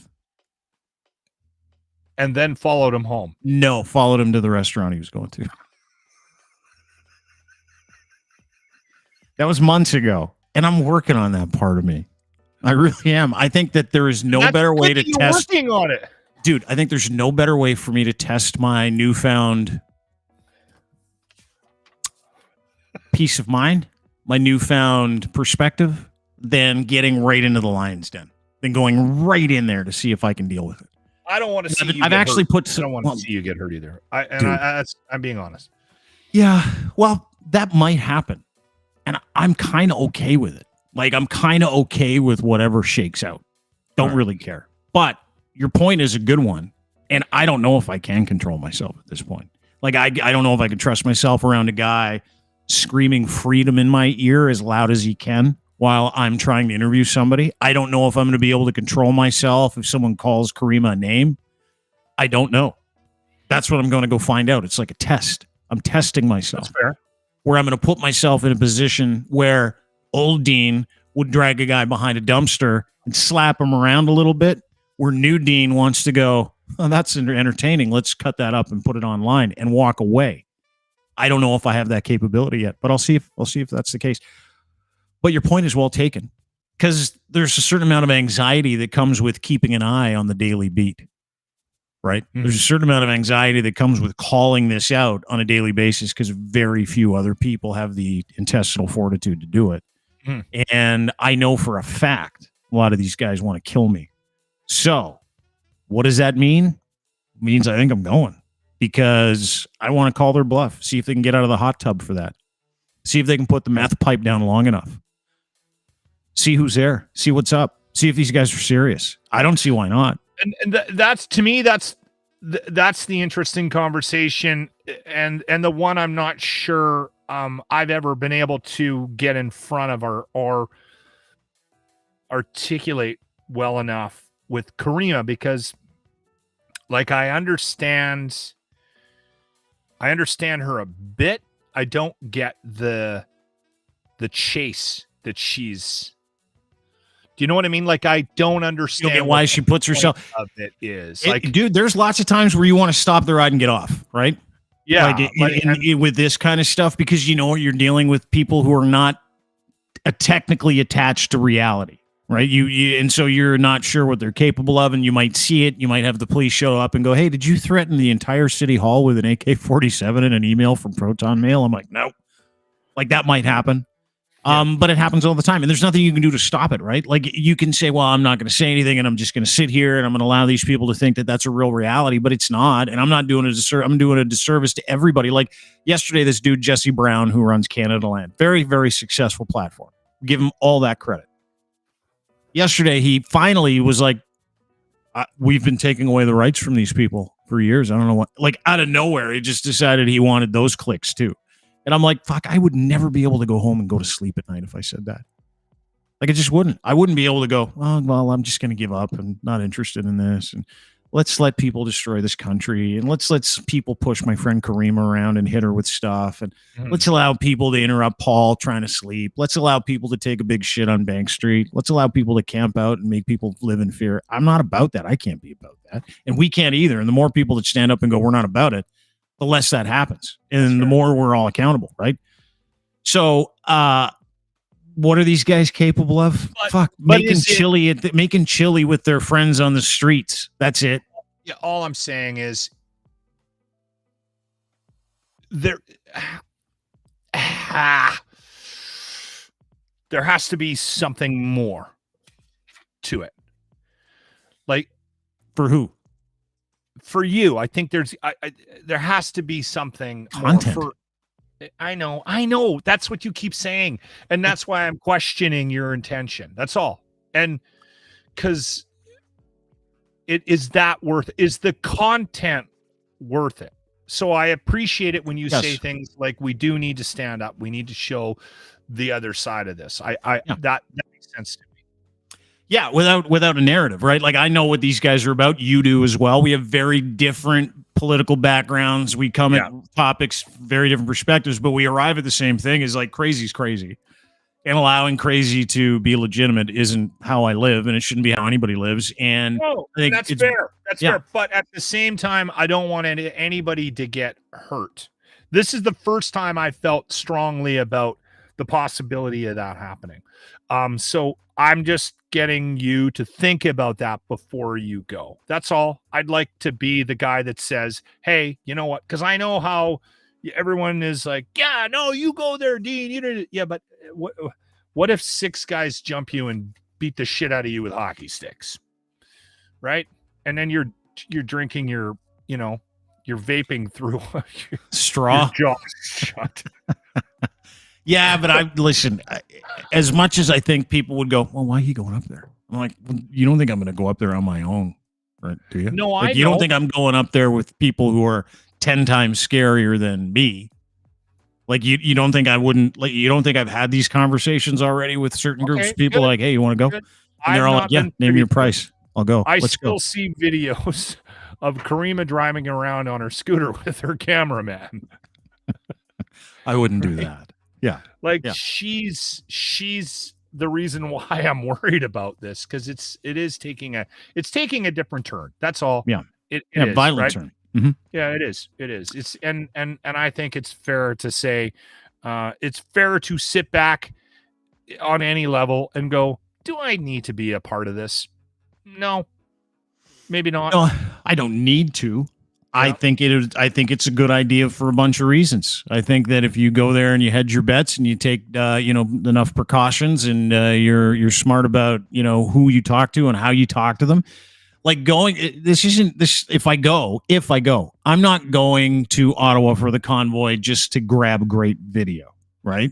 And then followed him home. No, followed him to the restaurant he was going to. That was months ago. And I'm working on that part of me. I really am. I think that there is no better way to test. Working on it. Dude, I think there's no better way for me to test my newfound peace of mind, my newfound perspective, than getting right into the lion's den. Than going right in there to see if I can deal with it. I don't want to see you. I've actually hurt. put I don't want to see you get hurt either. I'm being honest. Yeah, well, that might happen, and I'm kind of okay with it. Like I'm kind of okay with whatever shakes out. Don't really care. But your point is a good one, and I don't know if I can control myself at this point. Like I don't know if I can trust myself around a guy screaming freedom in my ear as loud as he can while I'm trying to interview somebody. I don't know if I'm going to be able to control myself if someone calls Caryma a name. I don't know. That's what I'm going to go find out. It's like a test. I'm testing myself. That's fair. Where I'm going to put myself in a position where old Dean would drag a guy behind a dumpster and slap him around a little bit, where new Dean wants to go, oh, that's entertaining. Let's cut that up and put it online and walk away. I don't know if I have that capability yet, but I'll see if that's the case. But your point is well taken, because there's a certain amount of anxiety that comes with keeping an eye on the daily beat, right? Mm-hmm. There's a certain amount of anxiety that comes with calling this out on a daily basis because very few other people have the intestinal fortitude to do it. Mm-hmm. And I know for a fact a lot of these guys want to kill me. So what does that mean? It means I think I'm going, because I want to call their bluff, see if they can get out of the hot tub for that, see if they can put the meth pipe down long enough. See who's there. See what's up. See if these guys are serious. I don't see why not. And that's, to me, that's the interesting conversation, and the one I'm not sure I've ever been able to get in front of or articulate well enough with Caryma, because like I understand her a bit. I don't get the chase that she's. Do you know what I mean? Like, I don't understand. You get why she puts herself. Of it is dude. There's lots of times where you want to stop the ride and get off, right? Yeah, with this kind of stuff, because you know you're dealing with people who are not technically attached to reality. right? And so you're not sure what they're capable of, and you might see it. You might have the police show up and go, "Hey, did you threaten the entire city hall with an AK-47 and an email from Proton Mail?" I'm like, "No." Like that might happen. But it happens all the time, and there's nothing you can do to stop it, right? Like you can say, well, I'm not going to say anything, and I'm just going to sit here, and I'm going to allow these people to think that that's a real reality, but it's not. And I'm not doing I'm doing a disservice to everybody. Like yesterday, this dude, Jesse Brown, who runs Canada Land, very, very successful platform. Give him all that credit. Yesterday, he finally was like, we've been taking away the rights from these people for years. I don't know what, like out of nowhere, he just decided he wanted those clicks too. And I'm like, fuck, I would never be able to go home and go to sleep at night if I said that. Like, I just wouldn't. I wouldn't be able to go, oh, well, I'm just going to give up and not interested in this. And let's let people destroy this country. And let's let people push my friend Caryma around and hit her with stuff. And let's allow people to interrupt Paul trying to sleep. Let's allow people to take a big shit on Bank Street. Let's allow people to camp out and make people live in fear. I'm not about that. I can't be about that. And we can't either. And the more people that stand up and go, we're not about it, the less that happens. And the more we're all accountable, right? So, what are these guys capable of? Making chili with their friends on the streets. That's it. Yeah, all I'm saying is there has to be something more to it. Like, for who? For you, I think there has to be something content. More for, I know. That's what you keep saying, and that's why I'm questioning your intention. That's all. And because is the content worth it? So I appreciate it when you say things like, we do need to stand up. We need to show the other side of this. That makes sense to me. Yeah, without a narrative, right? Like, I know what these guys are about. You do as well. We have very different political backgrounds. We come at topics, very different perspectives, but we arrive at the same thing: is like, crazy's crazy. And allowing crazy to be legitimate isn't how I live, and it shouldn't be how anybody lives. And that's fair. That's fair. But at the same time, I don't want anybody to get hurt. This is the first time I felt strongly about the possibility of that happening. So I'm just getting you to think about that before you go. That's all. I'd like to be the guy that says, hey, you know what? Because I know how everyone is like, yeah, no, you go there, Dean. You know, yeah, but what if 6 guys jump you and beat the shit out of you with hockey sticks, right? And then you're drinking you're vaping through straw. Your jaw shut. Yeah, but listen, as much as I think people would go, well, why are you going up there? I'm like, well, you don't think I'm going to go up there on my own, right? Do you? No, you don't think I'm going up there with people who are 10 times scarier than me? Like, you don't think I wouldn't, like, you don't think I've had these conversations already with certain groups of people? Like, hey, you want to go? And they're all like, yeah, name your price. I'll go. Let's go. See videos of Caryma driving around on her scooter with her cameraman. I wouldn't do that. Yeah. Like, she's the reason why I'm worried about this, because it is taking a different turn. That's all. Yeah. It is, violent right? turn. Mm-hmm. Yeah, it is. It's and I think it's fair to say, it's fair to sit back on any level and go, do I need to be a part of this? No, maybe not. No, I don't need to. Yeah. I think it's a good idea for a bunch of reasons. I think that if you go there and you hedge your bets and you take enough precautions, and you're smart about who you talk to and how you talk to them. Like, if I go, I'm not going to Ottawa for the convoy just to grab great video, right?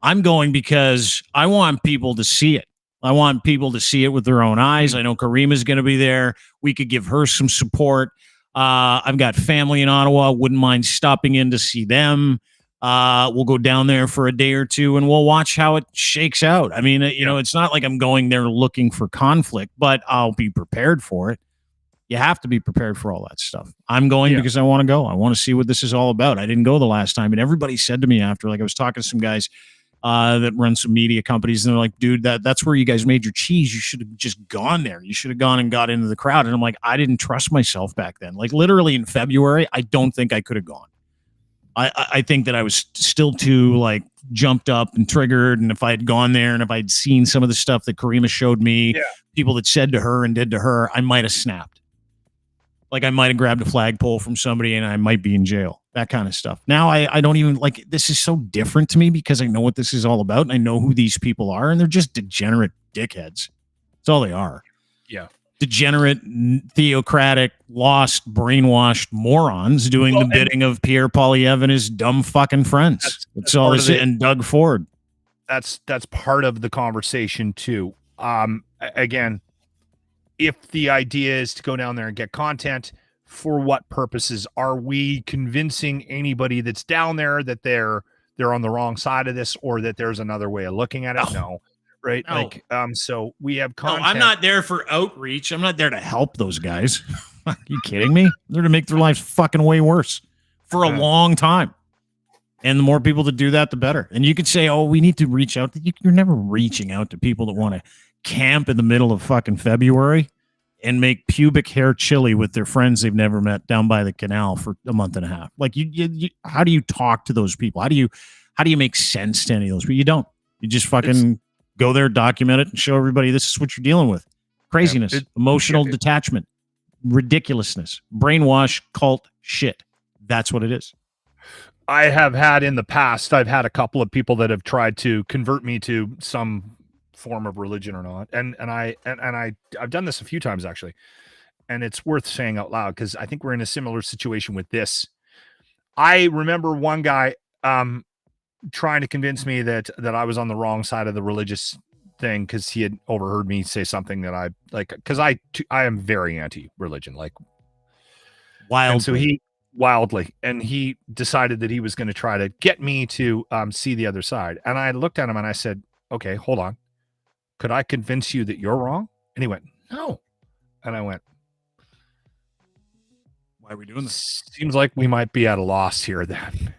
I'm going because I want people to see it. I want people to see it with their own eyes. I know Caryma's going to be there. We could give her some support. I've got family in Ottawa. Wouldn't mind stopping in to see them. We'll go down there for a day or two and we'll watch how it shakes out. I mean, it's not like I'm going there looking for conflict, but I'll be prepared for it. You have to be prepared for all that stuff. I'm going because I want to go. I want to see what this is all about. I didn't go the last time. And everybody said to me after, like, I was talking to some guys that run some media companies, and they're like, dude, that's where you guys made your cheese. You should have just gone there. You should have gone and got into the crowd. And I'm like, I didn't trust myself back then. Like, literally in February, I don't think I could have gone. I think that I was still too like jumped up and triggered. And if I had gone there and if I'd seen some of the stuff that Caryma showed me, people that said to her and did to her, I might have snapped. Like I might have grabbed a flagpole from somebody and I might be in jail. That kind of stuff. Now I don't even like, this is so different to me because I know what this is all about and I know who these people are and they're just degenerate dickheads. That's all they are. Yeah. Degenerate, theocratic, lost, brainwashed morons doing the bidding of Pierre Poilievre and his dumb fucking friends. That's all this is. And Doug Ford. That's part of the conversation too. Again, if the idea is to go down there and get content, for what purposes? Are we convincing anybody that's down there that they're on the wrong side of this or that there's another way of looking at it? No. Right. No. Like, so we have content. No, I'm not there for outreach. I'm not there to help those guys. Are you kidding me? I'm there to make their lives fucking way worse for a long time. And the more people that do that, the better. And you could say, oh, we need to reach out. You're never reaching out to people that want to camp in the middle of fucking February and make pubic hair chili with their friends they've never met down by the canal for a month and a half. Like you how do you talk to those people? How do you make sense to any of those people? You don't. You just fucking go there, document it, and show everybody this is what you're dealing with. Craziness, emotional detachment, ridiculousness, brainwash, cult shit. That's what it is. I have had in the past, I've had a couple of people that have tried to convert me to some form of religion or not. And I've done this a few times actually. And it's worth saying out loud because I think we're in a similar situation with this. I remember one guy trying to convince me that I was on the wrong side of the religious thing because he had overheard me say something that I like, because I am very anti-religion, like wildly. And he decided that he was going to try to get me to see the other side. And I looked at him and I said, okay, hold on. Could I convince you that you're wrong? And he went, no. And I went, why are we doing this? Seems like we might be at a loss here then.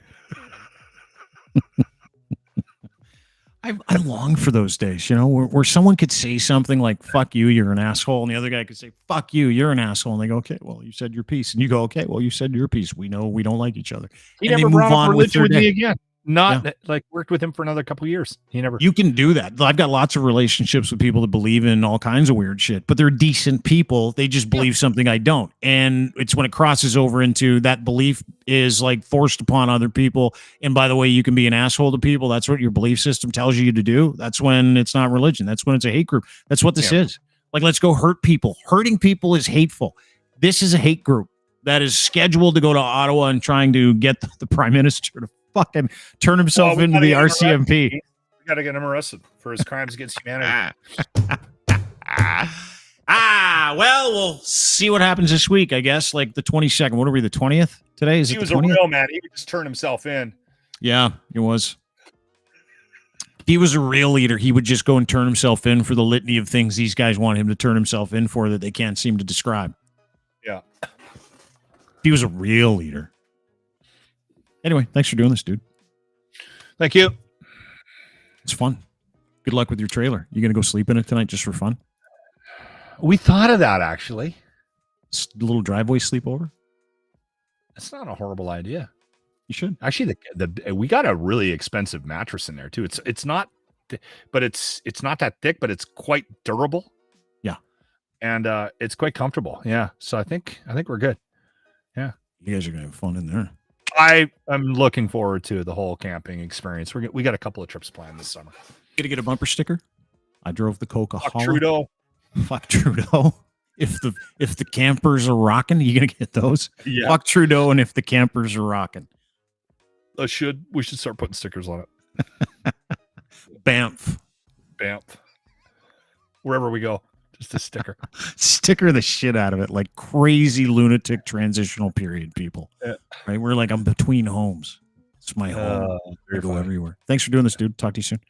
I long for those days, you know, where someone could say something like, fuck you, you're an asshole. And the other guy could say, fuck you, you're an asshole. And they go, okay, well, you said your piece. And you go, okay, well, you said your piece. We know we don't like each other. He never brought up religion with me again. Like worked with him for another couple of years. You can do that. I've got lots of relationships with people that believe in all kinds of weird shit, but they're decent people. They just believe something I don't. And it's when it crosses over into that belief is like forced upon other people. And by the way, you can be an asshole to people. That's what your belief system tells you to do. That's when it's not religion. That's when it's a hate group. That's what this is. Like, let's go hurt people. Hurting people is hateful. This is a hate group that is scheduled to go to Ottawa and trying to get the prime minister to fucking turn himself into the RCMP. We got to get him arrested for his crimes against humanity. Well, we'll see what happens this week, I guess. Like the 22nd. What are we, the 20th today? He was a real man. He would just turn himself in. Yeah, he was. If he was a real leader, he would just go and turn himself in for the litany of things these guys want him to turn himself in for that they can't seem to describe. Yeah. If he was a real leader. Anyway, thanks for doing this, dude. Thank you. It's fun. Good luck with your trailer. You going to go sleep in it tonight just for fun? We thought of that, actually. It's a little driveway sleepover? That's not a horrible idea. You should. Actually, we got a really expensive mattress in there, too. It's not, but it's not that thick, but it's quite durable. Yeah. And it's quite comfortable. Yeah. So I think we're good. Yeah. You guys are going to have fun in there. I am looking forward to the whole camping experience. We got a couple of trips planned this summer. Gonna get a bumper sticker. I drove the Coca-Cola. Fuck Trudeau. Fuck Trudeau. If the campers are rocking, you gonna get those? Yeah. Fuck Trudeau, and if the campers are rocking. We should start putting stickers on it. Banff. Wherever we go. Just a sticker. Sticker the shit out of it, like crazy lunatic transitional period people. Yeah. Right? We're like, I'm between homes. It's my home. I go everywhere. Thanks for doing this, dude. Talk to you soon.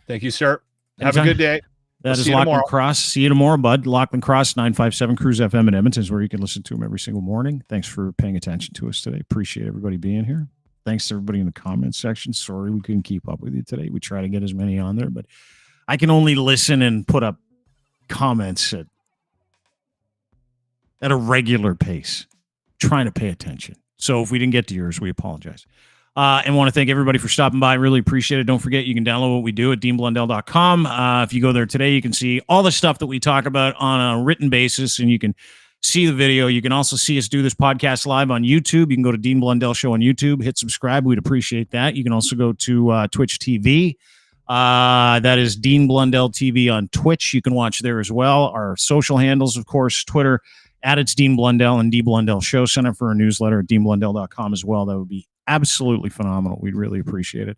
Thank you, sir. Anytime. Have a good day. That is Lachlan Cross. See you tomorrow, bud. Lachlan Cross, 957 Cruise FM in Edmonton is where you can listen to him every single morning. Thanks for paying attention to us today. Appreciate everybody being here. Thanks to everybody in the comments section. Sorry we couldn't keep up with you today. We try to get as many on there, but I can only listen and put up comments at a regular pace, trying to pay attention. So if we didn't get to yours, we apologize. And want to thank everybody for stopping by. Really appreciate it. Don't forget, you can download what we do at deanblundell.com. If you go there today, you can see all the stuff that we talk about on a written basis, and you can see the video. You can also see us do this podcast live on YouTube. You can go to Dean Blundell Show on YouTube, hit subscribe. We'd appreciate that. You can also go to Twitch TV. That is Dean Blundell TV on Twitch. You can watch there as well. Our social handles, of course, Twitter, @It's Dean Blundell, and D Blundell Show. Sign up for our newsletter at deanblundell.com as well. That would be absolutely phenomenal. We'd really appreciate it.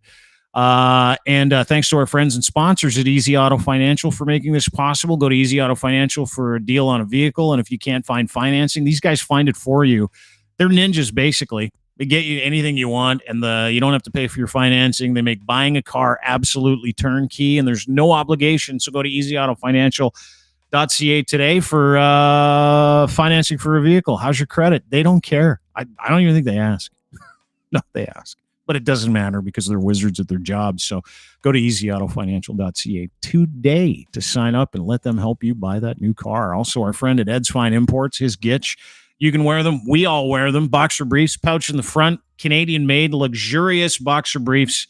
And thanks to our friends and sponsors at Easy Auto Financial for making this possible. Go to Easy Auto Financial for a deal on a vehicle. And if you can't find financing, these guys find it for you. They're ninjas, basically. They get you anything you want, and you don't have to pay for your financing. They make buying a car absolutely turnkey, and there's no obligation. So go to easyautofinancial.ca today for financing for a vehicle. How's your credit? They don't care. I don't even think they ask. No, they ask. But it doesn't matter because they're wizards at their jobs. So go to easyautofinancial.ca today to sign up and let them help you buy that new car. Also, our friend at Ed's Fine Imports, his Gitch. You can wear them. We all wear them. Boxer briefs, pouch in the front, Canadian-made, luxurious boxer briefs.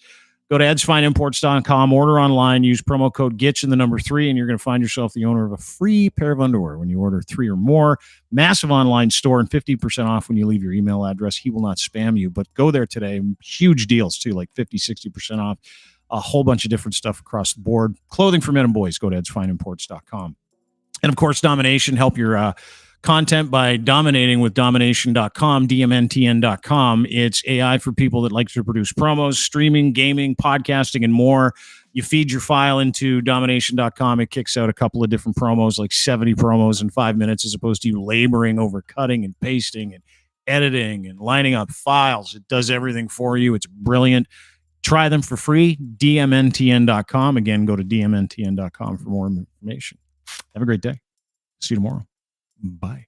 Go to edsfineimports.com, order online, use promo code GITCH and the number 3, and you're going to find yourself the owner of a free pair of underwear when you order 3 or more. Massive online store and 50% off when you leave your email address. He will not spam you, but go there today. Huge deals, too, like 50, 60% off. A whole bunch of different stuff across the board. Clothing for men and boys. Go to edsfineimports.com. And, of course, Domination. Help your content by dominating with domination.com, dmntn.com. It's AI for people that like to produce promos, streaming, gaming, podcasting, and more. You feed your file into domination.com. It kicks out a couple of different promos, like 70 promos in 5 minutes, as opposed to you laboring over cutting and pasting and editing and lining up files. It does everything for you. It's brilliant. Try them for free, dmntn.com. Again, go to dmntn.com for more information. Have a great day. See you tomorrow. Bye.